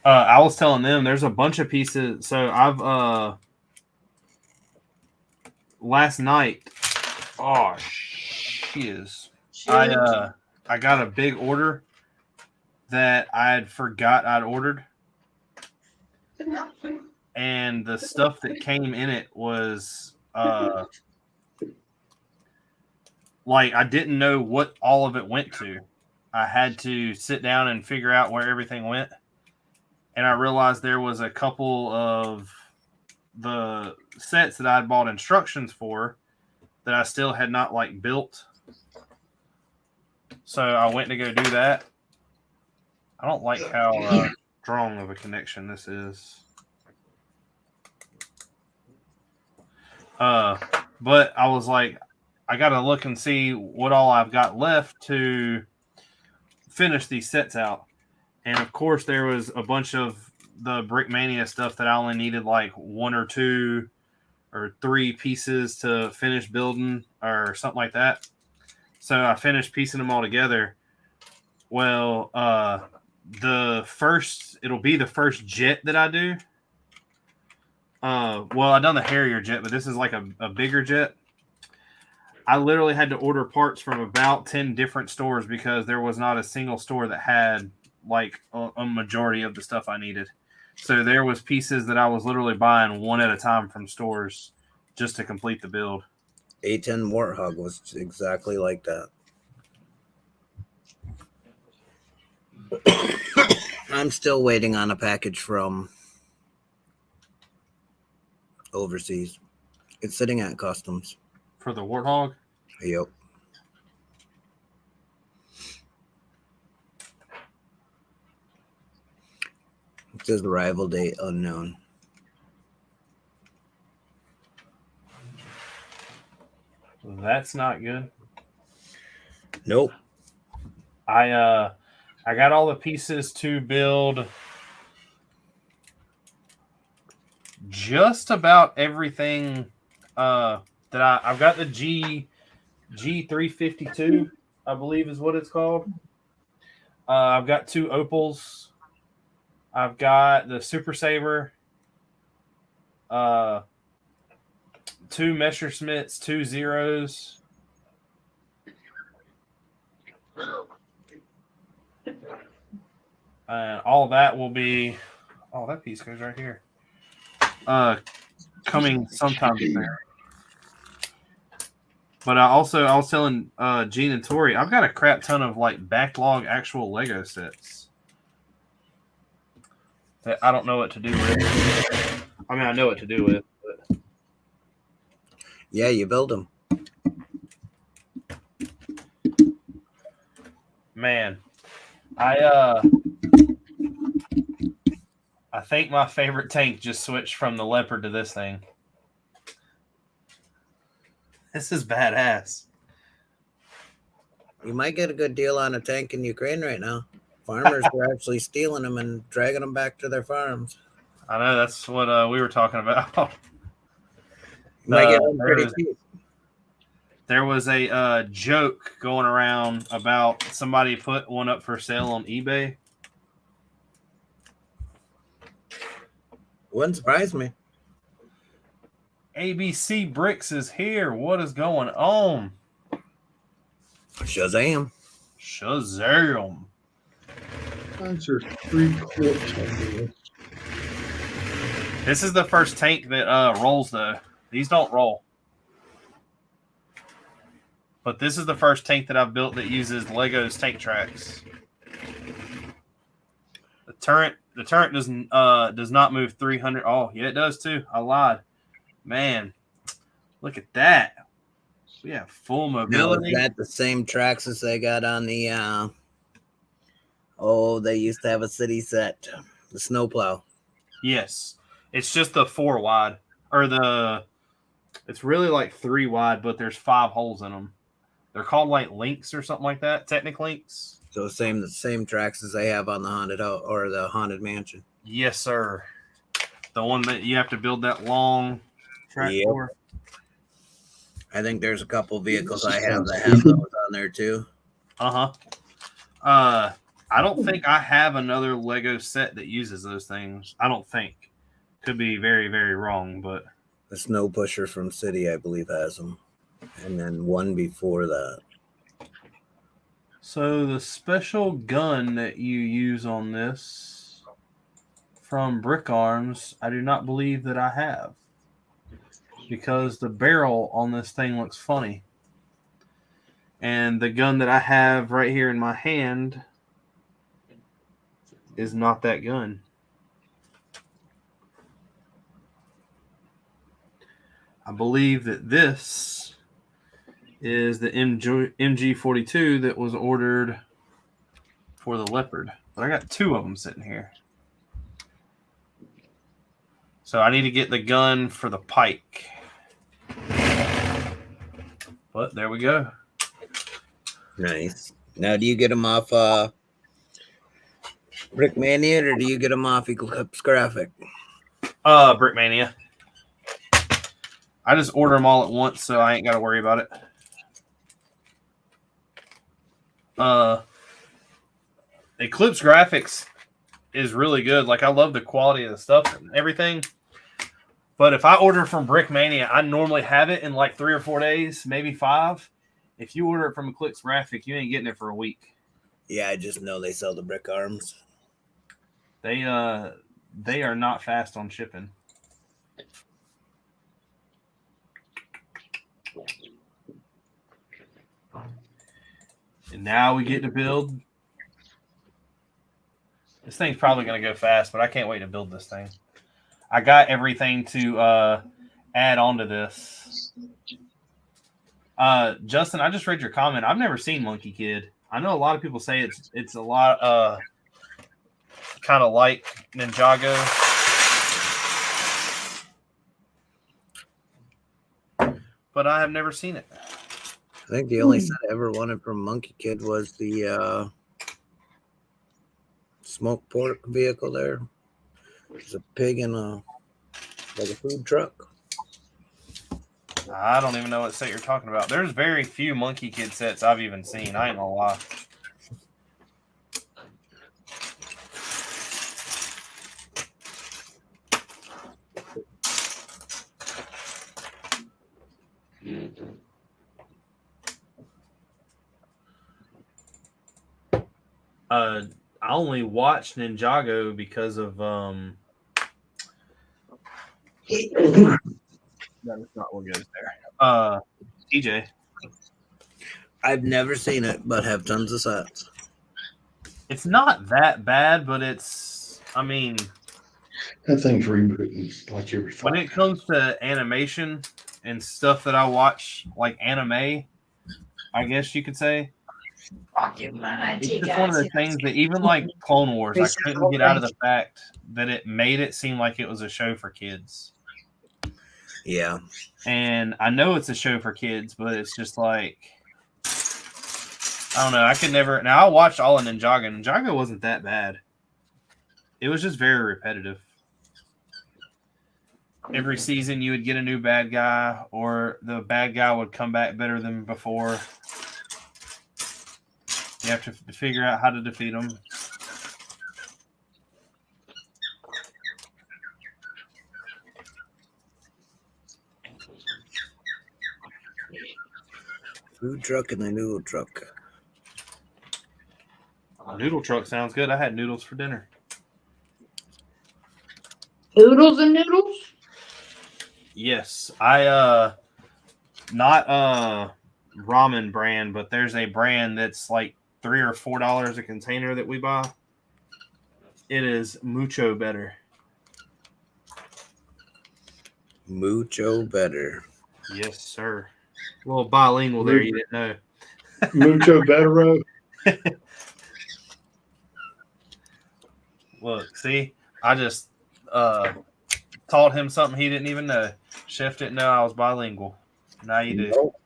I was telling them there's a bunch of pieces. So I've last night. Oh, shiz. I got a big order that I had forgot I'd ordered. And the stuff that came in it was like I didn't know what all of it went to. I had to sit down and figure out where everything went. And I realized there was a couple of the sets that I had bought instructions for that I still had not like built. So I went to go do that. I don't like how strong of a connection this is. But I was like, I got to look and see what all I've got left to finish these sets out. And of course, there was a bunch of the brickmania stuff that I only needed like 1 or 2 or 3 pieces to finish building or something like that. So I finished piecing them all together. Well, it'll be the first jet that I do. Well, I done the Harrier jet, but this is like a bigger jet. I literally had to order parts from about 10 different stores because there was not a single store that had like a majority of the stuff I needed. So there was pieces that I was literally buying one at a time from stores just to complete the build. A10 Warthog was exactly like that. I'm still waiting on a package from overseas. It's sitting at customs. For the Warthog? Yep. It says arrival date unknown. That's not good. Nope. I got all the pieces to build just about everything that I've got the G352, I believe is what it's called. I've got 2 opals. I've got the Super Saber, 2 Messerschmitts, 2 Zeros. And all that will be. Oh, that piece goes right here. Coming sometime there. But I was telling Gene and Tori, I've got a crap ton of like backlog actual Lego sets that I don't know what to do with. I mean, I know what to do with, but yeah, you build them. Man, I think my favorite tank just switched from the Leopard to this thing. This is badass. You might get a good deal on a tank in Ukraine right now. Farmers are actually stealing them and dragging them back to their farms. I know, that's what we were talking about. You might get them pretty cheap. There was a joke going around about somebody put one up for sale on eBay. Wouldn't surprise me. ABC Bricks is here. What is going on? Shazam. Shazam. Answer 3 clips on this. This is the first tank that rolls, though. These don't roll. But this is the first tank that I've built that uses Lego's tank tracks. The turret does not move 300. Oh, yeah, it does too. I lied. Man, look at that. We have full Now, is mobility. that the same tracks as they got on the, they used to have a city set, the snowplow. Yes. It's just the 4 wide. It's really like 3 wide, but there's 5 holes in them. They're called like links or something like that, Technic links. So the same tracks as they have on the haunted house or the haunted mansion. Yes, sir. The one that you have to build that long track Yep. for. I think there's a couple vehicles I have that have those on there too. Uh-huh. I don't think I have another Lego set that uses those things. I don't think. Could be very, very wrong, but The snow pusher from City, I believe, has them. And then one before that. so the special gun that you use on this from Brick Arms, I do not believe that I have. Because the barrel on this thing looks funny. And the gun that I have right here in my hand is not that gun. I believe that this is the MG42 that was ordered for the Leopard. But I got 2 of them sitting here. So I need to get the gun for the Pike. But there we go. Nice. Now, do you get them off Brickmania or do you get them off Eclipse Graphic? Brickmania. I just order them all at once, so I ain't got to worry about it. Eclipse Graphics is really good. Like, I love the quality of the stuff and everything. But if I order from Brickmania, I normally have it in like 3 or 4 days, maybe 5. If you order it from Eclipse Graphic, you ain't getting it for a week. Yeah, I just know they sell the Brick Arms. They are not fast on shipping. And now we get to build. This thing's probably going to go fast, but I can't wait to build this thing. I got everything to add on to this. Justin, I just read your comment. I've never seen Monkey Kid. I know a lot of people say it's a lot kind of like Ninjago. But I have never seen it. I think the only set I ever wanted from Monkey Kid was the smoked pork vehicle there. There's a pig in a food truck. I don't even know what set you're talking about. There's very few Monkey Kid sets I've even seen. I ain't gonna lie. I only watched Ninjago because of that is not what goes there. TJ. I've never seen it, but have tons of sets. It's not that bad, but it's That thing's rebooting like every when it comes to animation and stuff that I watch, like anime, I guess you could say. It's just one of the things that even like Clone Wars, I couldn't get out of the fact that it made it seem like it was a show for kids. Yeah. And I know it's a show for kids, but it's just like, I don't know. I could never. Now, I watched all of Ninjago. Ninjago wasn't that bad. It was just very repetitive. Every season, you would get a new bad guy, or the bad guy would come back better than before. You have to figure out how to defeat them. Food truck and the noodle truck. A noodle truck sounds good. I had noodles for dinner. Oodles and noodles? Yes, not ramen brand, but there's a brand that's like $3 or $4 a container that we buy. It is mucho better. Mucho better. Yes, sir. A little bilingual there, you didn't know. Mucho better. Look, see, I just taught him something he didn't even know. Chef didn't know I was bilingual. Now you do. Nope.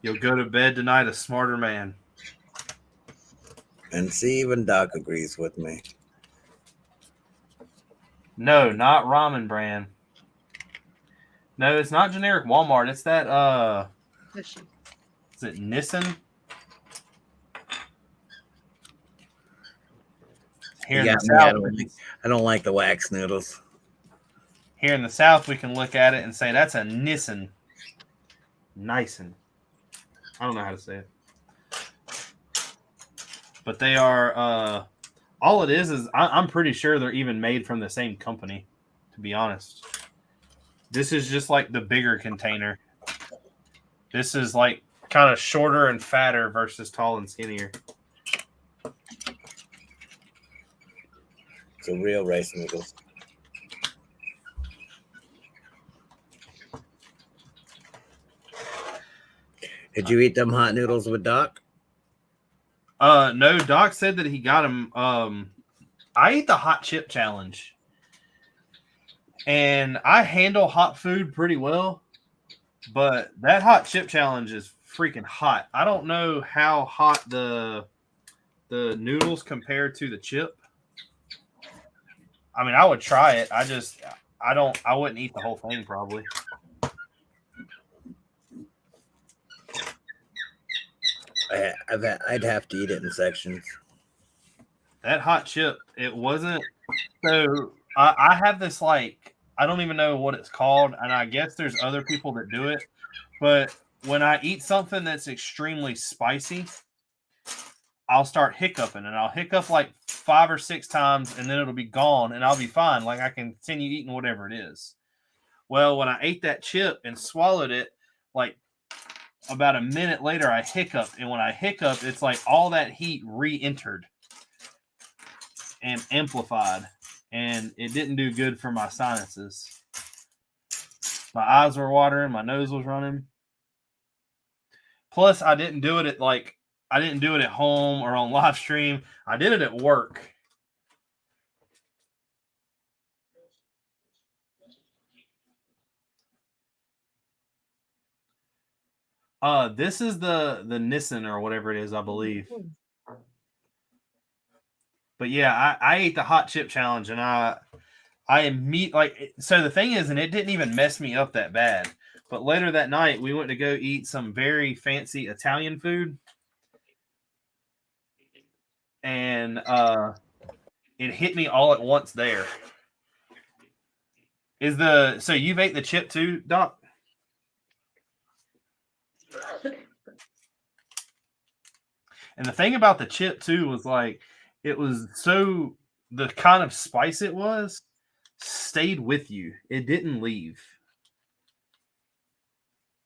You'll go to bed tonight a smarter man. And see, even Doc agrees with me. No, not ramen brand. No, it's not generic Walmart. It's that is it Nissan? Here in the South, I don't like the wax noodles. Here in the South, we can look at it and say that's a Nissan. Nissen. I don't know how to say it. But they are, all it is I'm pretty sure they're even made from the same company, to be honest. This is just like the bigger container. This is like kind of shorter and fatter versus tall and skinnier. So real rice noodles. Did you eat them hot noodles with Doc? No, Doc said that he got them. I eat the hot chip challenge. And I handle hot food pretty well. But that hot chip challenge is freaking hot. I don't know how hot the noodles compare to the chip. I mean, I would try it. I wouldn't eat the whole thing probably. I'd have to eat it in sections. That hot chip, it wasn't. So I have this, like, I don't even know what it's called, and I guess there's other people that do it. But when I eat something that's extremely spicy, I'll start hiccuping, and I'll hiccup like 5 or 6 times, and then it'll be gone, and I'll be fine. Like, I can continue eating whatever it is. Well, when I ate that chip and swallowed it, like about a minute later, I hiccuped, and when I hiccuped, it's like all that heat re-entered and amplified, and it didn't do good for my sinuses. My eyes were watering, my nose was running. Plus, I didn't do it at home or on live stream. I did it at work. This is the Nissan or whatever it is, I believe. But yeah, I ate the hot chip challenge, and I so the thing is, and it didn't even mess me up that bad. But later that night, we went to go eat some very fancy Italian food, and it hit me all at once there. So you've ate the chip too, Doc? And the thing about the chip too was, like, it was so, the kind of spice it was stayed with you. It didn't leave.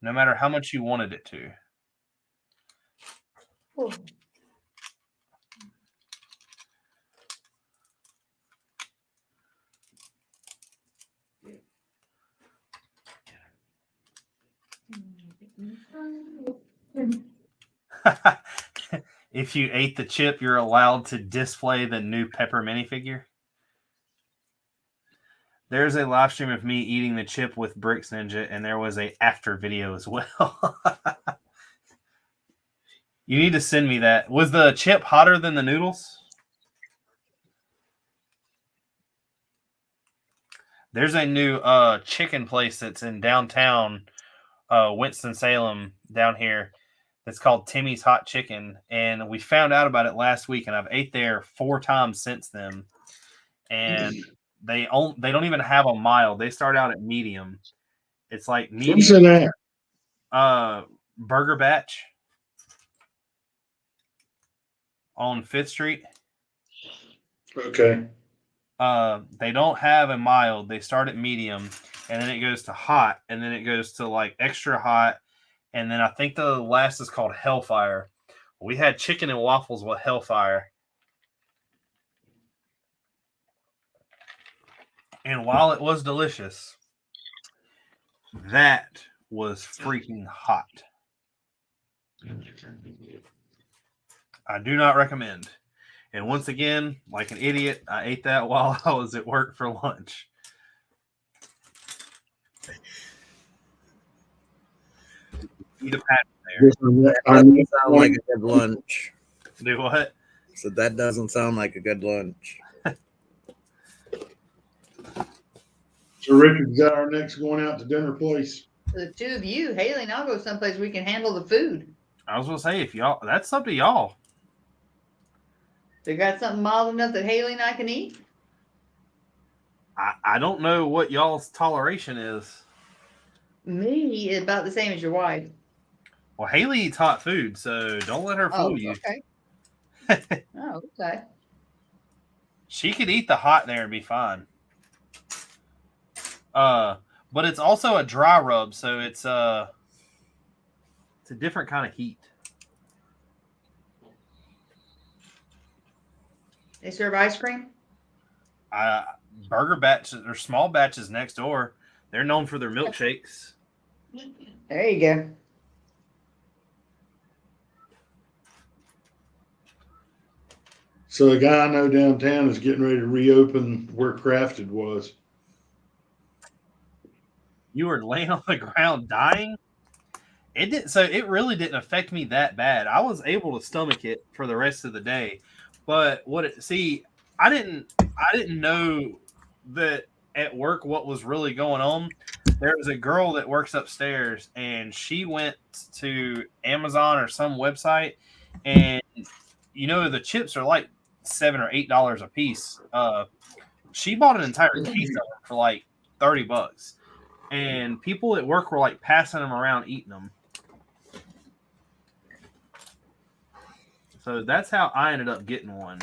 No matter how much you wanted it to. Ooh. If you ate the chip, you're allowed to display the new Pepper minifigure. There's a live stream of me eating the chip with Bricks Ninja, and there was a after video as well. You need to send me that. Was the chip hotter than the noodles? There's a new chicken place that's in downtown Winston-Salem down here. It's called Timmy's Hot Chicken, and we found out about it last week, and I've ate there 4 times since then. And they don't even have a mild. They start out at medium. It's like medium. What's in that? Burger Batch on 5th Street. Okay. They don't have a mild. They start at medium, and then it goes to hot, and then it goes to like extra hot, and then I think the last is called Hellfire. We had chicken and waffles with Hellfire. And while it was delicious, that was freaking hot. I do not recommend. And once again, like an idiot, I ate that while I was at work for lunch. Eat a patty there. That doesn't sound like a good lunch. Do what? So that doesn't sound like a good lunch. So Richard's got our next going out to dinner place. For the two of you, Haley and I'll go someplace we can handle the food. I was gonna say, if y'all, that's up to y'all. They got something mild enough that Haley and I can eat? I don't know what y'all's toleration is. Me is about the same as your wife. Well, Haley eats hot food, so don't let her fool you. Okay. Oh, okay. She could eat the hot there and be fine. But it's also a dry rub, so it's a different kind of heat. They serve ice cream? Burger batches or small batches next door. They're known for their milkshakes. There you go. So the guy I know downtown is getting ready to reopen where Crafted was. You were laying on the ground dying. It didn't. So it really didn't affect me that bad. I was able to stomach it for the rest of the day. But I didn't know that at work what was really going on. There was a girl that works upstairs, and she went to Amazon or some website, and the chips are like $7 or $8 a piece. She bought an entire case of them for like $30, and people at work were like passing them around, eating them. So that's how I ended up getting one.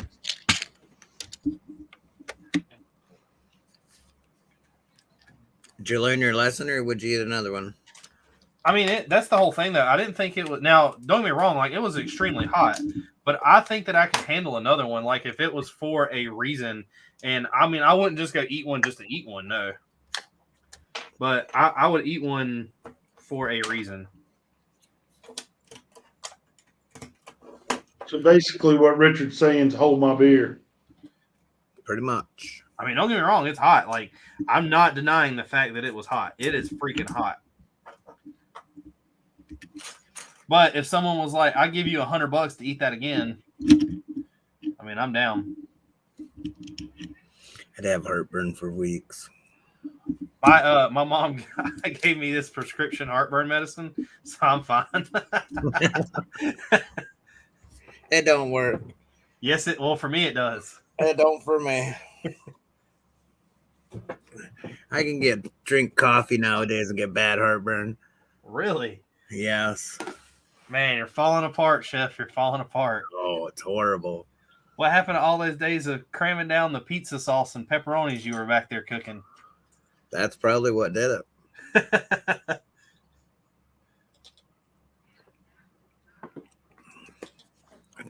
Did you learn your lesson, or would you eat another one? I mean, that's the whole thing, though. I didn't think it was. Now, don't get me wrong. Like, it was extremely hot, but I think that I could handle another one. Like, if it was for a reason, and I mean, I wouldn't just go eat one just to eat one. No, but I would eat one for a reason. So basically what Richard's saying is hold my beer. Pretty much. I mean, don't get me wrong. It's hot. Like, I'm not denying the fact that it was hot. It is freaking hot. But if someone was like, "I give you $100 to eat that again," I mean, I'm down. I'd have heartburn for weeks. My mom gave me this prescription heartburn medicine, so I'm fine. It don't work. Yes, well, for me it does. It don't for me. I can drink coffee nowadays and get bad heartburn. Really? Yes. Man, you're falling apart, Chef. You're falling apart. Oh, it's horrible. What happened to all those days of cramming down the pizza sauce and pepperonis you were back there cooking? That's probably what did it.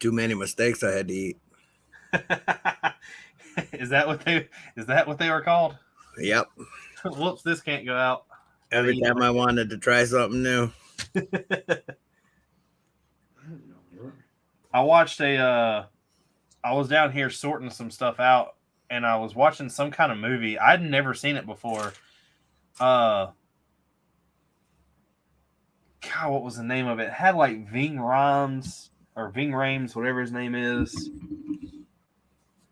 Too many mistakes I had to eat. Is that what they were called? Yep. Whoops, this can't go out. Every time I wanted to try something new. I watched I was down here sorting some stuff out, and I was watching some kind of movie. I'd never seen it before. God, what was the name of it? It had like Ving Rhames or Ving Rhames, whatever his name is.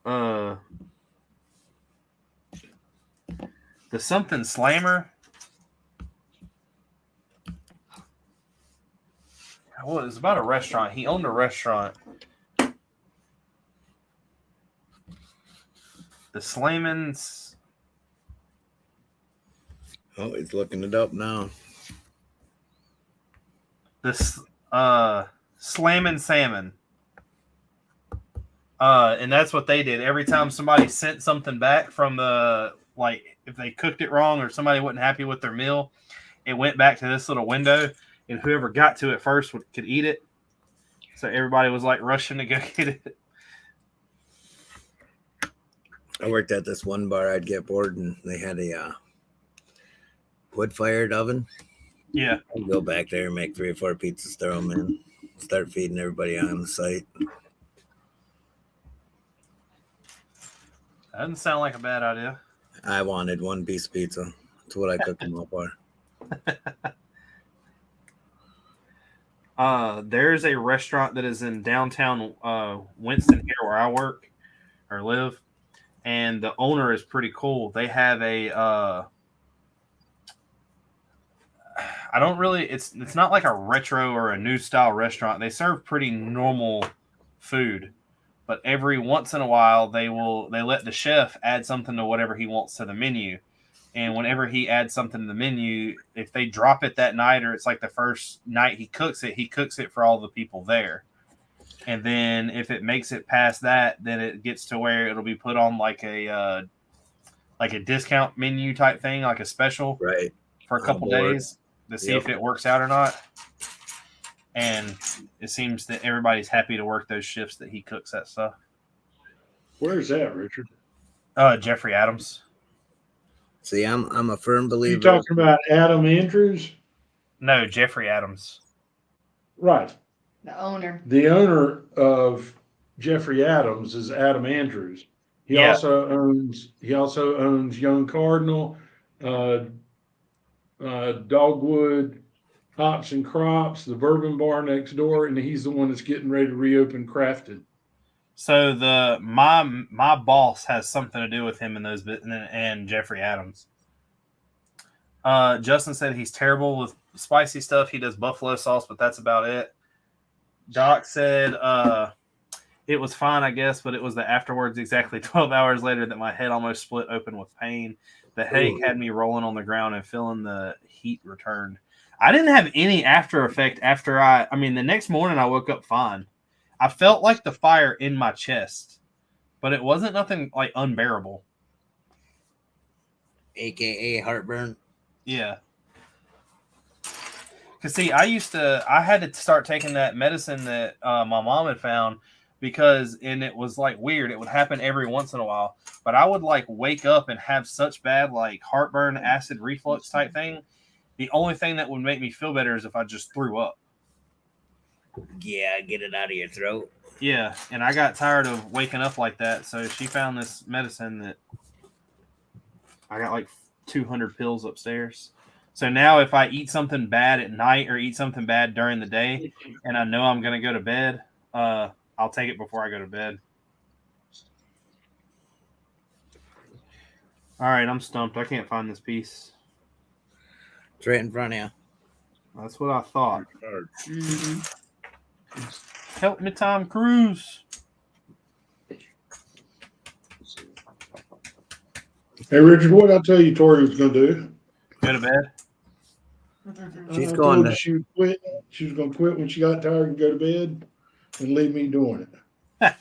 The something Slammer. Well, it was about a restaurant. He owned a restaurant. The Slamins. Oh, he's looking it up now. This Slammin' Salmon. And that's what they did. Every time somebody sent something back from the, like, if they cooked it wrong or somebody wasn't happy with their meal, it went back to this little window, and whoever got to it first could eat it. So everybody was like rushing to go get it. I worked at this one bar. I'd get bored, and they had a wood-fired oven. Yeah. I'd go back there and make 3 or 4 pizzas, throw them in, start feeding everybody on the site. That doesn't sound like a bad idea. I wanted 1 piece of pizza. That's what I cooked them up for. There's a restaurant that is in downtown Winston here where I work or live, and the owner is pretty cool. They have a I don't really it's not like a retro or a new style restaurant. They serve pretty normal food, but every once in a while they let the chef add something to whatever he wants to the menu. And whenever he adds something to the menu, if they drop it that night or it's like the first night he cooks it for all the people there. And then if it makes it past that, then it gets to where it'll be put on like a discount menu type thing, like a special, right, for a couple days to see if it works out or not. And it seems that everybody's happy to work those shifts that he cooks that stuff. Where's that, Richard? Jeffrey Adams. See, I'm a firm believer. You talking about Adam Andrews? No, Jeffrey Adams. Right. The owner. The owner of Jeffrey Adams is Adam Andrews. He also owns Young Cardinal, Dogwood, Hops and Crops, the Bourbon Bar next door, and he's the one that's getting ready to reopen Crafted. So my boss has something to do with him in those and Jeffrey Adams. Justin said he's terrible with spicy stuff. He does buffalo sauce, but that's about it. Doc said it was fine, I guess, but it was the afterwards, exactly 12 hours later, that my head almost split open with pain. The headache had me rolling on the ground and feeling the heat returned. I didn't have any after effect after the next morning I woke up fine. I felt like the fire in my chest, but it wasn't nothing like unbearable. AKA heartburn. Yeah. Because, see, I had to start taking that medicine that my mom had found and it was like weird. It would happen every once in a while, but I would like wake up and have such bad like heartburn, acid reflux type thing. The only thing that would make me feel better is if I just threw up. Yeah, get it out of your throat. Yeah, and I got tired of waking up like that, so she found this medicine that I got like 200 pills upstairs. So now if I eat something bad at night or eat something bad during the day and I know I'm going to go to bed, I'll take it before I go to bed. All right, I'm stumped. I can't find this piece. It's right in front of you. That's what I thought. Mm-hmm. Help me, Tom Cruise. Hey, Richard, what did I tell you Tori was going to do? Go to bed. She's I going told to. her she would quit. She was going to quit when she got tired and go to bed and leave me doing it.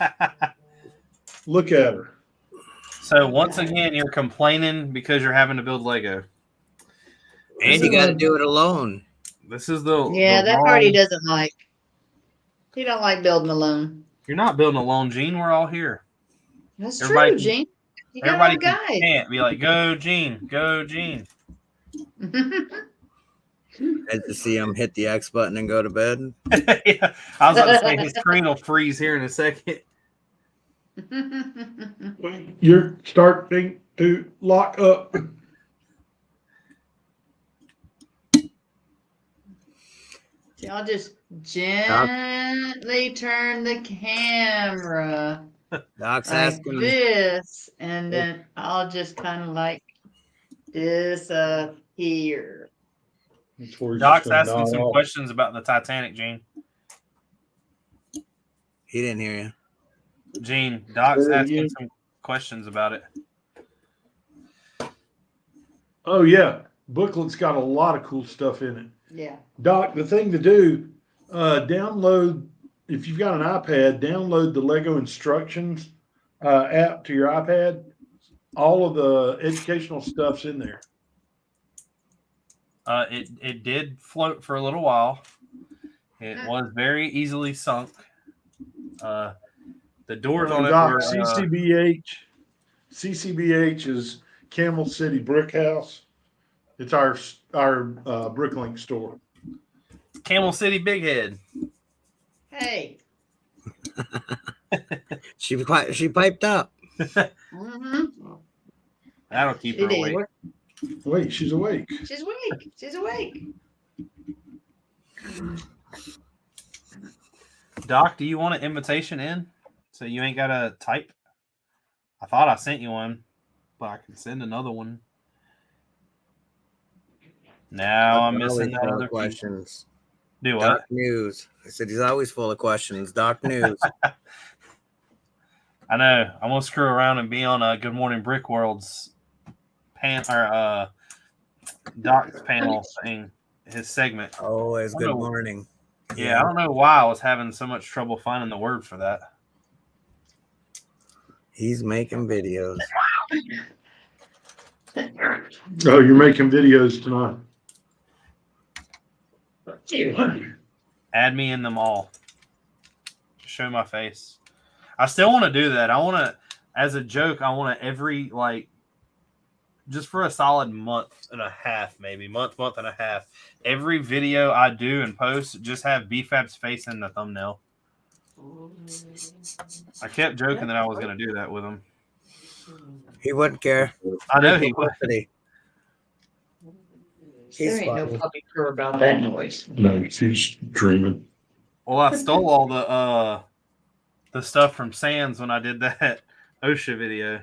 Look at her. So once again, you're complaining because you're having to build Lego. And you got to do it alone. This is the that part he doesn't like. He don't like building alone. You're not building alone, Gene. We're all here. That's Everybody true, Gene. You got Everybody all guys. can't be like, go, Gene, go, Gene. Had to see him hit the X button and go to bed. Yeah, I was about to say his screen will freeze here in a second. You're starting to lock up. See, I'll just gently turn the camera Doc's like asking. this, and then I'll just kind of like disappear. Doc's asking some questions about the Titanic, Gene. He didn't hear you. Gene, Doc's asking some questions about it. Oh, yeah. Booklet's got a lot of cool stuff in it. Yeah. Doc, the thing to do, download if you've got an iPad, download the Lego instructions app to your iPad. All of the educational stuff's in there. It did float for a little while. It was very easily sunk. The doors on it Doc, were CCBH is Camel City Brick House. It's our Bricklink store. Camel City Big Head. Hey. She piped up. Mm-hmm. That'll keep her awake. Wait, she's awake. She's awake. She's awake. Doc, do you want an invitation in so you ain't got to type? I thought I sent you one, but I can send another one. Now I'm missing that other questions. Do what? Doc News. I said he's always full of questions. Doc News. I know. I'm gonna screw around and be on a Good Morning Brick World's Doc's panel thing, his segment. Always good morning. Yeah, I don't know why I was having so much trouble finding the word for that. He's making videos. Oh, you're making videos tonight. Add me in them all. Show my face. I still want to do that. I want to, as a joke, I want to every, just for a solid month and a half, maybe, month and a half, every video I do and post, just have BFAB's face in the thumbnail. I kept joking that I was going to do that with him. He wouldn't care. I know he would. There ain't no puppy purr about that noise. No, she's dreaming. Well, I stole all the stuff from Sands when I did that OSHA video.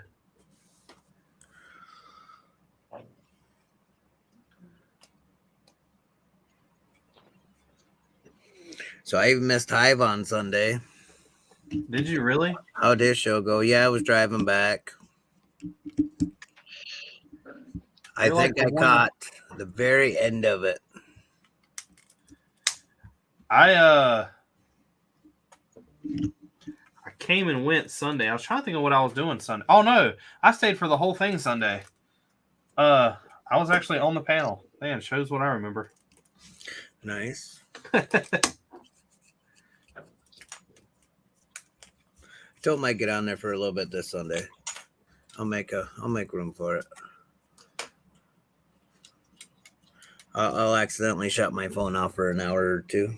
So I even missed Hive on Sunday. Did you really? How did this show go? Yeah, I was driving back. I think I caught the very end of it. I came and went Sunday. I was trying to think of what I was doing Sunday. Oh no, I stayed for the whole thing Sunday. I was actually on the panel. Man, shows what I remember. Nice. Told him I'd get on there for a little bit this Sunday. I'll make room for it. I'll accidentally shut my phone off for an hour or two.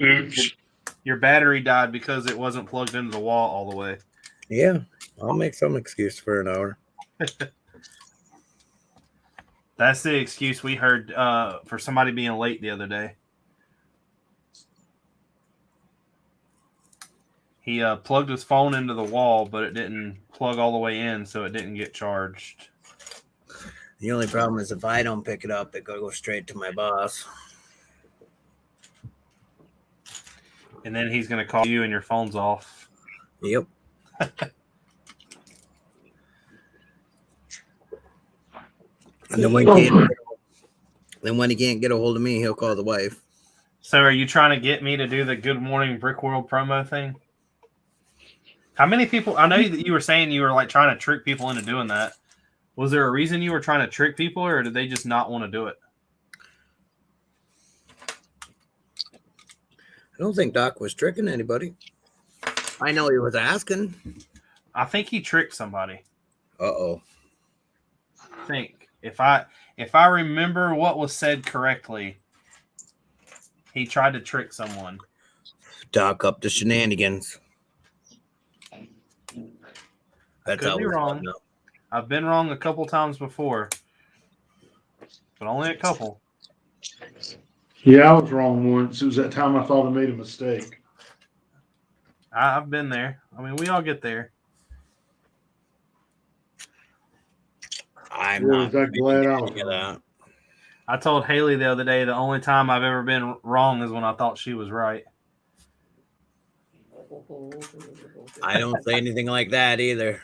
Oops. Your battery died because it wasn't plugged into the wall all the way. Yeah, I'll make some excuse for an hour. That's the excuse we heard for somebody being late the other day. He plugged his phone into the wall, but it didn't plug all the way in, so it didn't get charged. The only problem is if I don't pick it up, it go straight to my boss. And then he's going to call you and your phone's off. Yep. And then when he can't get a hold of me, he'll call the wife. So are you trying to get me to do the Good Morning Brick World promo thing? How many people? I know that you were saying you were trying to trick people into doing that. Was there a reason you were trying to trick people, or did they just not want to do it? I don't think Doc was tricking anybody. I know he was asking. I think he tricked somebody. Uh-oh. I think if I remember what was said correctly, he tried to trick someone. Doc up to shenanigans. That's Could be wrong. I've been wrong a couple times before, but only a couple. Yeah, I was wrong once. It was that time I thought I made a mistake. I've been there. I mean, we all get there. I'm Boy, not was I glad I was that. wrong. I told Haley the other day the only time I've ever been wrong is when I thought she was right. I don't say anything like that either.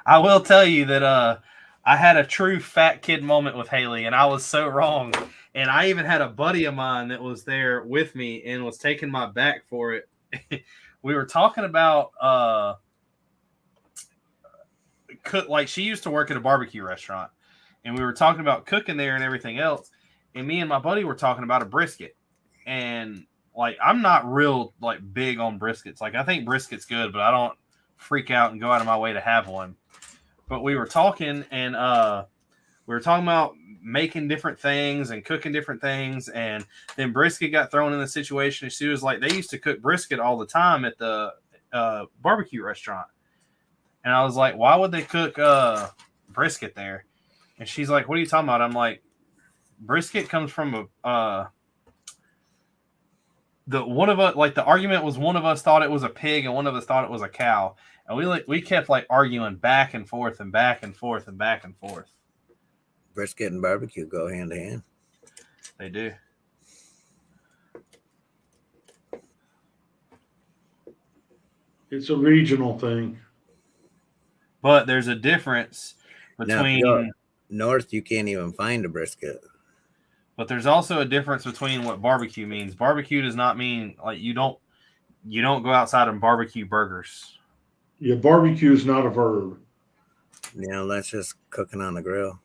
I will tell you that I had a true fat kid moment with Haley, and I was so wrong. And I even had a buddy of mine that was there with me and was taking my back for it. We were talking about like she used to work at a barbecue restaurant, and we were talking about cooking there and everything else. And me and my buddy were talking about a brisket, and like I'm not real like big on briskets. Like I think brisket's good, but I don't freak out and go out of my way to have one. But we were talking, and we were talking about making different things and cooking different things, and then brisket got thrown in the situation. And she was like, they used to cook brisket all the time at the barbecue restaurant. And I was like, why would they cook brisket there? And she's like, what are you talking about? I'm like, brisket comes from the argument was one of us thought it was a pig and one of us thought it was a cow. And we kept like arguing back and forth and back and forth and back and forth. Brisket and barbecue go hand in hand. They do. It's a regional thing. But there's a difference between north. You can't even find a brisket. But there's also a difference between what barbecue means. Barbecue does not mean like you don't go outside and barbecue burgers. Yeah, barbecue is not a verb. Yeah, that's just cooking on the grill.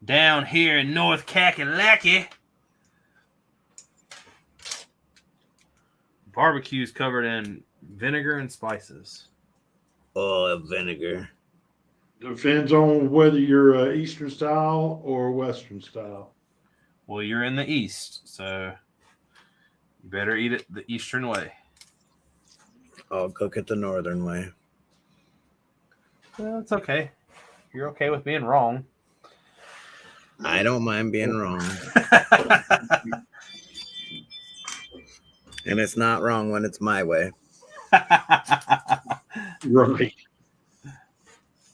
Down here in North Kakalaki, barbecue is covered in vinegar and spices. Oh, vinegar. Depends on whether you're Eastern style or Western style. Well, you're in the East, so you better eat it the Eastern way. I'll cook it the Northern way. Well, it's okay. You're okay with being wrong. I don't mind being wrong. And it's not wrong when it's my way. Right.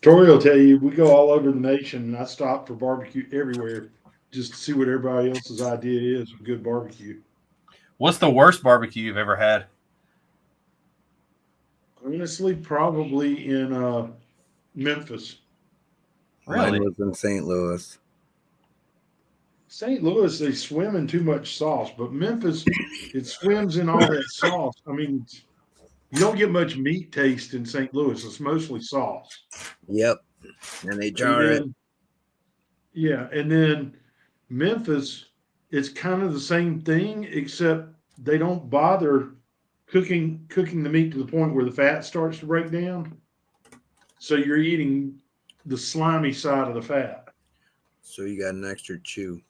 Tori will tell you, we go all over the nation, and I stop for barbecue everywhere just to see what everybody else's idea is of good barbecue. What's the worst barbecue you've ever had? Honestly, probably in Memphis. Really? Mine was in St. Louis. St. Louis, they swim in too much sauce, but Memphis, it swims in all that sauce. I mean, you don't get much meat taste in St. Louis. It's mostly sauce. Yep. And they jar it. Yeah, and then Memphis, it's kind of the same thing, except they don't bother cooking the meat to the point where the fat starts to break down. So you're eating the slimy side of the fat. So you got an extra chew.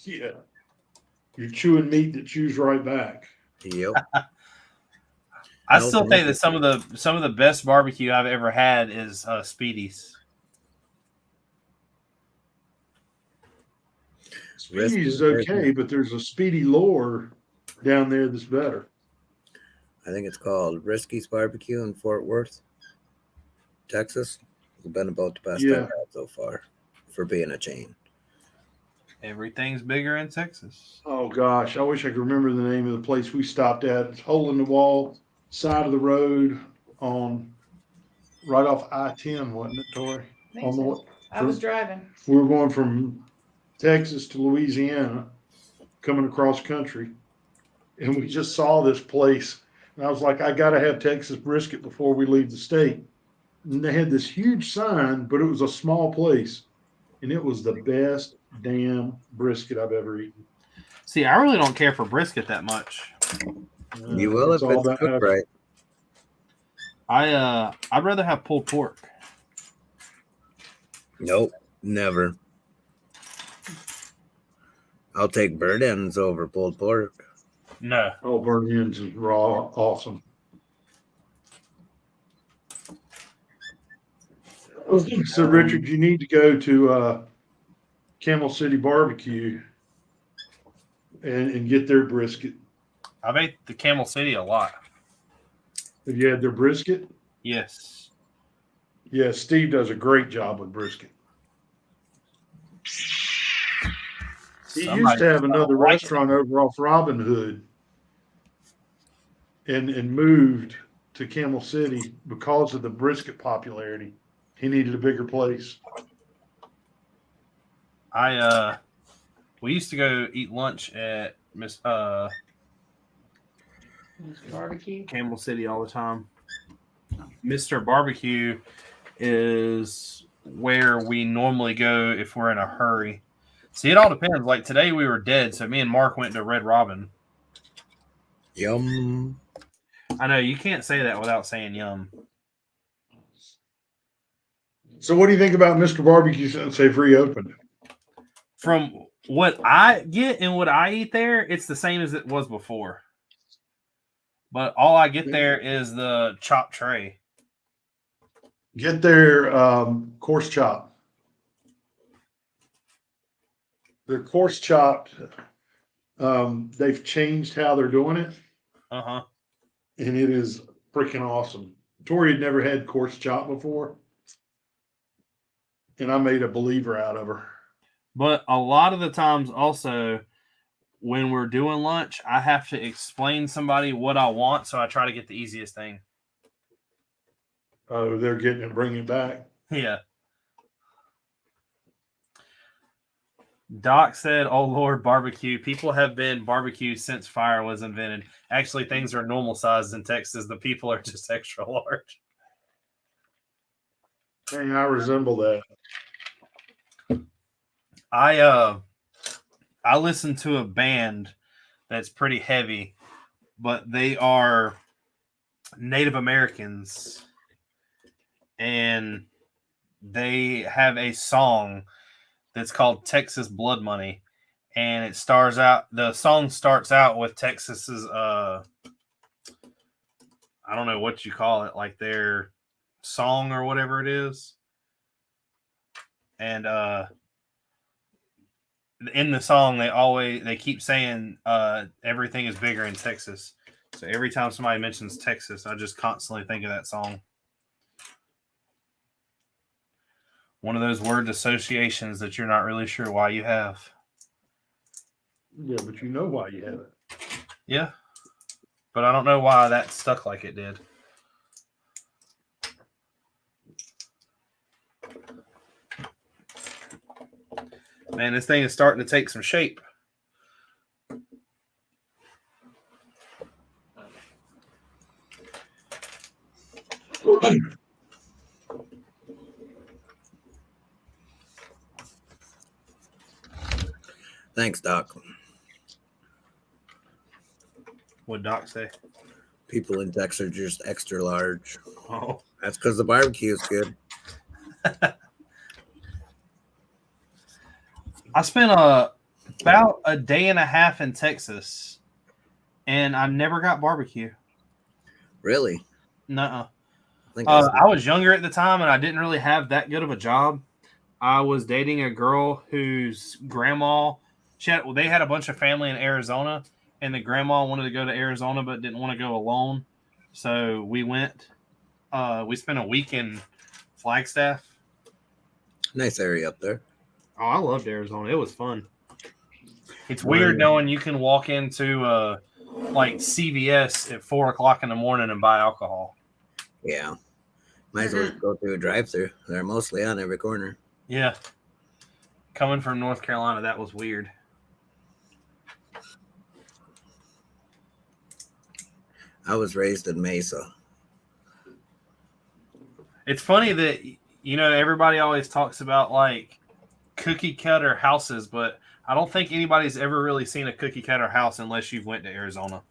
Yeah. You're chewing meat that chews right back. Yep. I still think that some of the best barbecue I've ever had is Speedy's. Speedy's okay, but there's a Speedy Lore down there that's better. I think it's called Risky's Barbecue in Fort Worth, Texas. It's been about the best I've had so far for being a chain. Everything's bigger in Texas. Oh gosh, I wish I could remember the name of the place we stopped at. It's hole in the wall, side of the road on right off I-10, wasn't it, Tori? I was driving. We were going from Texas to Louisiana, coming across country, and we just saw this place. And I was like, I got to have Texas brisket before we leave the state. And they had this huge sign, but it was a small place, and it was the best damn brisket I've ever eaten. See, I really don't care for brisket that much. You will if it's cooked right. I'd rather have pulled pork. Nope, never. I'll take bird ends over pulled pork. No. Oh, bird ends is raw, awesome. So, Richard, you need to go to Camel City Barbecue and get their brisket. I've ate the Camel City a lot. Have you had their brisket? Yes. Yeah, Steve does a great job with brisket. He used to have another restaurant over off Robin Hood and moved to Camel City because of the brisket popularity. He needed a bigger place. We used to go eat lunch at Barbecue. Campbell City all the time. Mr. Barbecue is where we normally go if we're in a hurry. See, it all depends. Like today we were dead, so me and Mark went to Red Robin. Yum. I know you can't say that without saying yum. So what do you think about Mr. Barbecue since they've reopened? From what I get and what I eat there, it's the same as it was before. But all I get there is the chopped tray. Get their coarse chop. Their coarse chopped. They've changed how they're doing it, Uh-huh. and it is freaking awesome. Tori had never had coarse chop before, and I made a believer out of her. But a lot of the times also when we're doing lunch, I have to explain somebody what I want, so I try to get the easiest thing. Oh, they're getting it, bringing it back. Yeah. Doc said, "Oh Lord, barbecue. People have been barbecued since fire was invented. Actually, things are normal sized in Texas. The people are just extra large." Hey, I resemble that. I listen to a band that's pretty heavy, but they are Native Americans, and they have a song that's called Texas Blood Money, and the song starts out with Texas's I don't know what you call it, like their song or whatever it is. And in the song they keep saying everything is bigger in Texas. So every time somebody mentions Texas, I just constantly think of that song. One of those word associations that you're not really sure why you have. Yeah, but you know why you have it. Yeah. But I don't know why that stuck like it did. Man, this thing is starting to take some shape. Thanks, Doc. What'd Doc say? People in Texas are just extra large. Oh. That's because the barbecue is good. I spent about a day and a half in Texas, and I never got barbecue. Really? Nuh-uh. I I was younger at the time, and I didn't really have that good of a job. I was dating a girl whose grandma, they had a bunch of family in Arizona, and the grandma wanted to go to Arizona but didn't want to go alone. So we went. We spent a week in Flagstaff. Nice area up there. Oh, I loved Arizona. It was fun. It's weird knowing you can walk into like CVS at 4:00 in the morning and buy alcohol. Yeah. Might as well go through a drive-thru. They're mostly on every corner. Yeah. Coming from North Carolina, that was weird. I was raised in Mesa. It's funny that, everybody always talks about like cookie cutter houses, but I don't think anybody's ever really seen a cookie cutter house unless you've went to Arizona.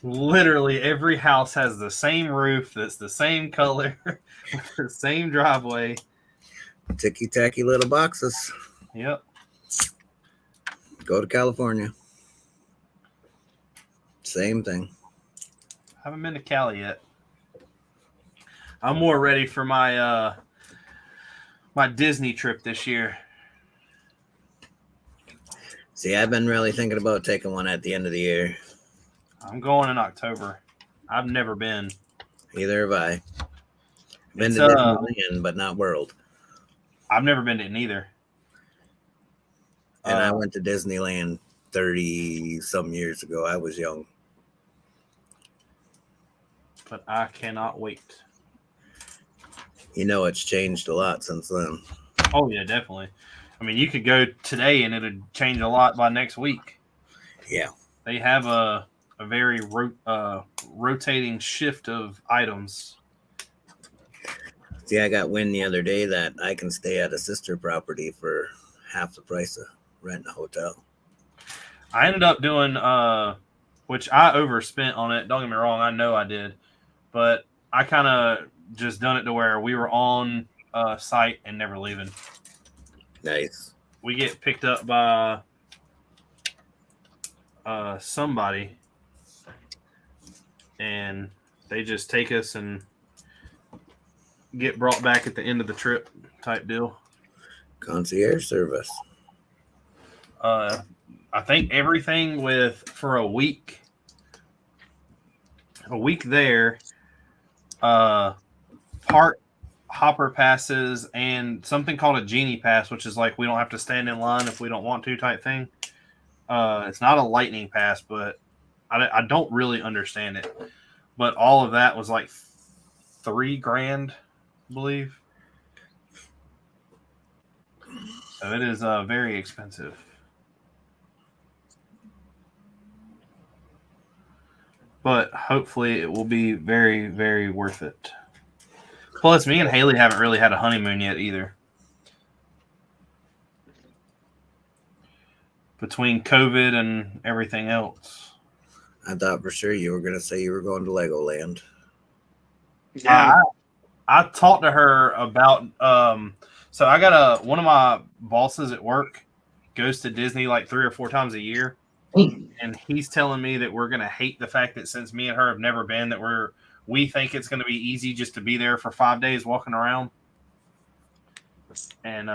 Literally every house has the same roof that's the same color with the same driveway. Ticky-tacky little boxes. Yep. Go to California. Same thing. Haven't been to Cali yet. I'm more ready for my my Disney trip this year. See, I've been really thinking about taking one at the end of the year. I'm going in October. I've never been. Either have I. Been It's, to Disneyland, but not World. I've never been to it neither. And I went to Disneyland 30-some years ago. I was young. but I cannot wait. You know, it's changed a lot since then. Oh yeah, definitely. I mean, you could go today and it'd change a lot by next week. Yeah. They have a very rotating shift of items. See, I got wind the other day that I can stay at a sister property for half the price of renting a hotel. I ended up doing, which I overspent on it. Don't get me wrong, I know I did, but I kind of just done it to where we were on site and never leaving. Nice. We get picked up by somebody, and they just take us and get brought back at the end of the trip type deal. Concierge service. I think everything for a week there, park hopper passes and something called a genie pass, which is like we don't have to stand in line if we don't want to type thing. It's not a lightning pass, but I don't really understand it. But all of that was like $3,000, I believe. So it is very expensive. But hopefully it will be very, very worth it. Plus, me and Haley haven't really had a honeymoon yet either. Between COVID and everything else. I thought for sure you were going to say you were going to Legoland. Yeah. I talked to her about so I got one of my bosses at work goes to Disney like 3 or 4 times a year, and he's telling me that we're gonna hate the fact that since me and her have never been, that we think it's gonna be easy just to be there for 5 days walking around. And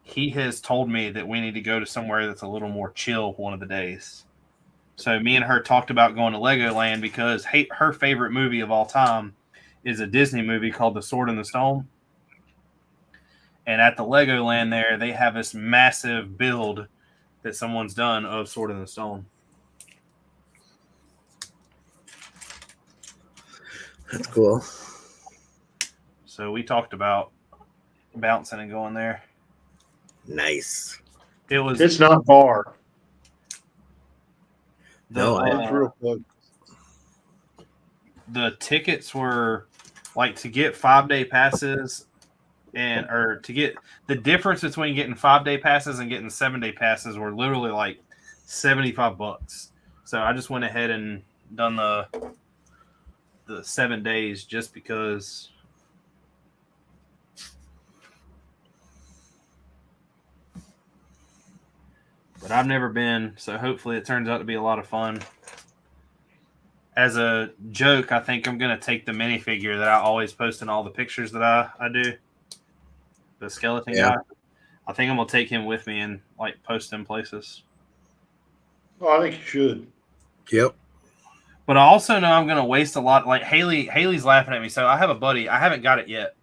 he has told me that we need to go to somewhere that's a little more chill one of the days. So me and her talked about going to Legoland because her favorite movie of all time is a Disney movie called The Sword and the Stone. And at the Legoland there, they have this massive build that someone's done of Sword and the Stone. That's cool. So we talked about bouncing and going there. Nice. It's not far. No, It's real close. The tickets were like to get 5-day passes or to get the difference between getting 5-day passes and getting 7-day passes were literally like $75. So I just went ahead and done the 7 days just because. But I've never been, so hopefully it turns out to be a lot of fun. As a joke, I think I'm going to take the minifigure that I always post in all the pictures that I do. The skeleton guy. I think I'm going to take him with me and like post him places. Oh, I think you should. Yep. But I also know I'm going to waste a lot. Like Haley's laughing at me. So I have a buddy. I haven't got it yet.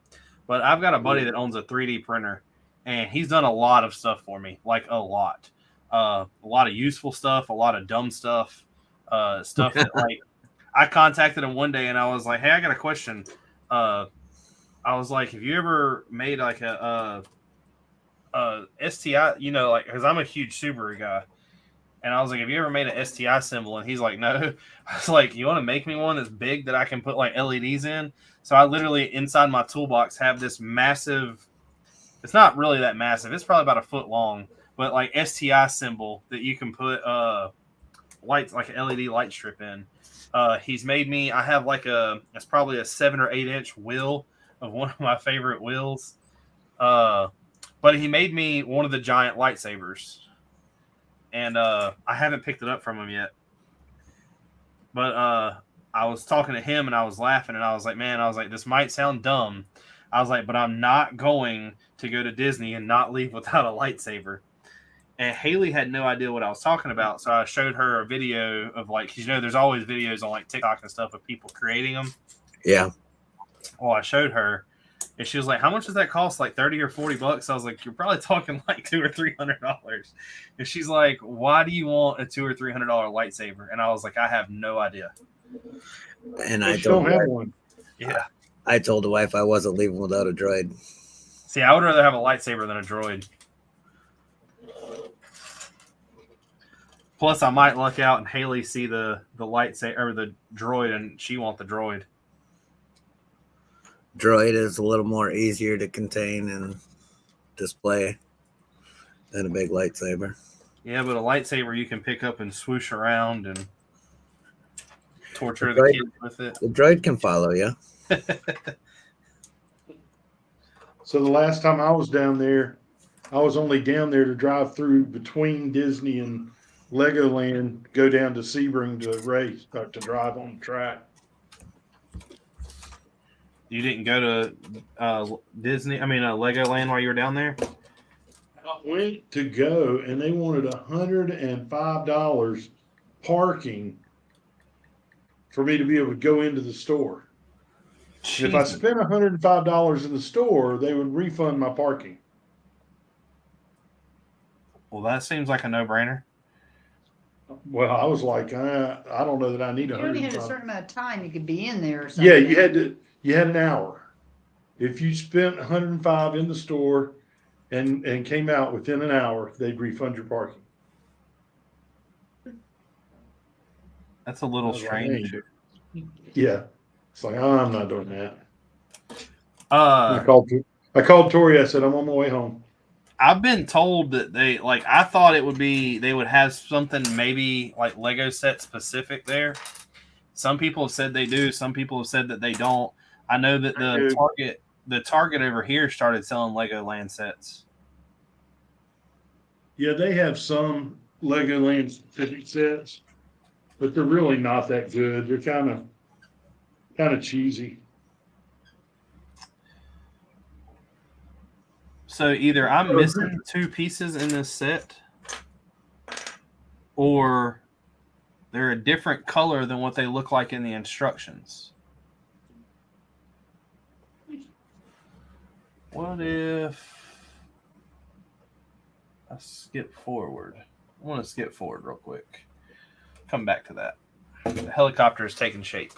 But I've got a buddy that owns a 3D printer. And he's done a lot of stuff for me. Like a lot. A lot of useful stuff. A lot of dumb stuff. Stuff that like... I contacted him one day and I was like, hey, I got a question. I was like, have you ever made like a STI, you know, like, because I'm a huge Subaru guy. And I was like, have you ever made an STI symbol? And he's like, no. I was like, you want to make me one that's big that I can put like LEDs in? So I literally, inside my toolbox, have this massive, it's not really that massive. It's probably about 1 foot long, but like STI symbol that you can put lights, like an LED light strip in. He's made me, I have like it's probably a 7 or 8 inch wheel of one of my favorite wheels. But he made me one of the giant lightsabers. And I haven't picked it up from him yet. But I was talking to him and I was laughing and I was like, man, this might sound dumb. I was like, but I'm not going to go to Disney and not leave without a lightsaber. And Haley had no idea what I was talking about. So I showed her a video of like, you know, there's always videos on like TikTok and stuff of people creating them. Yeah. Well, I showed her and she was like, how much does that cost? Like $30 or $40? I was like, you're probably talking like $200 or $300. And she's like, why do you want a $200 or $300 lightsaber? And I was like, I have no idea. And I I just don't told have her, one. Yeah. I told the wife I wasn't leaving without a droid. See, I would rather have a lightsaber than a droid. Plus, I might luck out and Haley see the lightsaber or the droid, and she want the droid. Droid is a little more easier to contain and display than a big lightsaber. Yeah, but a lightsaber you can pick up and swoosh around and torture The the droid- kids with it. The droid can follow you. So the last time I was down there, I was only down there to drive through between Disney and Legoland, go down to Sebring to race, to drive on the track. You didn't go to Disney? I mean, Legoland while you were down there? I went to go and they wanted $105 parking for me to be able to go into the store. And if I Jesus. spent $105 in the store, they would refund my parking. Well, that seems like a no-brainer. Well, I was like, I don't know that I need You only had a 105. certain amount of time you could be in there or something. Yeah, you had an hour. If you spent 105 in the store and came out within an hour, they'd refund your parking. That's a little I was like, strange. hey. Yeah. It's like, oh, I'm not doing that. I called Tori, I said, I'm on my way home. I've been told that I thought it would be, they would have something maybe like Lego set specific there. Some people have said they do. Some people have said that they don't. I know that the Target over here started selling Legoland sets. Yeah, they have some Legoland specific sets, but they're really not that good. They're kind of cheesy. So either I'm missing two pieces in this set, or they're a different color than what they look like in the instructions. What if I skip forward? I want to skip forward real quick. Come back to that. The helicopter is taking shape.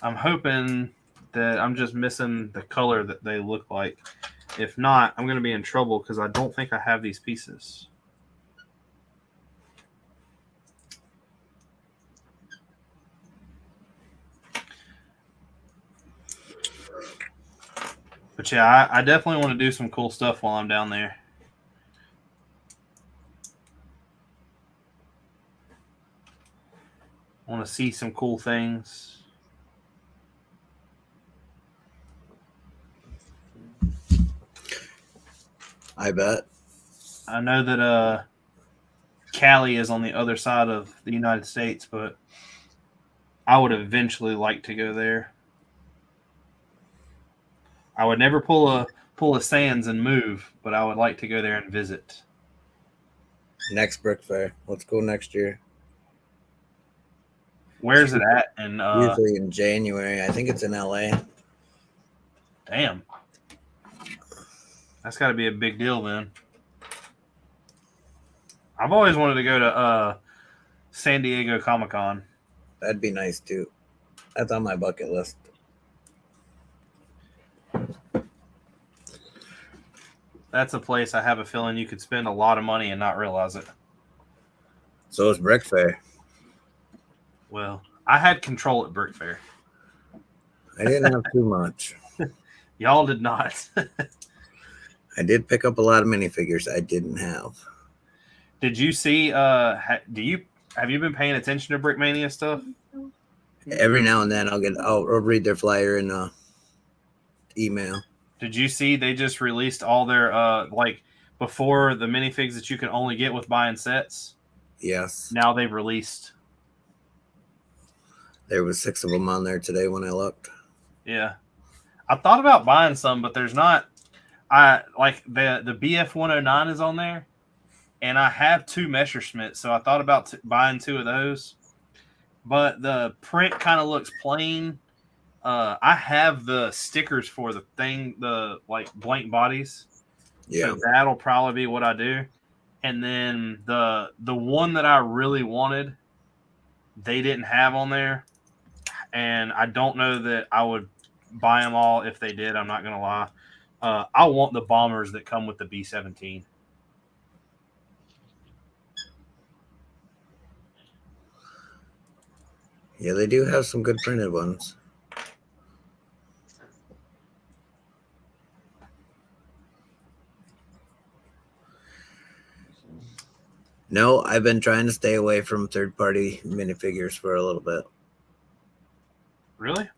I'm hoping that I'm just missing the color that they look like. If not, I'm going to be in trouble because I don't think I have these pieces. But yeah, I definitely want to do some cool stuff while I'm down there. I want to see some cool things. I bet. I know that Cali is on the other side of the United States, but I would eventually like to go there. I would never pull a Sands and move, but I would like to go there and visit. Next Brick Fair. Let's go next year. Where's it at? And usually in January. I think it's in LA. Damn. That's got to be a big deal then. I've always wanted to go to San Diego Comic-Con. That'd be nice too. That's on my bucket list. That's a place I have a feeling you could spend a lot of money and not realize it. So is Brick Fair. Well, I had control at Brick Fair. I didn't have too much. Y'all did not. I did pick up a lot of minifigures I didn't have. Did you see? Have you been paying attention to Brickmania stuff? Every now and then I'll read their flyer in email. Did you see they just released all their before the minifigs that you can only get with buying sets? Yes. Now they've released. There was 6 of them on there today when I looked. Yeah. I thought about buying some, but there's not. I like the BF 109 is on there, and I have 2 Messerschmitts, so I thought about buying 2 of those. But the print kind of looks plain. I have the stickers for the thing, the blank bodies. Yeah. So that'll probably be what I do. And then the one that I really wanted they didn't have on there. And I don't know that I would buy them all if they did. I'm not going to lie. I want the bombers that come with the B-17. Yeah, they do have some good printed ones. No, I've been trying to stay away from third-party minifigures for a little bit. Really?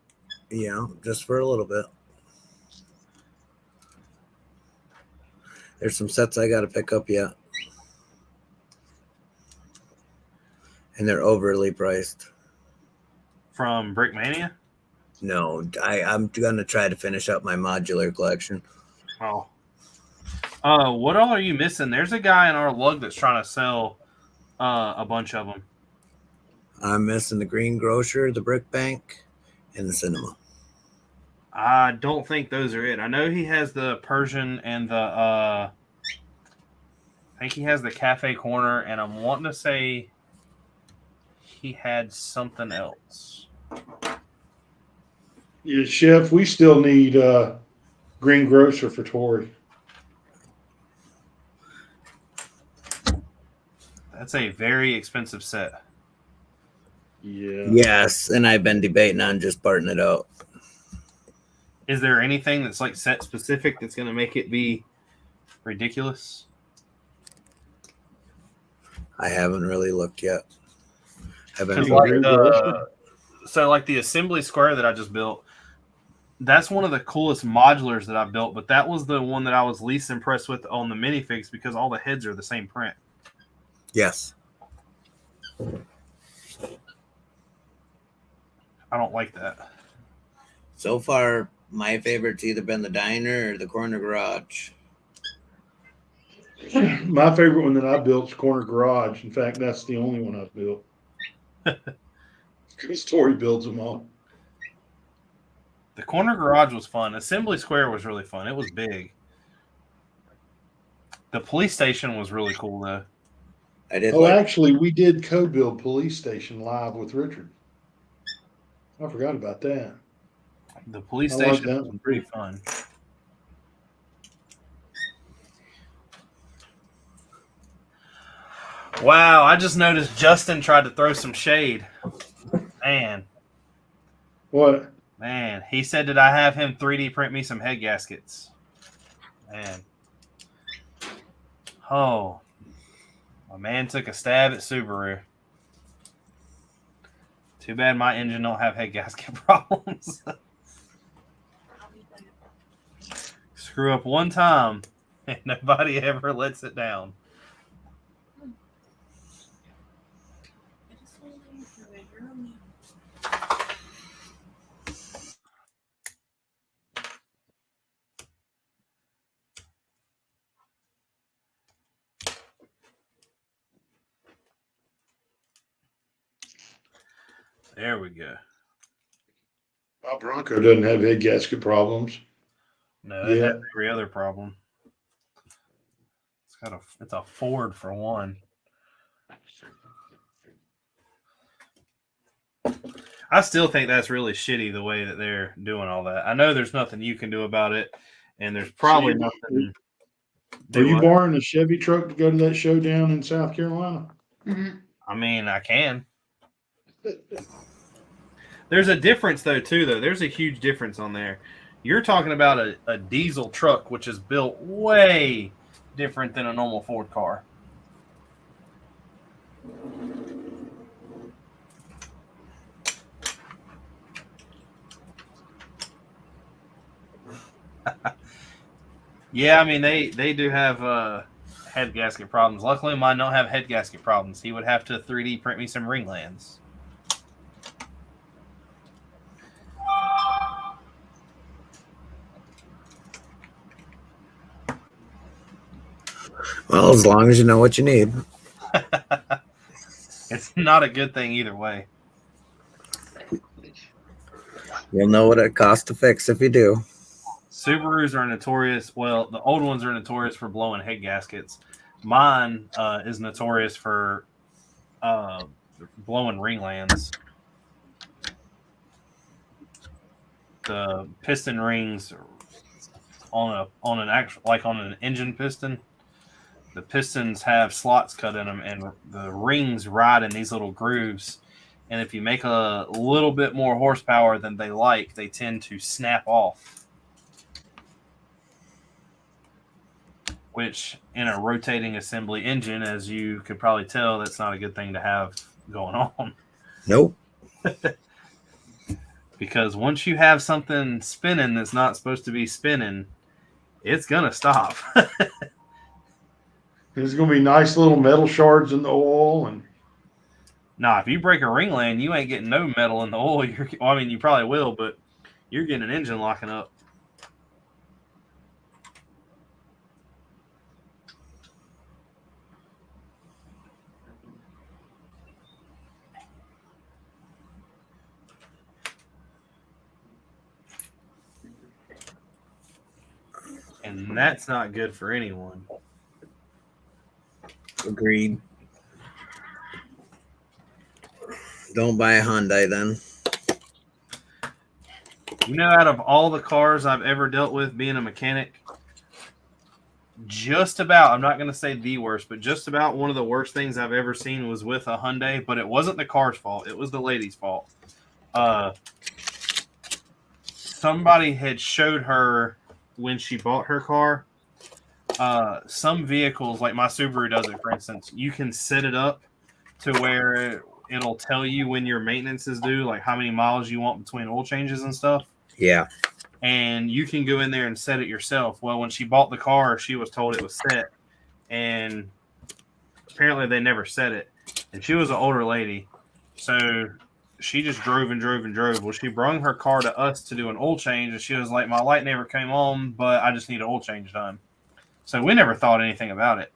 Yeah, just for a little bit. There's some sets I got to pick up yet. And they're overly priced. From Brickmania? No, I'm going to try to finish up my modular collection. Oh. What all are you missing? There's a guy in our lug that's trying to sell a bunch of them. I'm missing the Green Grocer, the Brick Bank, and the Cinema. I don't think those are it. I know he has the Persian and the I think he has the Cafe Corner, and I'm wanting to say he had something else. Yeah, Chef, we still need Green Grocer for Tori. That's a very expensive set. Yeah. Yes, and I've been debating on just parting it out. Is there anything that's like set specific that's going to make it be ridiculous? I haven't really looked yet. Like the assembly square that I just built, that's one of the coolest modulars that I built, but that was the one that I was least impressed with on the minifigs because all the heads are the same print. Yes. I don't like that. So far, my favorite's either been the diner or the corner garage. My favorite one that I built is Corner Garage. In fact, that's the only one I've built. Because Tori builds them all. The corner garage was fun. Assembly Square was really fun. It was big. The police station was really cool, though. I did. Actually, we did co-build Police Station live with Richard. I forgot about that. The police I like station that was one. pretty fun. Wow, I just noticed Justin tried to throw some shade. Man, What? man. He said, did I have him 3D print me some head gaskets? Man. Oh. My man took a stab at Subaru. Too bad my engine don't have head gasket problems. Screw up one time, and nobody ever lets it down. There we go. My Bronco doesn't have head gasket problems. No, it Yeah. has every other problem. It's a Ford for one. I still think that's really shitty the way that they're doing all that. I know there's nothing you can do about it, and there's probably nothing. Are you borrowing a Chevy truck to go to that show down in South Carolina? Mm-hmm. I mean, I can. There's a difference, though. There's a huge difference on there. You're talking about a diesel truck, which is built way different than a normal Ford car. Yeah, I mean, they do have head gasket problems. Luckily, mine don't have head gasket problems. He would have to 3D print me some ringlands. Well, as long as you know what you need. It's not a good thing either way. You'll know what it costs to fix if you do. Subarus are notorious. Well, the old ones are notorious for blowing head gaskets. Mine is notorious for blowing ringlands. The piston rings on an engine piston. The pistons have slots cut in them, and the rings ride in these little grooves. And if you make a little bit more horsepower than they like, they tend to snap off. Which, in a rotating assembly engine, as you could probably tell, that's not a good thing to have going on. Nope. Because once you have something spinning that's not supposed to be spinning, it's going to stop. There's going to be nice little metal shards in the oil. And Nah, if you break a ringland, you ain't getting no metal in the oil. You probably will, but you're getting an engine locking up. And that's not good for anyone. Agreed. Don't buy a Hyundai then. You know, out of all the cars I've ever dealt with being a mechanic, just about, I'm not going to say the worst, but just about one of the worst things I've ever seen was with a Hyundai, but it wasn't the car's fault. It was the lady's fault. Somebody had showed her when she bought her car. Some vehicles, like my Subaru does it, for instance, you can set it up to where it'll tell you when your maintenance is due, like how many miles you want between oil changes and stuff. Yeah. And you can go in there and set it yourself. Well, when she bought the car, she was told it was set, and apparently they never set it. And she was an older lady, so she just drove and drove and drove. Well, she brung her car to us to do an oil change, and she was like, my light never came on, but I just need an oil change done. So we never thought anything about it.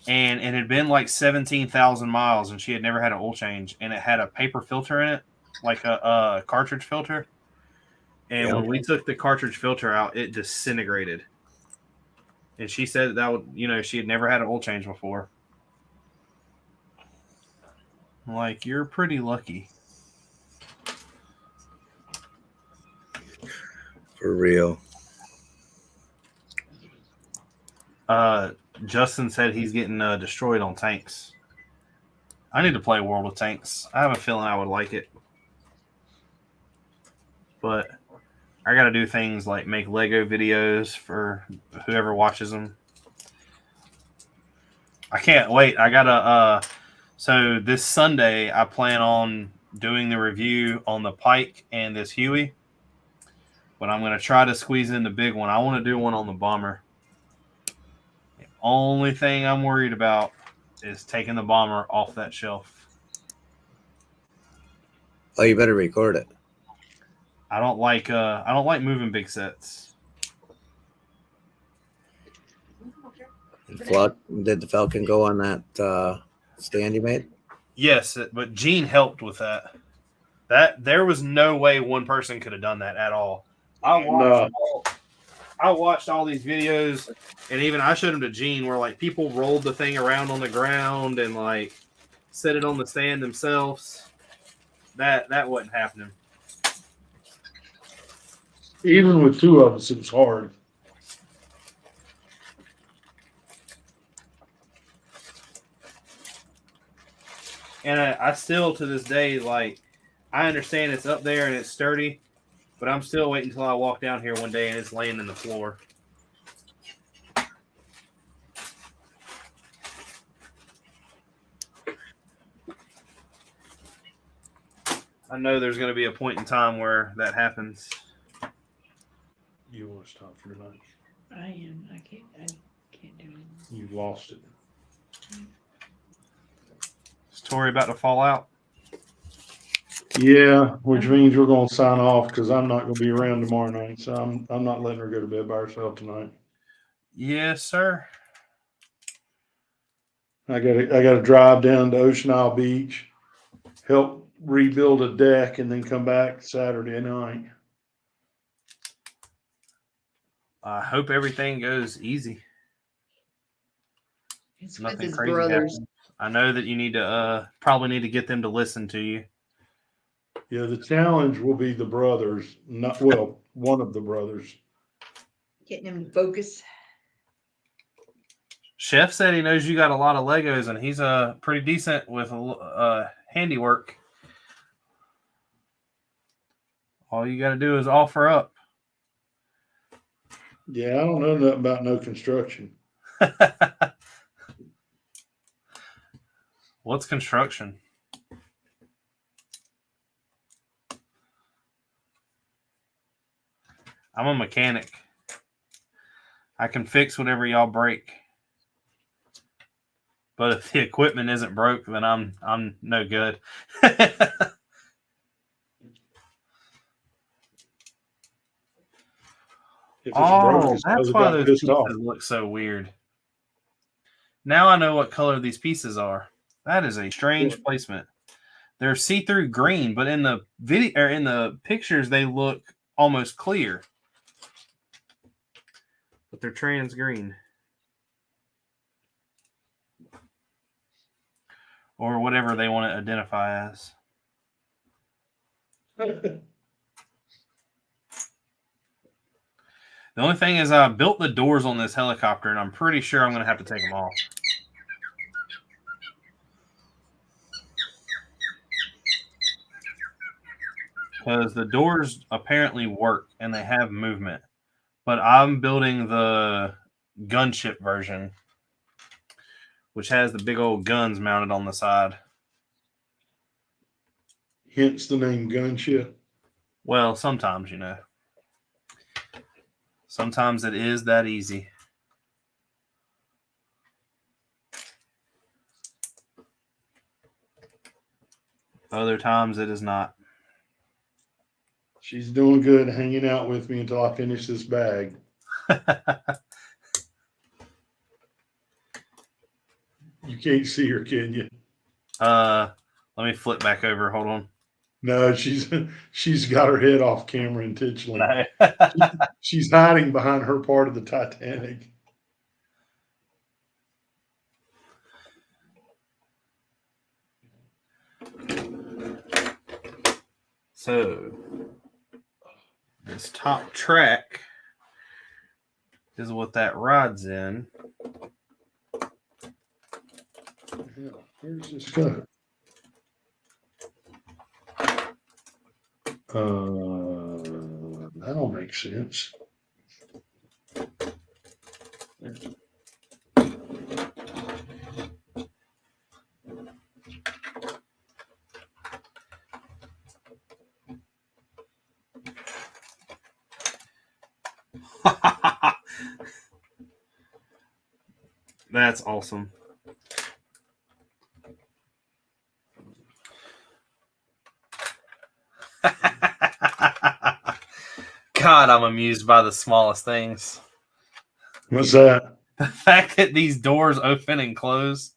And it had been like 17,000 miles, and she had never had an oil change, and it had a paper filter in it, like a cartridge filter. And when we took the cartridge filter out, it disintegrated. And she said that would, she had never had an oil change before. Like, you're pretty lucky. For real. Justin said he's getting destroyed on tanks. I need to play World of Tanks. I have a feeling I would like it. But I got to do things like make Lego videos for whoever watches them. I can't wait. I got to... So this Sunday, I plan on doing the review on the Pike and this Huey. But I'm going to try to squeeze in the big one. I want to do one on the Bomber. The only thing I'm worried about is taking the Bomber off that shelf. Oh, you better record it. I don't like moving big sets. Did the Falcon go on that stand you made? Yes, but Gene helped with that. There was no way one person could have done that at all. I watched all these videos, and even I showed them to Gene where like people rolled the thing around on the ground and like set it on the stand themselves. That wasn't happening. even with two of us, it was hard. And I still, to this day, like, I understand it's up there and it's sturdy, but I'm still waiting until I walk down here one day and it's laying in the floor. I know there's going to be a point in time where that happens. You want to stop for tonight? I am. I can't do it. You've lost it. Is Tori about to fall out? Yeah, which means we're going to sign off because I'm not going to be around tomorrow night. So I'm not letting her go to bed by herself tonight. Yes, sir. I got to drive down to Ocean Isle Beach, help rebuild a deck, and then come back Saturday night. I hope everything goes easy. It's with Nothing his crazy brothers. happens. I know that you need to probably need to get them to listen to you. Yeah, the challenge will be the brothers, not well, one of the brothers. Getting him to focus. Chef said he knows you got a lot of Legos, and he's pretty decent with handiwork. All you got to do is offer up. Yeah, I don't know nothing about no construction. What's construction? I'm a mechanic. I can fix whatever y'all break. But if the equipment isn't broke, then I'm no good. If it's broke, it's that's because it why got those pissed pieces off. look so weird. Now I know what color these pieces are. That is a strange placement. They're see-through green, but in the video or in the pictures they look almost clear. But they're trans green. Or whatever they want to identify as. The only thing is I built the doors on this helicopter, and I'm pretty sure I'm going to have to take them off. Because the doors apparently work, and they have movement. But I'm building the gunship version, which has the big old guns mounted on the side. Hence the name gunship. Well, sometimes, you know. Sometimes it is that easy. Other times it is not. She's doing good hanging out with me until I finish this bag. You can't see her, can you? Let me flip back over. Hold on. No, she's got her head off camera intentionally. No. She's hiding behind her part of the Titanic. So this top track is what that rides in. Where's this go? That'll make sense. That's awesome. God, I'm amused by the smallest things. What's that? The fact that these doors open and close.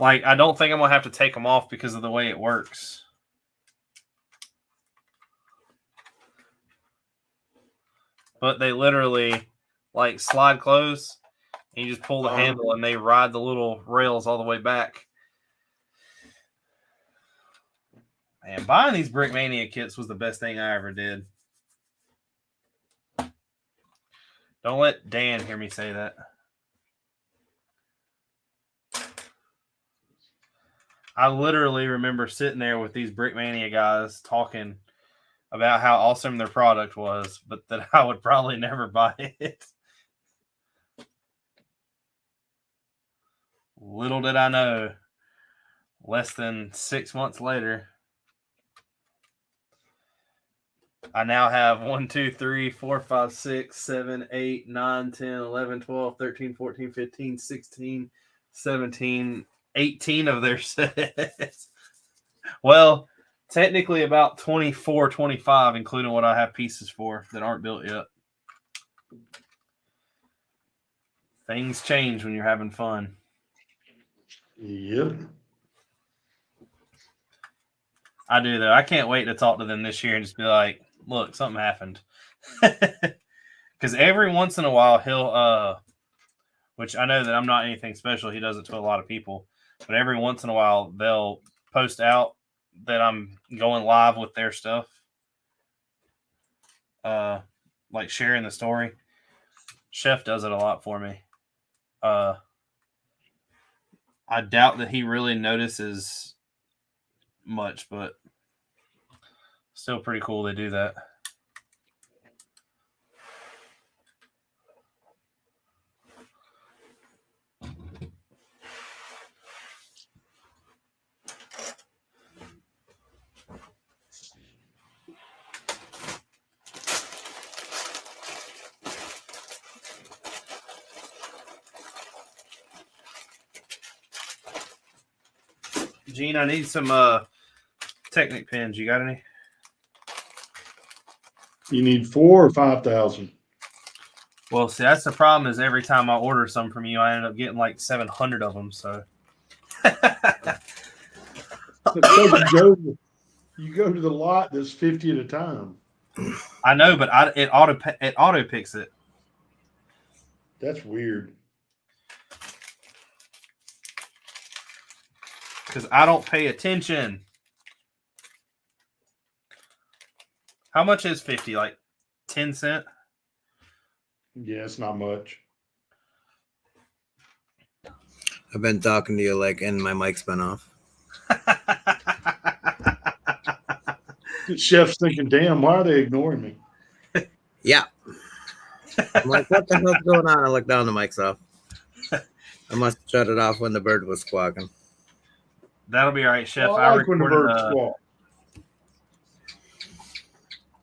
Like, I don't think I'm going to have to take them off because of the way it works. But they literally, like, slide close. And you just pull the handle and they ride the little rails all the way back. Man, buying these Brickmania kits was the best thing I ever did. Don't let Dan hear me say that. I literally remember sitting there with these Brickmania guys talking about how awesome their product was, but that I would probably never buy it. Little did I know, less than 6 months later, I now have 1, 2, 3, 4, 5, 6, 7, 8, 9, 10, 11, 12, 13, 14, 15, 16, 17, 18 of their sets. Well, technically about 24, 25, including what I have pieces for that aren't built yet. Things change when you're having fun. Yep. I do, though. I can't wait to talk to them this year and just be like, look, something happened. Because every once in a while, which I know that I'm not anything special. He does it to a lot of people, but every once in a while they'll post out that I'm going live with their stuff, like sharing the story. Chef does it a lot for me. I doubt that he really notices much, but still pretty cool they do that. Gene, I need some Technic pins. You got any? You need 4 or 5,000. Well, see, that's the problem. Is every time I order some from you, I end up getting like 700 of them. So You go to the lot that's 50 at a time. I know, but it auto picks it. That's weird. Because I don't pay attention. How much is 50? Like 10 cents? Yeah, it's not much. I've been talking to you like, and my mic's been off. The chef's thinking, damn, why are they ignoring me? Yeah. I'm like, what the hell's going on? I look down, the mic's off. I must have shut it off when the bird was squawking. That'll be all right, Chef. Oh, I like when the birds squawk.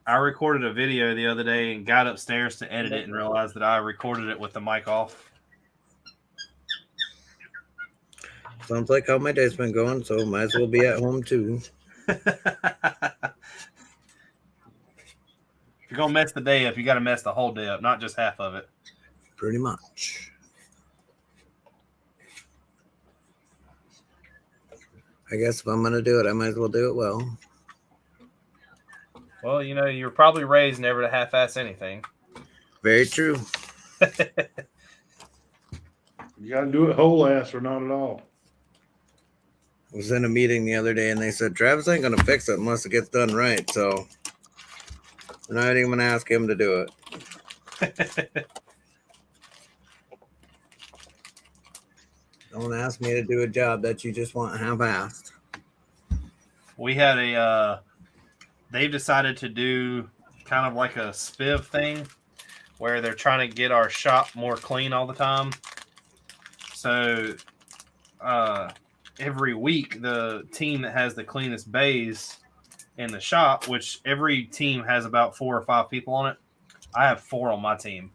I recorded a video the other day and got upstairs to edit it and realized that I recorded it with the mic off. Sounds like how my day's been going, so might as well be at home too. If you're going to mess the day up, you got to mess the whole day up, not just half of it. Pretty much. I guess if I'm going to do it, I might as well do it well. Well, you know, you're probably raised never to half-ass anything. Very true. You got to do it whole ass or not at all. I was in a meeting the other day and they said, Travis ain't going to fix it unless it gets done right. So we're not even going to ask him to do it. Don't ask me to do a job that you just want half-assed. We had they've decided to do kind of like a spiv thing where they're trying to get our shop more clean all the time. So every week, the team that has the cleanest bays in the shop, which every team has about 4 or 5 people on it. I have 4 on my team.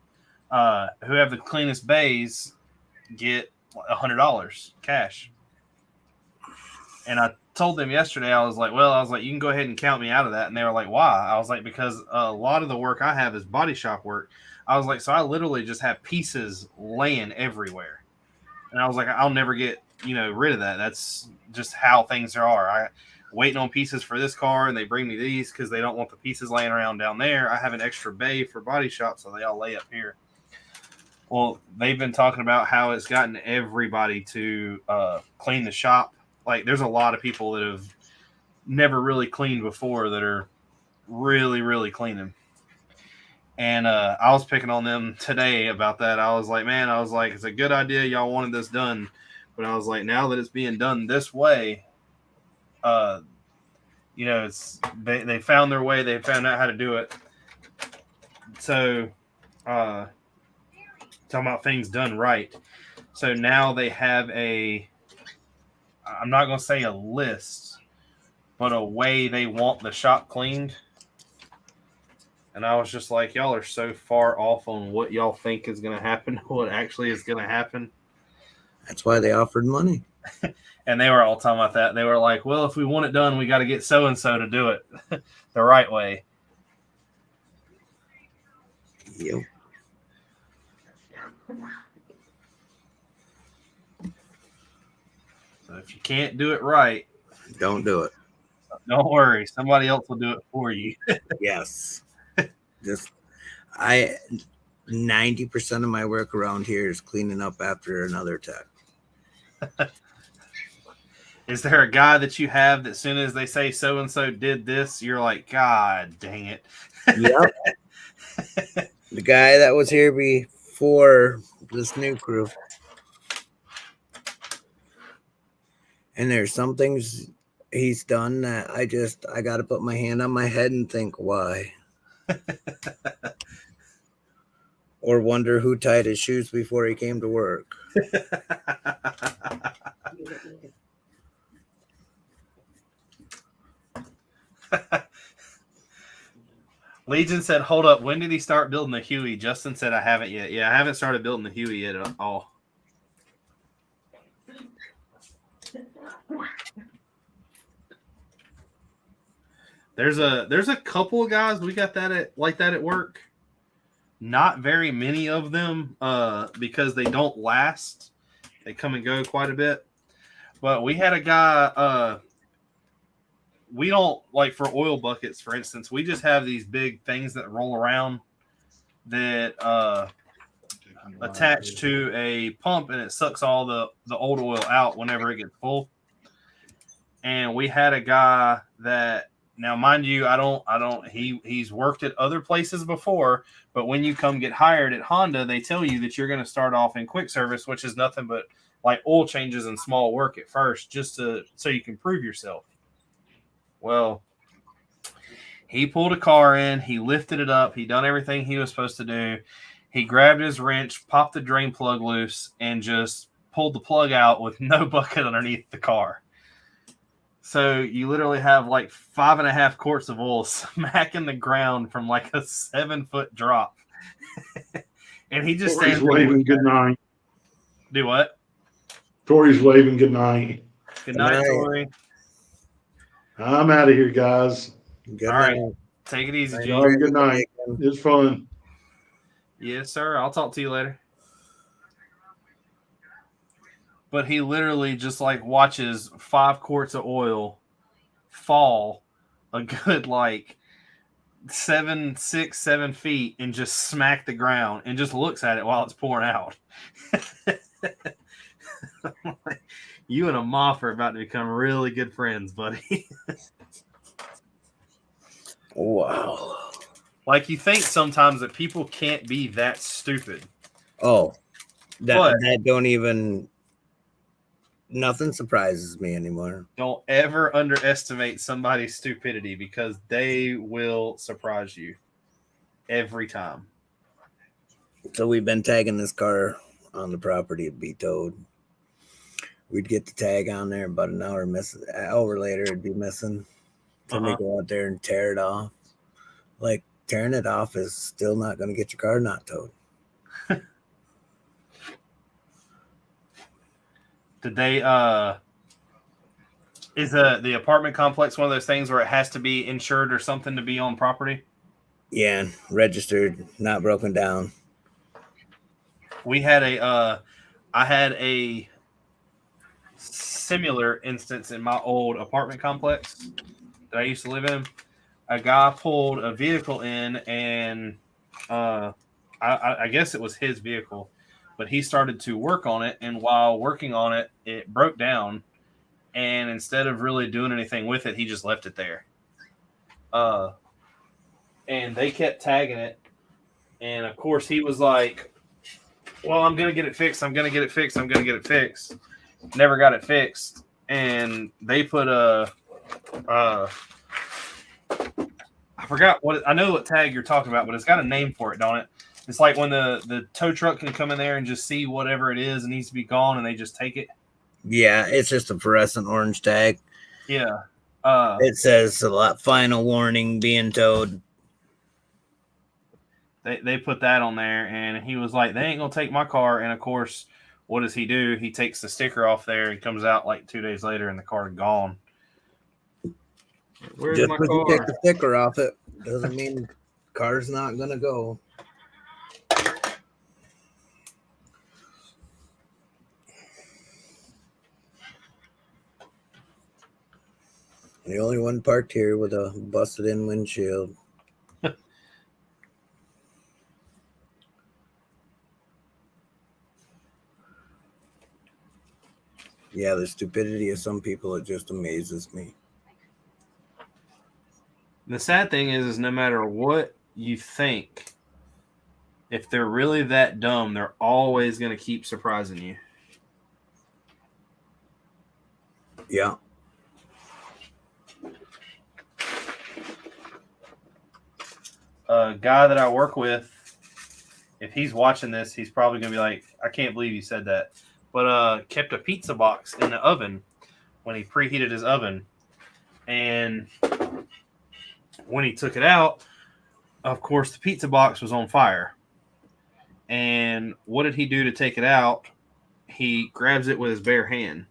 Who have the cleanest bays get $100 cash. And I told them yesterday, I was like, you can go ahead and count me out of that. And they were like, why? I was like, because a lot of the work I have is body shop work. I was like, so I literally just have pieces laying everywhere. And I was like, I'll never get, rid of that. That's just how things are. I waiting on pieces for this car and they bring me these because they don't want the pieces laying around down there. I have an extra bay for body shop, so they all lay up here. Well, they've been talking about how it's gotten everybody to clean the shop. Like, there's a lot of people that have never really cleaned before that are really, really cleaning. And I was picking on them today about that. I was like, man, it's a good idea. Y'all wanted this done. But I was like, now that it's being done this way, it's they found their way. They found out how to do it. So, talking about things done right. So now they have I'm not going to say a list, but a way they want the shop cleaned. And I was just like, y'all are so far off on what y'all think is going to happen, what actually is going to happen. That's why they offered money. And they were all talking about that. They were like, well, if we want it done, we got to get so-and-so to do it the right way. Yep. So if you can't do it right, don't do it. Don't worry. Somebody else will do it for you. Yes. 90% of my work around here is cleaning up after another tech. Is there a guy that you have that as soon as they say so and so did this, you're like, God dang it? Yep. The guy that was here before this new crew. And there's some things he's done that I got to put my hand on my head and think, why? Or wonder who tied his shoes before he came to work. Legion said, hold up, when did he start building the Huey? Justin said, I haven't yet. Yeah, I haven't started building the Huey yet at all. There's a couple of guys we got that at work. Not very many of them, because they don't last. They come and go quite a bit. But we had a guy, we don't, like for oil buckets, for instance, we just have these big things that roll around that attach to a pump, and it sucks all the old oil out whenever it gets full. And we had a guy that, now mind you, he's worked at other places before, but when you come get hired at Honda, they tell you that you're going to start off in quick service, which is nothing but like oil changes and small work at first, just so you can prove yourself. Well, he pulled a car in, he lifted it up, he done everything he was supposed to do. He grabbed his wrench, popped the drain plug loose, and just pulled the plug out with no bucket underneath the car. So you literally have like 5.5 quarts of oil smacking the ground from like a 7-foot drop. And he just Tori's stands there waving good night. Do what? Tori's waving good night. Good night, Tori. I'm out of here, guys. Good All night. right. Take it easy, G. All right, good night. It's fun. Yes, sir. I'll talk to you later. But he literally just like watches 5 quarts of oil fall a good like 7 feet and just smack the ground and just looks at it while it's pouring out. You and a moth are about to become really good friends, buddy. Wow. Like, you think sometimes that people can't be that stupid. Oh, that don't even, nothing surprises me anymore. Don't ever underestimate somebody's stupidity, because they will surprise you every time. So we've been tagging this car on the property to be towed. We'd get the tag on there, about an hour later it'd be missing. Timmy go out there and tear it off. Like, tearing it off is still not going to get your car not towed. Did they is the apartment complex one of those things where it has to be insured or something to be on property? Yeah, registered, not broken down. We had I had a similar instance in my old apartment complex that I used to live in. A guy pulled a vehicle in, and I guess it was his vehicle, but he started to work on it, and while working on it, it broke down, and instead of really doing anything with it, he just left it there. And they kept tagging it, and of course he was like, well, I'm going to get it fixed. I'm going to get it fixed. I'm going to get it fixed. Never got it fixed. And they put I forgot I know what tag you're talking about, but it's got a name for it, don't it? It's like when the tow truck can come in there and just see whatever it is and needs to be gone, and they just take it. Yeah, it's just a fluorescent orange tag. Yeah. It says a lot, final warning, being towed. They put that on there, and he was like, they ain't going to take my car. And, of course, what does he do? He takes the sticker off there and comes out like 2 days later, and the car is gone. Where's Just my because you car? take the sticker off it doesn't mean the car's not going to go. The only one parked here with a busted in windshield. Yeah, the stupidity of some people, it just amazes me. The sad thing is no matter what you think, if they're really that dumb, they're always going to keep surprising you. Yeah. A guy that I work with, if he's watching this, he's probably going to be like, I can't believe you said that. But kept a pizza box in the oven when he preheated his oven. And when he took it out, of course, the pizza box was on fire. And what did he do to take it out? He grabs it with his bare hand.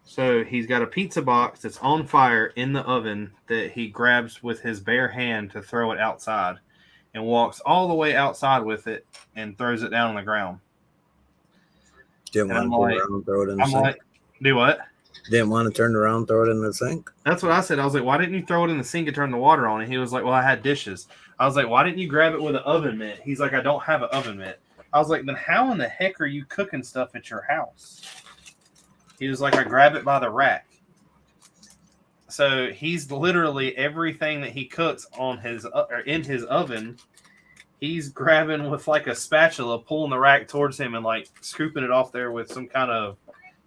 So he's got a pizza box that's on fire in the oven that he grabs with his bare hand to throw it outside, and walks all the way outside with it and throws it down on the ground. Didn't And want to turn around and throw it in the I'm sink. like, do what? Didn't want to turn around and throw it in the sink. That's what I said. I was like, why didn't you throw it in the sink and turn the water on? And he was like, well, I had dishes. I was like, why didn't you grab it with an oven mitt? He's like, I don't have an oven mitt. I was like, then how in the heck are you cooking stuff at your house? He was like, I grab it by the rack. So he's literally everything that he cooks on his or in his oven, he's grabbing with like a spatula, pulling the rack towards him and like scooping it off there with some kind of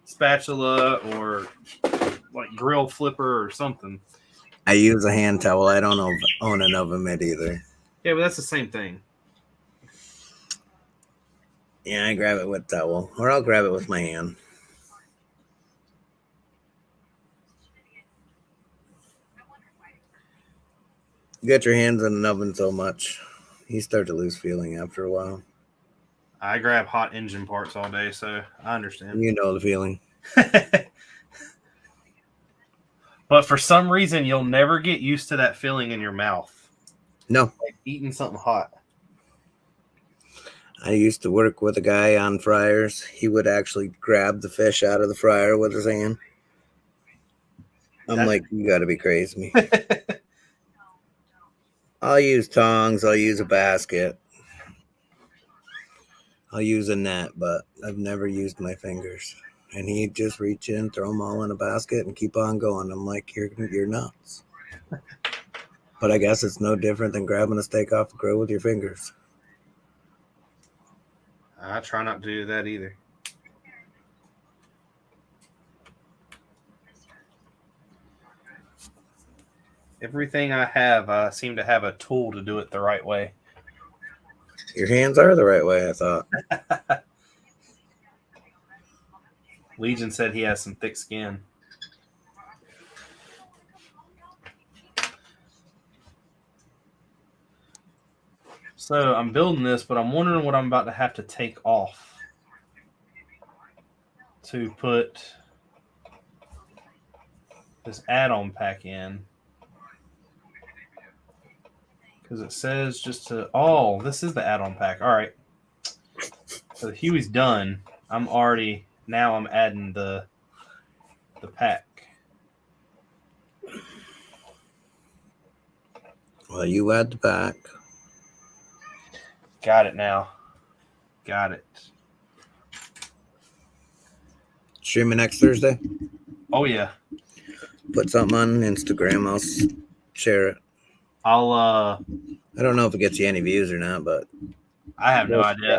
spatula or like grill flipper or something. I use a hand towel. I don't own an oven mitt either. Yeah, but that's the same thing. Yeah, I grab it with towel, or I'll grab it with my hand. You get your hands in an oven so much, you start to lose feeling after a while. I grab hot engine parts all day, so I understand. You know the feeling. But for some reason, you'll never get used to that feeling in your mouth. No. Like eating something hot. I used to work with a guy on fryers. He would actually grab the fish out of the fryer with his hand. I'm like, you got to be crazy. I'll use tongs. I'll use a basket. I'll use a net, but I've never used my fingers. And he'd just reach in, throw them all in a basket, and keep on going. I'm like, you're nuts. But I guess it's no different than grabbing a steak off the grill with your fingers. I try not to do that either. Everything I have, I seem to have a tool to do it the right way. Your hands are the right way, I thought. Legion said he has some thick skin. So I'm building this, but I'm wondering what I'm about to have to take off to put this add-on pack in. Because it says just to... Oh, this is the add-on pack. All right. So the Huey's done. I'm adding the pack. Well, you add the pack. Got it now. Got it. Streaming next Thursday? Oh, yeah. Put something on Instagram. I'll share it. I don't know if it gets you any views or not, but I have no idea.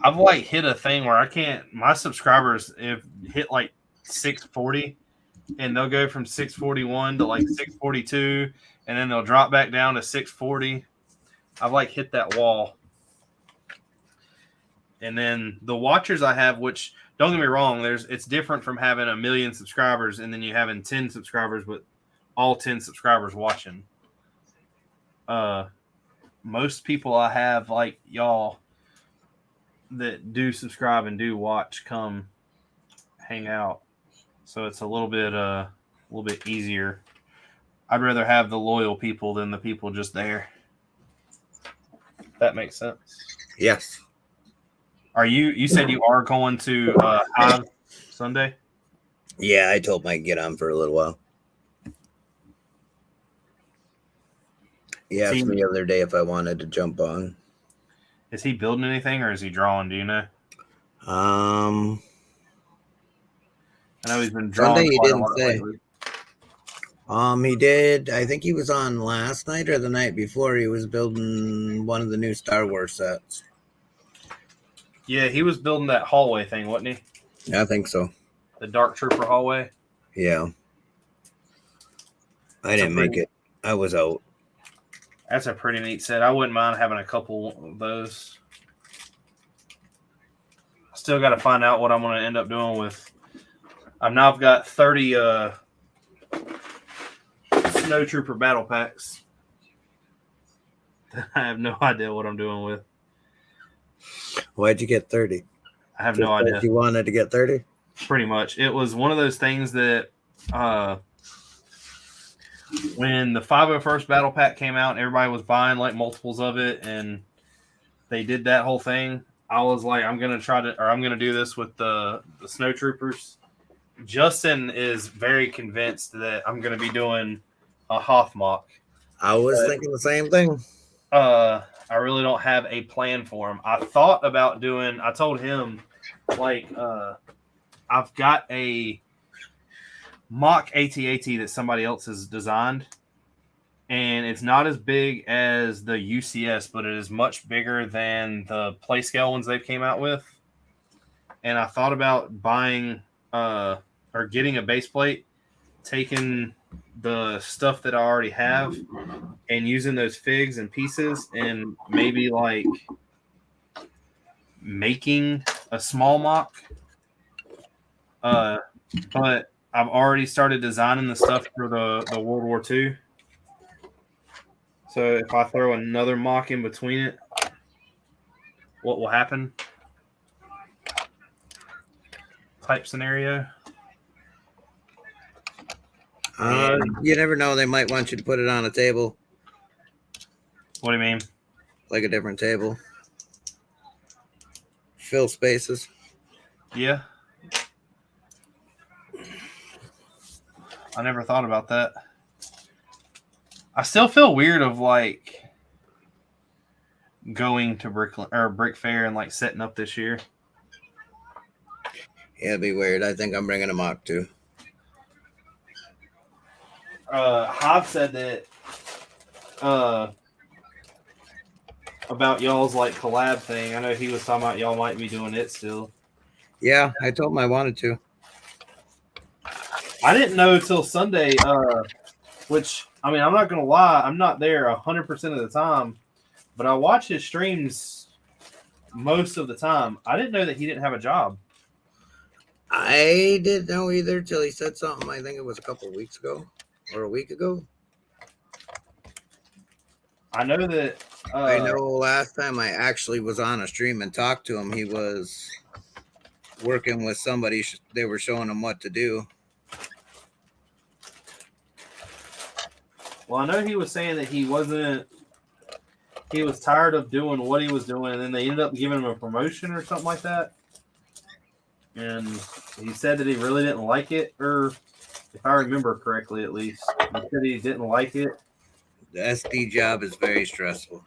I've like hit a thing where I can't, my subscribers have hit like 640 and they'll go from 641 to like 642 and then they'll drop back down to 640. I've like hit that wall. And then the watchers I have, which don't get me wrong, it's different from having 1 million subscribers and then you having 10 subscribers, but all 10 subscribers watching. Most people I have like y'all that do subscribe and do watch come hang out. So it's a little bit easier. I'd rather have the loyal people than the people just there. That makes sense. Yes. Are you said you are going to Hive Sunday? Yeah, I told Mike to get on for a little while. He asked me the other day if I wanted to jump on. Is he building anything or is he drawing? Do you know? Um, I know he's been Sunday drawing he quite a didn't lot say. lately. He did. I think he was on last night or the night before. He was building one of the new Star Wars sets. Yeah, he was building that hallway thing, wasn't he? I think so. The Dark Trooper hallway. Yeah. I didn't make it. I was out. That's a pretty neat set. I wouldn't mind having a couple of those. I still got to find out what I'm going to end up doing with. I've got 30 Snow Trooper battle packs. I have no idea what I'm doing with. Why'd you get 30? I have no idea. You wanted to get 30? Pretty much. It was one of those things that when the 501st battle pack came out and everybody was buying like multiples of it and they did that whole thing, I was like, I'm going to do this with the Snow Troopers. Justin is very convinced that I'm going to be doing a Hoth mock. I was thinking the same thing. I really don't have a plan for him. I thought about I told him, like, I've got a mock AT-AT that somebody else has designed, and it's not as big as the UCS, but it is much bigger than the play scale ones they've came out with. And I thought about buying or getting a base plate, taking the stuff that I already have and using those figs and pieces and maybe like making a small mock. But I've already started designing the stuff for the World War II. So if I throw another mock in between it, what will happen? Type scenario. You never know. They might want you to put it on a table. What do you mean? Like a different table. Fill spaces. Yeah. I never thought about that. I still feel weird of like going to Brick Fair and like setting up this year. Yeah, it'd be weird. I think I'm bringing a mock too. Hob said that about y'all's like collab thing. I know he was talking about y'all might be doing it still. Yeah, I told him I wanted to. I didn't know till Sunday, which, I mean, I'm not going to lie, I'm not there 100% of the time, but I watch his streams most of the time. I didn't know that he didn't have a job. I didn't know either till he said something. I think it was a couple of weeks ago or a week ago. I know that. I know last time I actually was on a stream and talked to him, he was working with somebody. They were showing him what to do. Well, I know he was saying that he was tired of doing what he was doing, and then they ended up giving him a promotion or something like that. And he said that he really didn't like it, or if I remember correctly, at least, he said he didn't like it. The SD job is very stressful.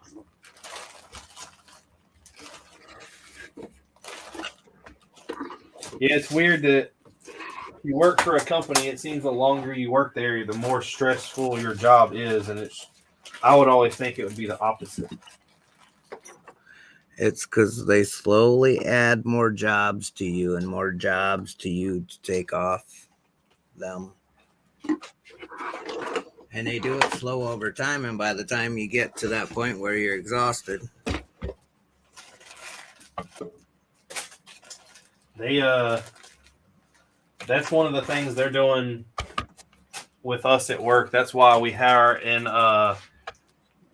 Yeah, it's weird that you work for a company, it seems the longer you work there, the more stressful your job is, and I would always think it would be the opposite. It's because they slowly add more jobs to you and more jobs to you to take off them. And they do it slow over time, and by the time you get to that point where you're exhausted. That's one of the things they're doing with us at work. That's why we hire in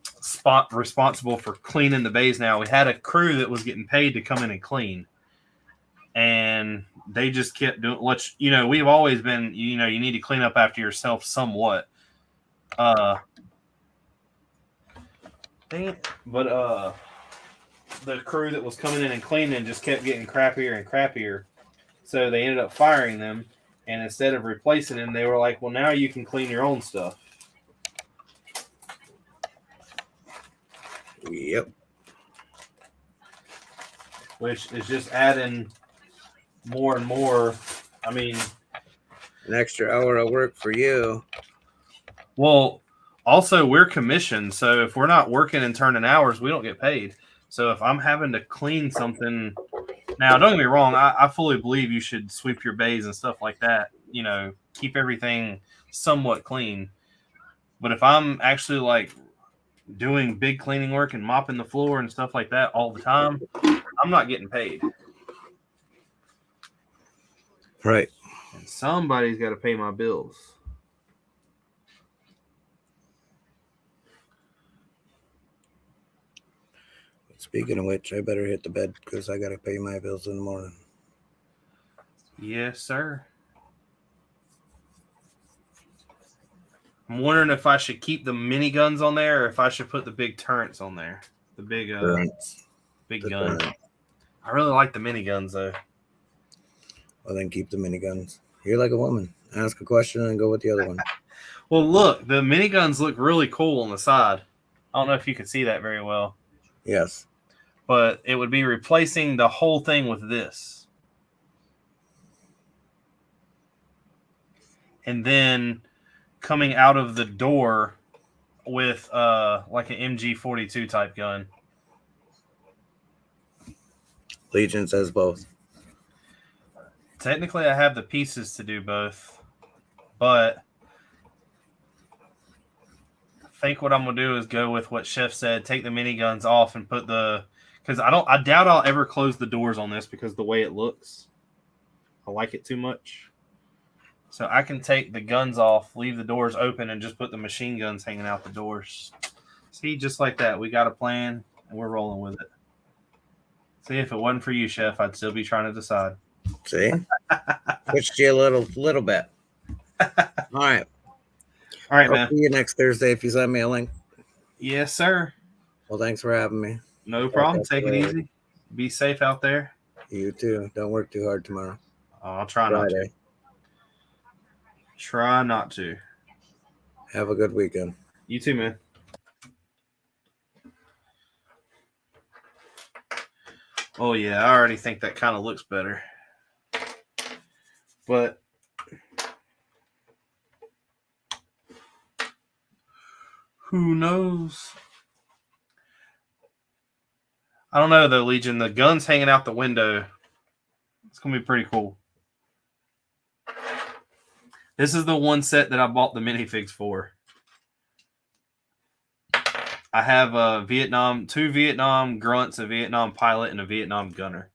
spot responsible for cleaning the bays now. We had a crew that was getting paid to come in and clean, and they just kept doing what, we've always been, you need to clean up after yourself somewhat. The crew that was coming in and cleaning just kept getting crappier and crappier. So they ended up firing them, and instead of replacing them, they were like, well, now you can clean your own stuff. Yep. Which is just adding more and more. I mean, An extra hour of work for you. well, also we're commissioned, so if we're not working and turning hours, we don't get paid. So if I'm having to clean something, now don't get me wrong, I fully believe you should sweep your bays and stuff like that. You know, keep everything somewhat clean. But if I'm actually like doing big cleaning work and mopping the floor and stuff like that all the time, I'm not getting paid. Right. And somebody's got to pay my bills. Speaking of which, I better hit the bed because I got to pay my bills in the morning. Yes, sir. I'm wondering if I should keep the miniguns on there or if I should put the big turrets on there. The big big The gun. turret. I really like the miniguns though. Well, then keep the miniguns. You're like a woman. Ask a question and go with the other one. Well, look, the miniguns look really cool on the side. I don't know if you can see that very well, Yes. but it would be replacing the whole thing with this. And then coming out of the door with like an MG42 type gun. Legion says both. Technically, I have the pieces to do both, but I think what I'm gonna do is go with what Chef said: take the miniguns off and put the, because I doubt I'll ever close the doors on this because the way it looks, I like it too much. So I can take the guns off, leave the doors open, and just put the machine guns hanging out the doors. See, just like that, we got a plan and we're rolling with it. See, if it wasn't for you, Chef, I'd still be trying to decide. See? Switched you a little bit. All right. All right, I'll man. see you next Thursday if you send me a link. Yes, sir. Well, thanks for having me. No problem. Take it easy. Be safe out there. You too. Don't work too hard tomorrow. I'll try not to. Friday. Try not to. Have a good weekend. You too, man. Oh, yeah. I already think that kind of looks better. But who knows? I don't know, though, Legion. The gun's hanging out the window. It's going to be pretty cool. This is the one set that I bought the minifigs for. I have two Vietnam grunts, a Vietnam pilot, and a Vietnam gunner.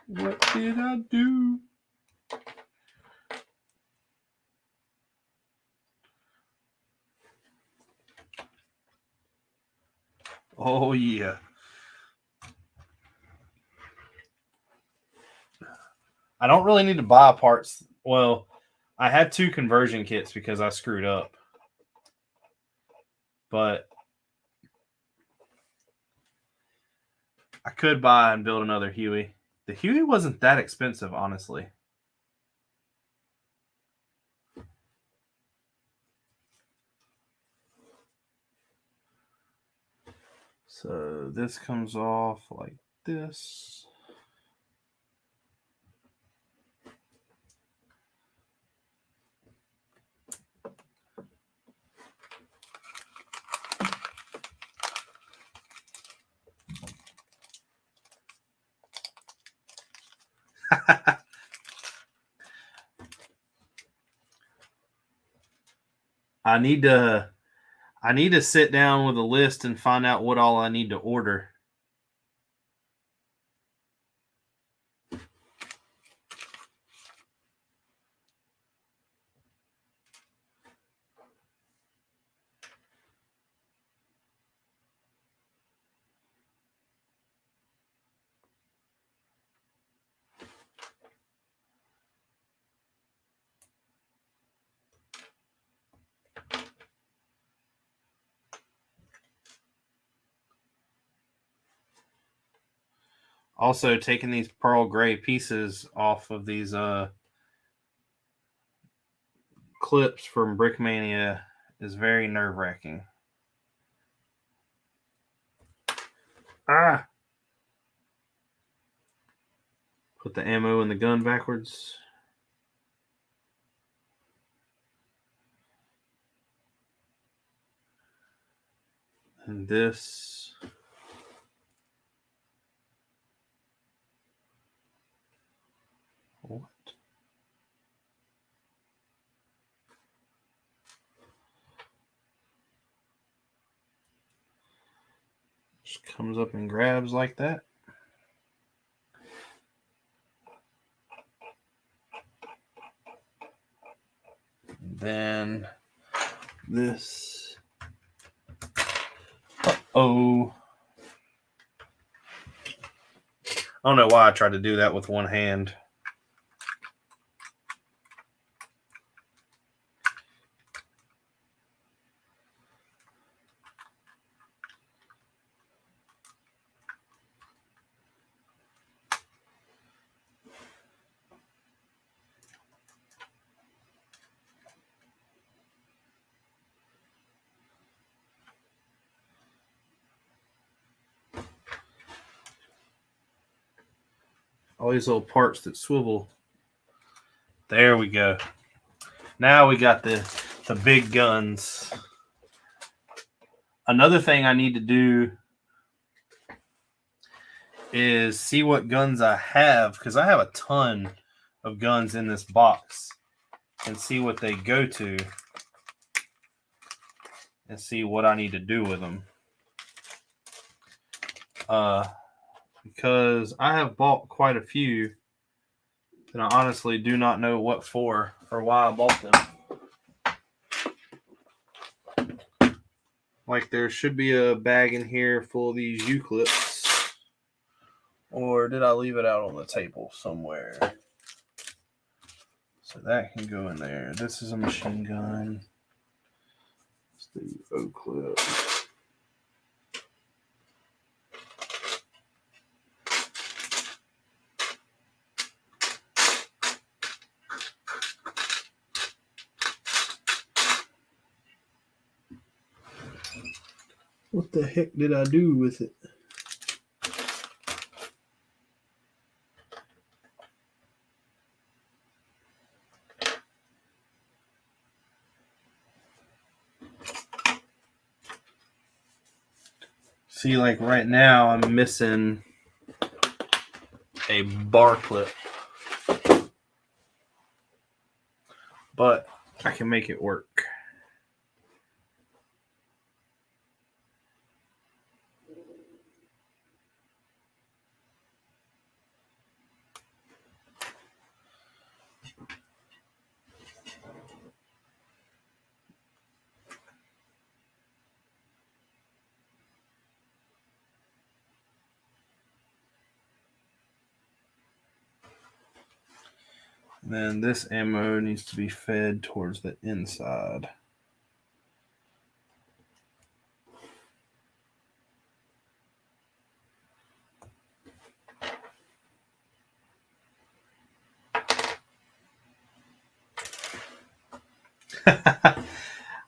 What did I do? Oh, yeah. I don't really need to buy parts. Well, I had 2 conversion kits because I screwed up. But I could buy and build another Huey. The Huey wasn't that expensive, honestly. So this comes off like this. I need to sit down with a list and find out what all I need to order. Also, taking these pearl gray pieces off of these clips from Brickmania is very nerve-wracking. Ah! Put the ammo in the gun backwards. And this. What? Just comes up and grabs like that. Then this. Oh. I don't know why I tried to do that with one hand. All these little parts that swivel. There we go. Now we got the big guns. Another thing I need to do is see what guns I have, because I have a ton of guns in this box, and see what they go to and see what I need to do with them. Because I have bought quite a few and I honestly do not know what for or why I bought them. Like, there should be a bag in here full of these U-clips. Or did I leave it out on the table somewhere? So that can go in there. This is a machine gun. Let's do O-clip. What the heck did I do with it? See, like right now, I'm missing a bar clip. But I can make it work. Then this ammo needs to be fed towards the inside. I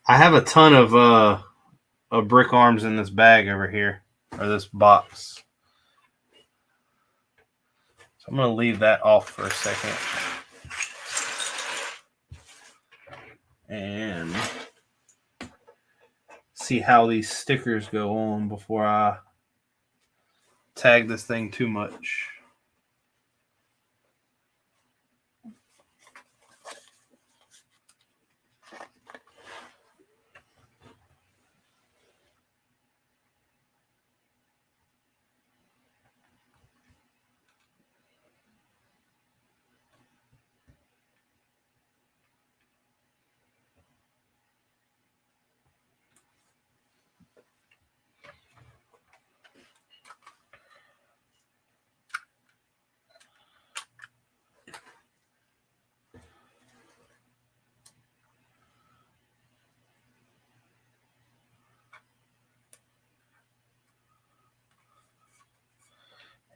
have a ton of brick arms in this bag over here, or this box. So I'm going to leave that off for a second. And see how these stickers go on before I tag this thing too much.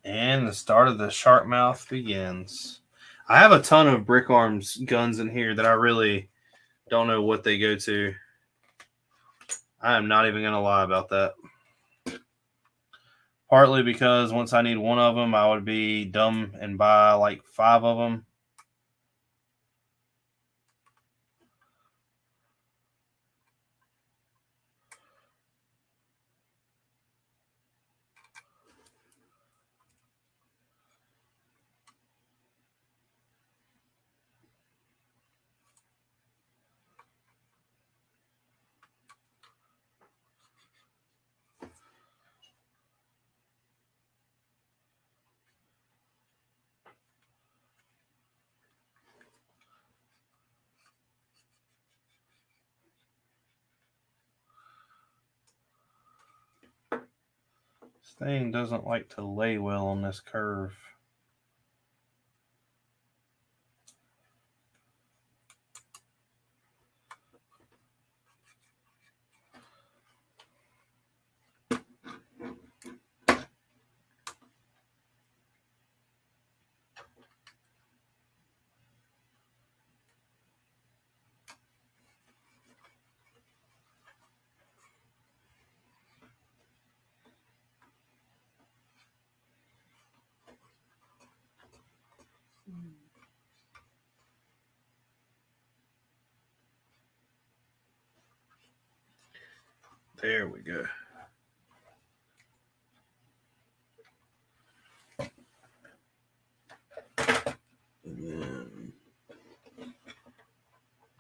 And the start of the shark mouth begins. I have a ton of brick arms guns in here that I really don't know what they go to. I am not even going to lie about that. Partly because once I need one of them, I would be dumb and buy like 5 of them. This thing doesn't like to lay well on this curve. There we go. And then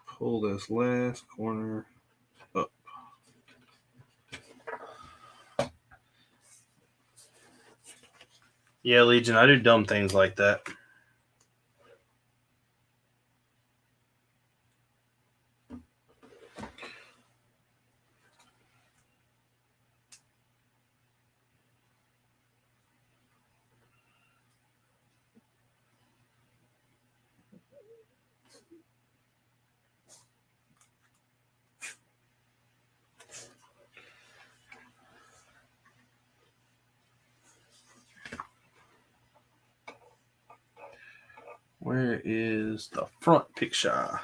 pull this last corner up. Yeah, Legion, I do dumb things like that. Where is the front picture?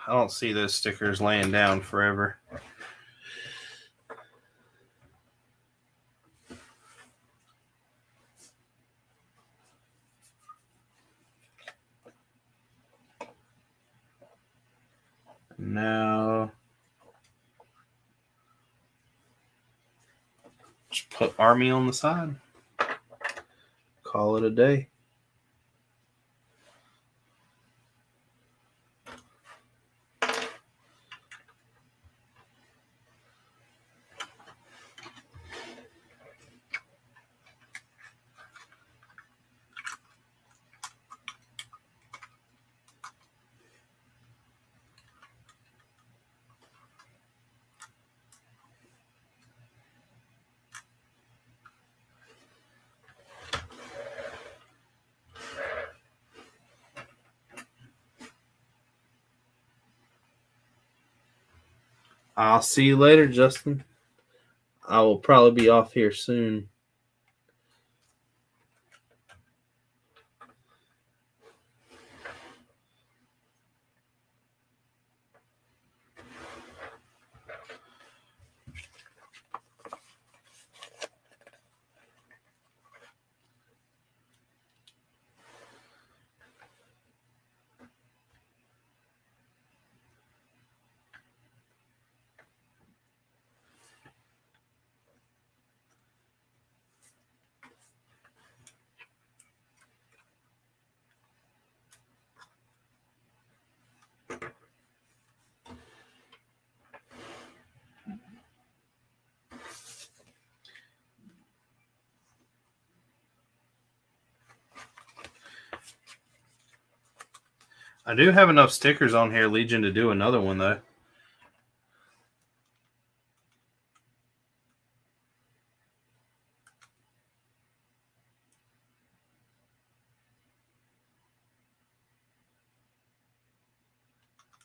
I don't see those stickers laying down forever. Now, just put Army on the side. Call it a day. I'll see you later, Justin. I will probably be off here soon. I do have enough stickers on here, Legion, to do another one, though.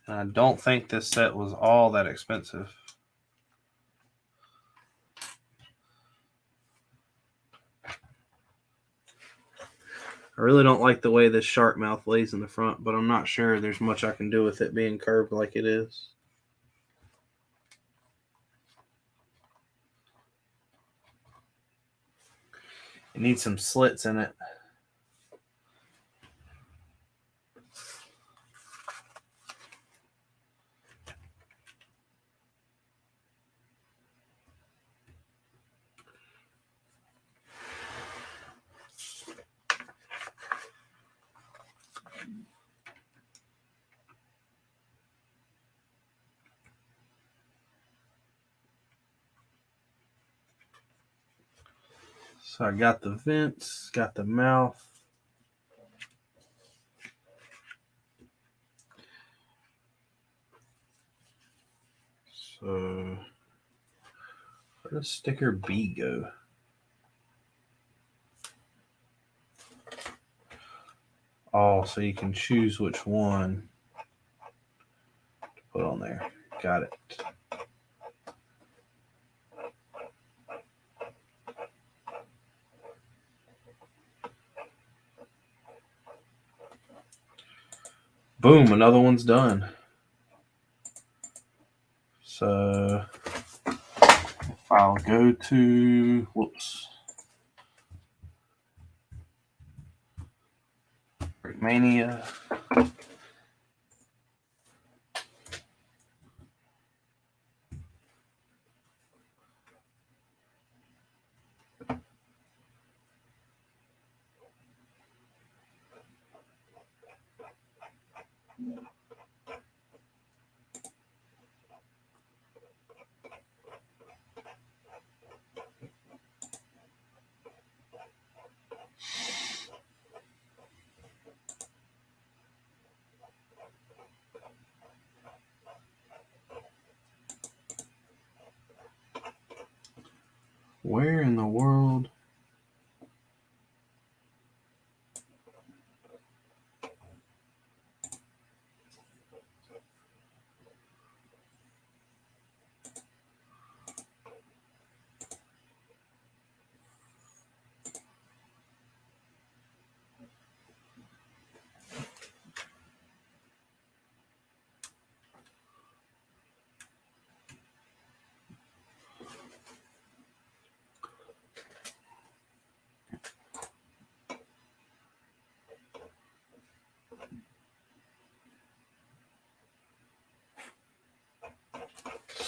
And I don't think this set was all that expensive. I really don't like the way this shark mouth lays in the front, but I'm not sure there's much I can do with it being curved like it is. It needs some slits in it. So I got the vents, got the mouth. So where does sticker B go? Oh, so you can choose which one to put on there. Got it. Boom, another one's done. So if I'll go to, Brickmania. Where in the world?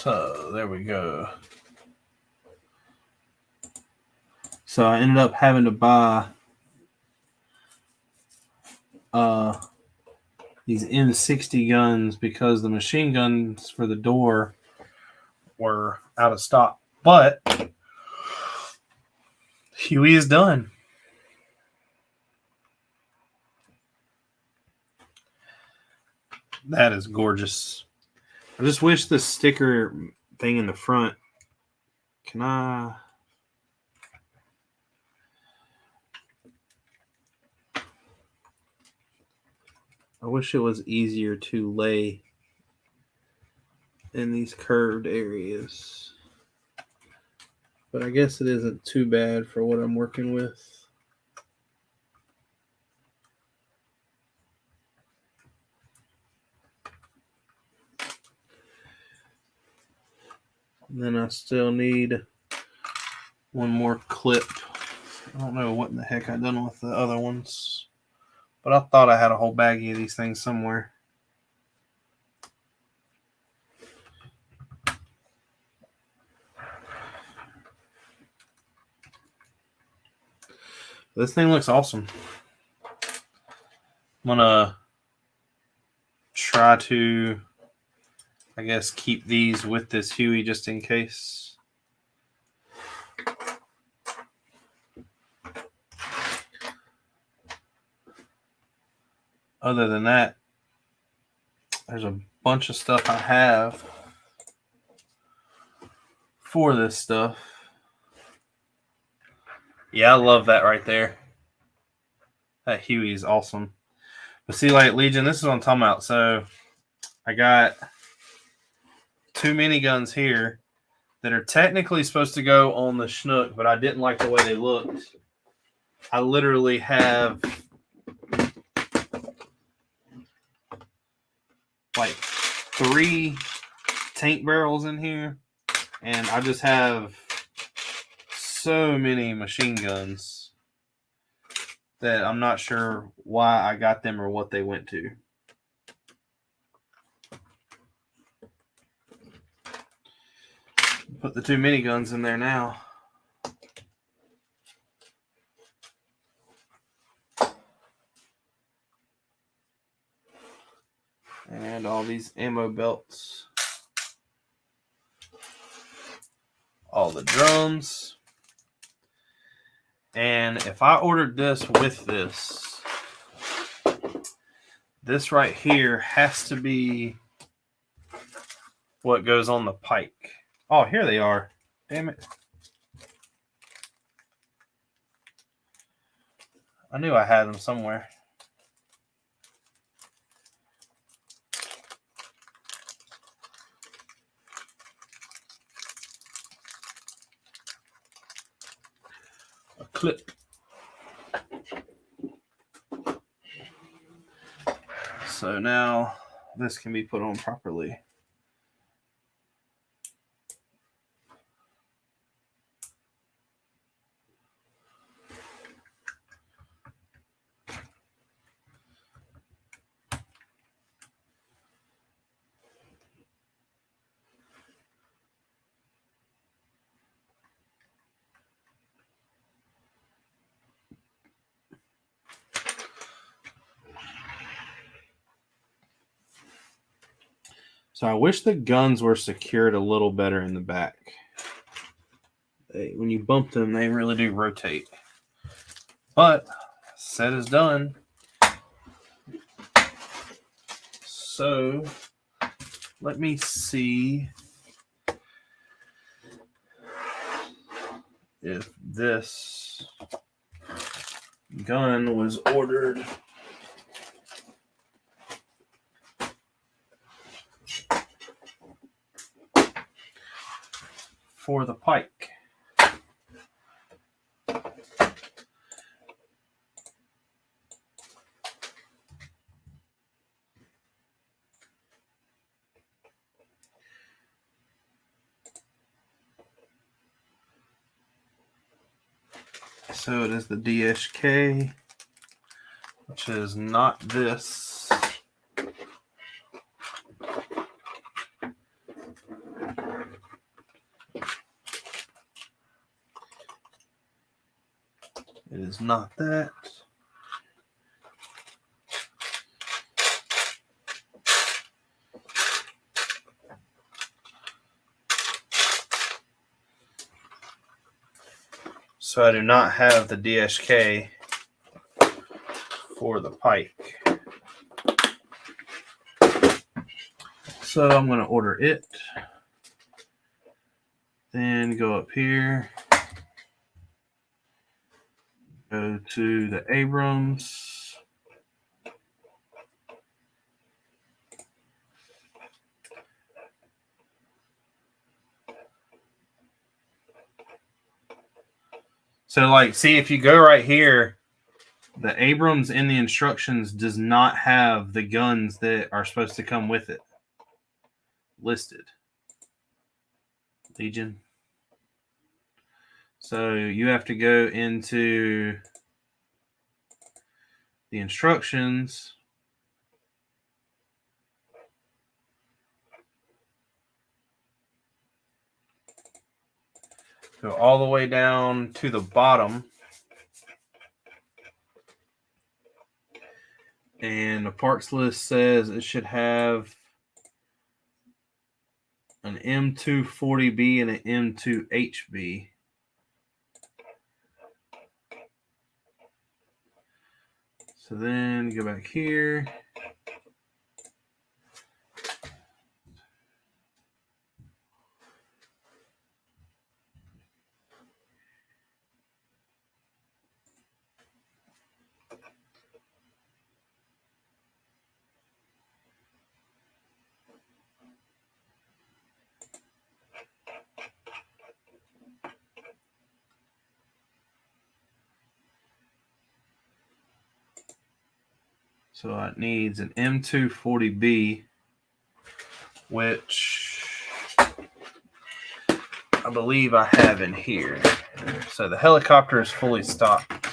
So there we go. So I ended up having to buy these M60 guns because the machine guns for the door were out of stock. But Huey is done. That is gorgeous. I just wish the sticker thing in the front. Can I? I wish it was easier to lay in these curved areas. But I guess it isn't too bad for what I'm working with. And then I still need one more clip. I don't know what in the heck I done with the other ones. But I thought I had a whole baggie of these things somewhere. This thing looks awesome. I'm gonna try to, I guess, keep these with this Huey just in case. Other than that, there's a bunch of stuff I have for this stuff. Yeah, I love that right there. That Huey is awesome. But see, like, Legion, this is what I'm talking about. So I got 2 miniguns here that are technically supposed to go on the Schnook, but I didn't like the way they looked. I literally have like 3 tank barrels in here, and I just have so many machine guns that I'm not sure why I got them or what they went to. Put the 2 miniguns in there now. And all these ammo belts. All the drums. And if I ordered this with this, this right here has to be what goes on the pike. Oh, here they are. Damn it. I knew I had them somewhere. A clip. So now this can be put on properly. So I wish the guns were secured a little better in the back. When you bump them, they really do rotate. But said is done. So let me see if this gun was ordered for the pike. So it is the DSK, which is not this. It is not that. So I do not have the DSK for the pike. So I'm going to order it. Then go up here. Go to the Abrams. So, like, see, if you go right here, the Abrams in the instructions does not have the guns that are supposed to come with it listed. Legion. So you have to go into the instructions. Go all the way down to the bottom. And the parts list says it should have an M240B and an M2HB. So then go back here. So it needs an M240B, which I believe I have in here. So the helicopter is fully stocked.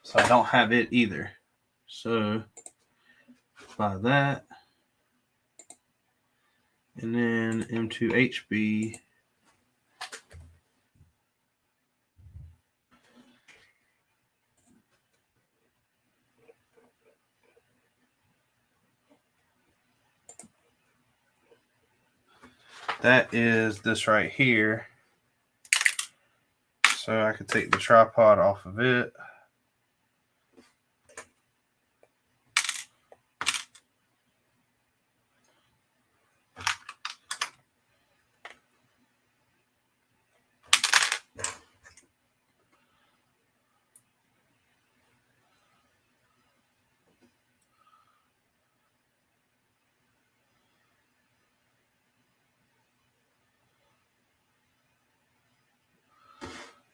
So I don't have it either. So buy that. And then M2HB. That is this right here. So I could take the tripod off of it.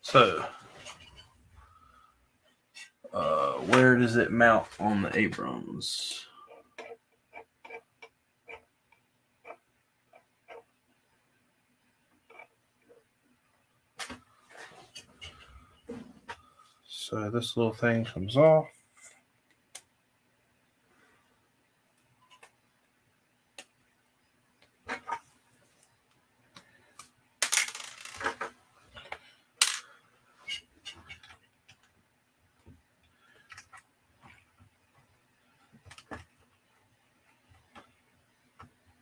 So, where does it mount on the Abrams? So this little thing comes off.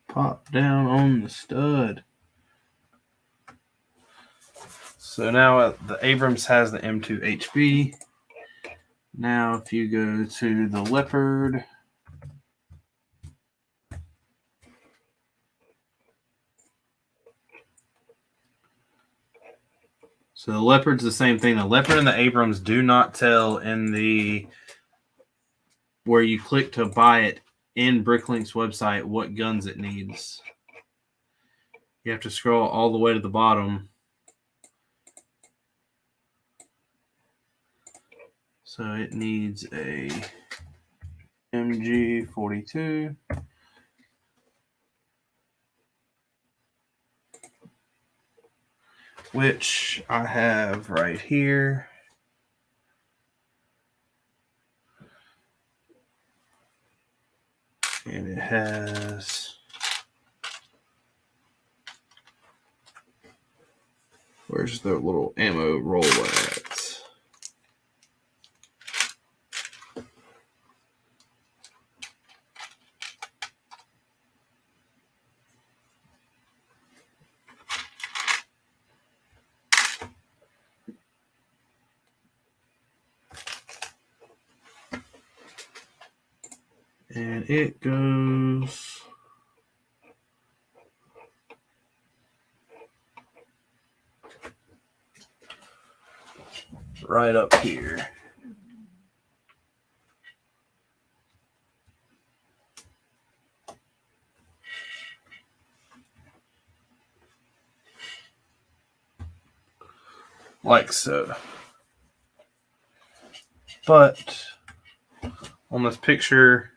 Pop down on the stud. So now the Abrams has the M2HB. Now if you go to the Leopard, so the Leopard's the same thing. The Leopard and the Abrams do not tell in the where you click to buy it in Bricklink's website what guns it needs. You have to scroll all the way to the bottom. So it needs a MG42. Which I have right here. And it has, where's the little ammo roll at? And it goes right up here. Like so. But on this picture,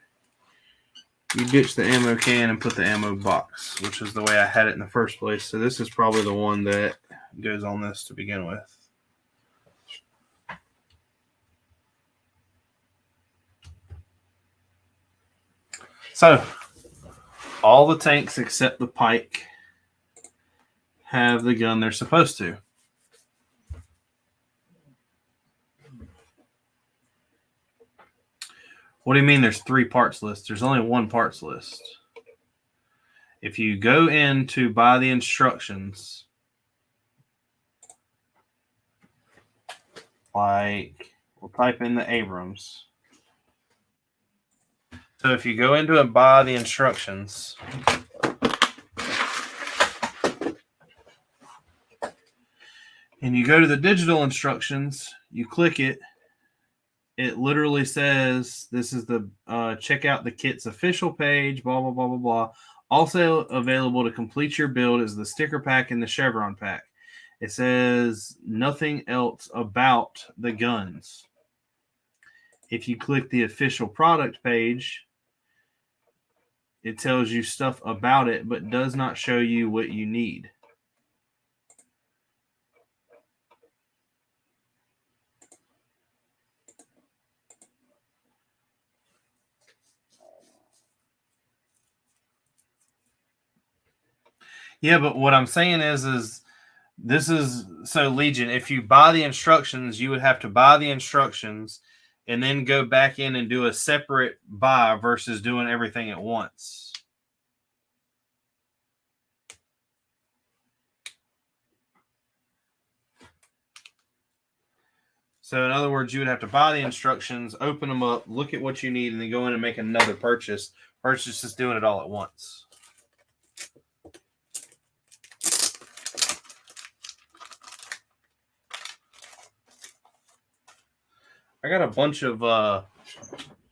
you ditch the ammo can and put the ammo box, which is the way I had it in the first place. So this is probably the one that goes on this to begin with. So all the tanks except the Pike have the gun they're supposed to. What do you mean there's 3 parts list? There's only 1 parts list. If you go in to buy the instructions, like we'll type in the Abrams. So if you go into it, buy the instructions. And you go to the digital instructions, you click it. It literally says, this is the check out the kit's official page, blah, blah, blah, blah, blah. Also available to complete your build is the sticker pack and the chevron pack. It says nothing else about the guns. If you click the official product page, it tells you stuff about it, but does not show you what you need. Yeah, but what I'm saying is this is so Legion. If you buy the instructions, you would have to buy the instructions and then go back in and do a separate buy versus doing everything at once. So in other words, you would have to buy the instructions, open them up, look at what you need, and then go in and make another purchase versus just doing it all at once. I got a bunch of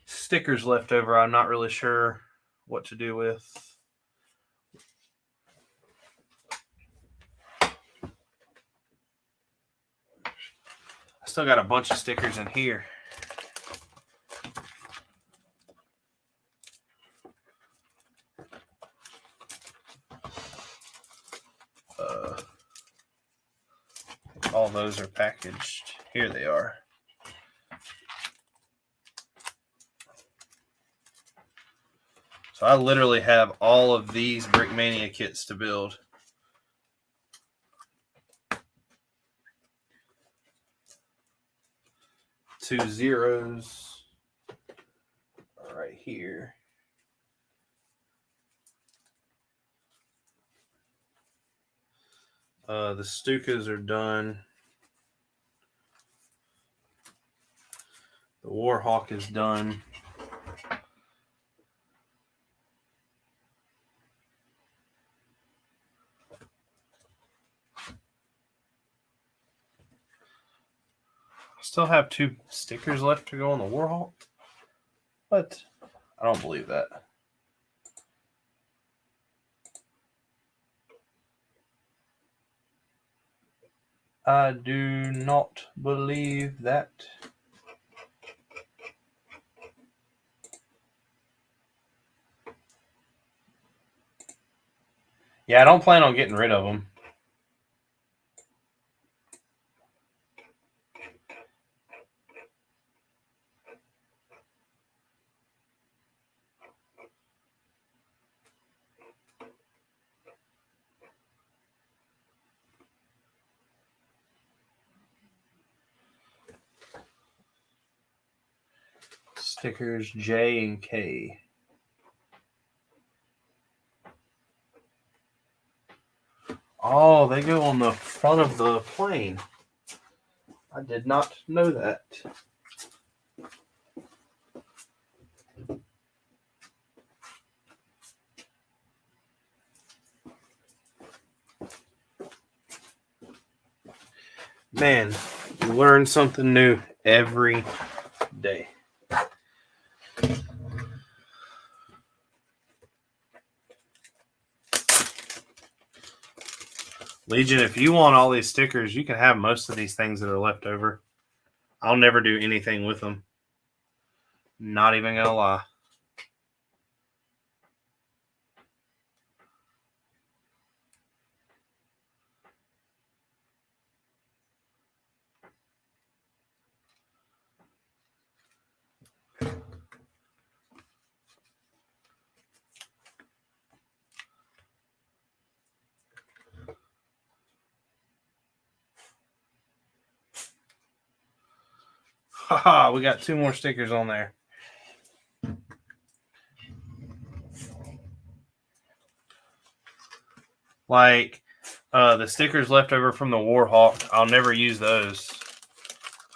stickers left over. I'm not really sure what to do with. I still got a bunch of stickers in here. All those are packaged. Here they are. So I literally have all of these Brickmania kits to build. Two zeros right here. The Stukas are done. The Warhawk is done. I still have 2 stickers left to go on the Warhawk, but I don't believe that. I do not believe that. Yeah, I don't plan on getting rid of them. Stickers J and K. Oh, they go on the front of the plane. I did not know that. Man, you learn something new every day. Legion, if you want all these stickers, you can have most of these things that are left over. I'll never do anything with them. Not even gonna lie. Haha, we got 2 more stickers on there. Like the stickers left over from the Warhawk, I'll never use those.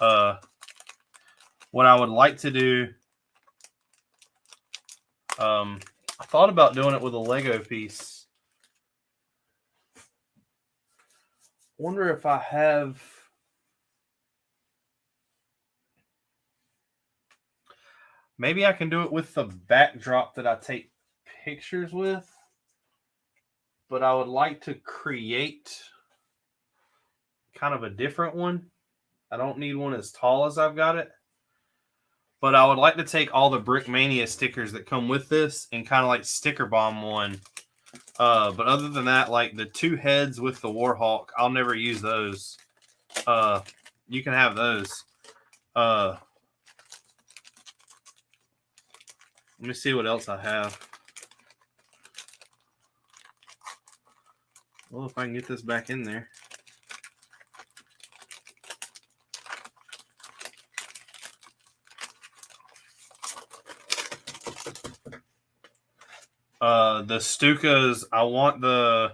What I would like to do I thought about doing it with a Lego piece. Wonder if I have. Maybe I can do it with the backdrop that I take pictures with. But I would like to create kind of a different one. I don't need one as tall as I've got it. But I would like to take all the Brickmania stickers that come with this and kind of like sticker bomb one. But other than that, like the 2 heads with the Warhawk, I'll never use those. You can have those. Let me see what else I have. Well, if I can get this back in there. The Stukas, I want the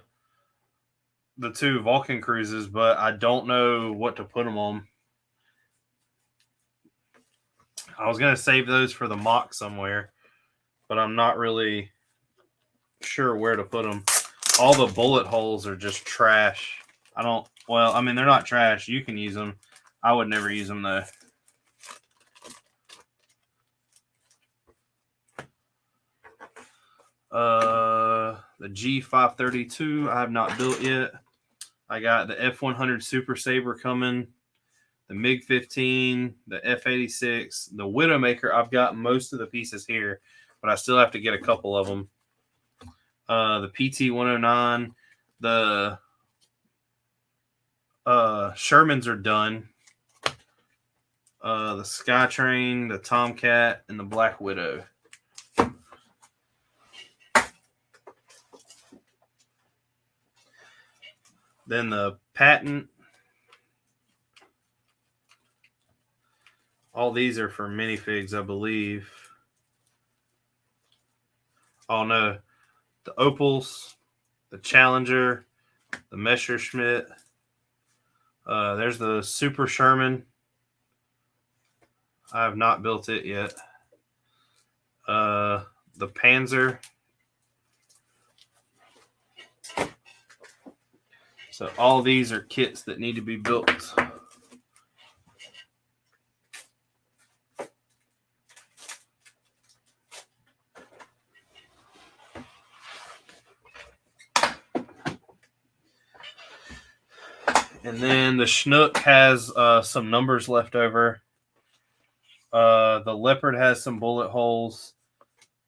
2 Vulcan cruises, but I don't know what to put them on. I was going to save those for the mock somewhere, but I'm not really sure where to put them. All the bullet holes are just trash. Well, I mean, they're not trash. You can use them. I would never use them, though. The G532 I have not built yet. I got the F100 Super Saber coming, the MiG-15, the F-86, the Widowmaker. I've got most of the pieces here, but I still have to get a couple of them. The PT-109, the Shermans are done. The Skytrain, the Tomcat, and the Black Widow. Then the Patent. All these are for minifigs, I believe. Oh no. The Opals, the Challenger, the Messerschmitt. There's the Super Sherman. I have not built it yet. The Panzer. So all these are kits that need to be built. And then the Chinook has some numbers left over. The Leopard has some bullet holes.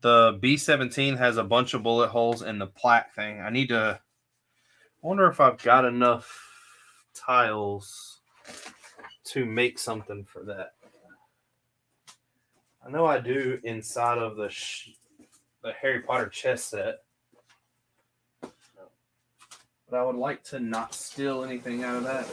The B-17 has a bunch of bullet holes and the plaque thing. I wonder if I've got enough tiles to make something for that. I know I do inside of the Harry Potter chess set. But I would like to not steal anything out of that.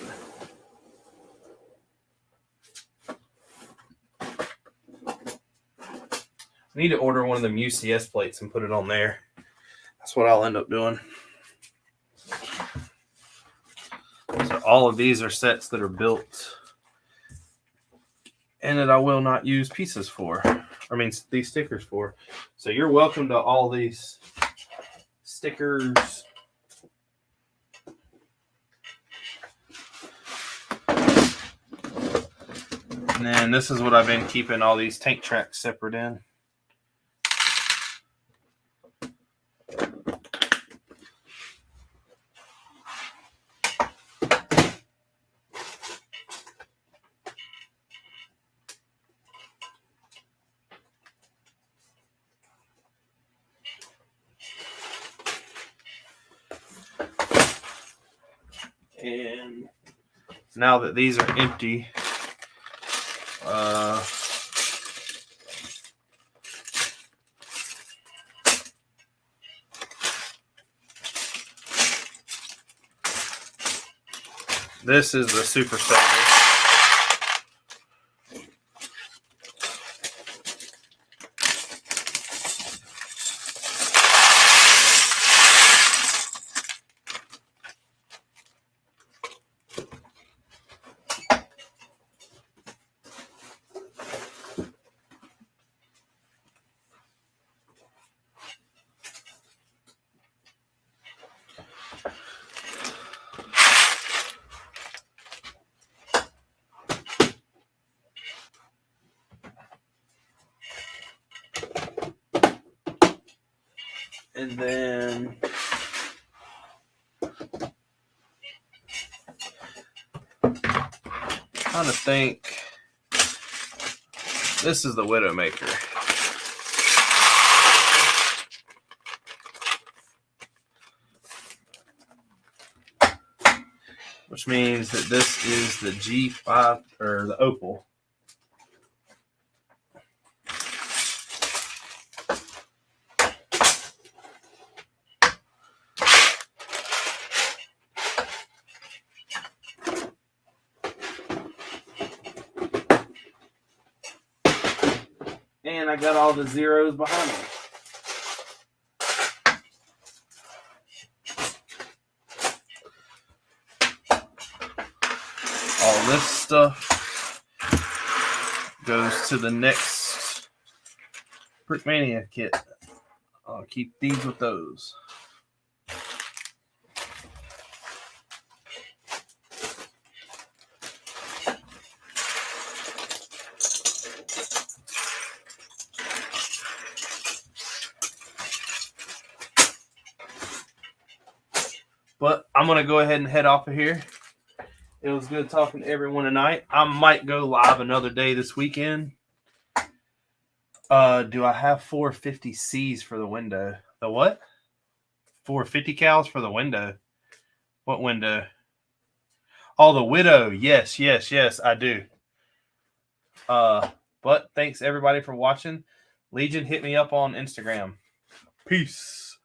I need to order one of them UCS plates and put it on there. That's what I'll end up doing. So all of these are sets that are built and that I will not use pieces for. I mean, these stickers for. So you're welcome to all these stickers. And then this is what I've been keeping all these tank tracks separate in. And now that these are empty, this is the Super Saver. And then trying to think. This is the Widowmaker. Which means that this is the G5 or the Opal. And I got all the zeros behind me. All this stuff goes to the next Brickmania kit. I'll keep these with those. But I'm going to go ahead and head off of here. It was good talking to everyone tonight. I might go live another day this weekend. Do I have 450Cs for the window? The what? 450 cals for the window. What window? Oh, the Widow. Yes, I do. But thanks everybody for watching. Legion, hit me up on Instagram. Peace.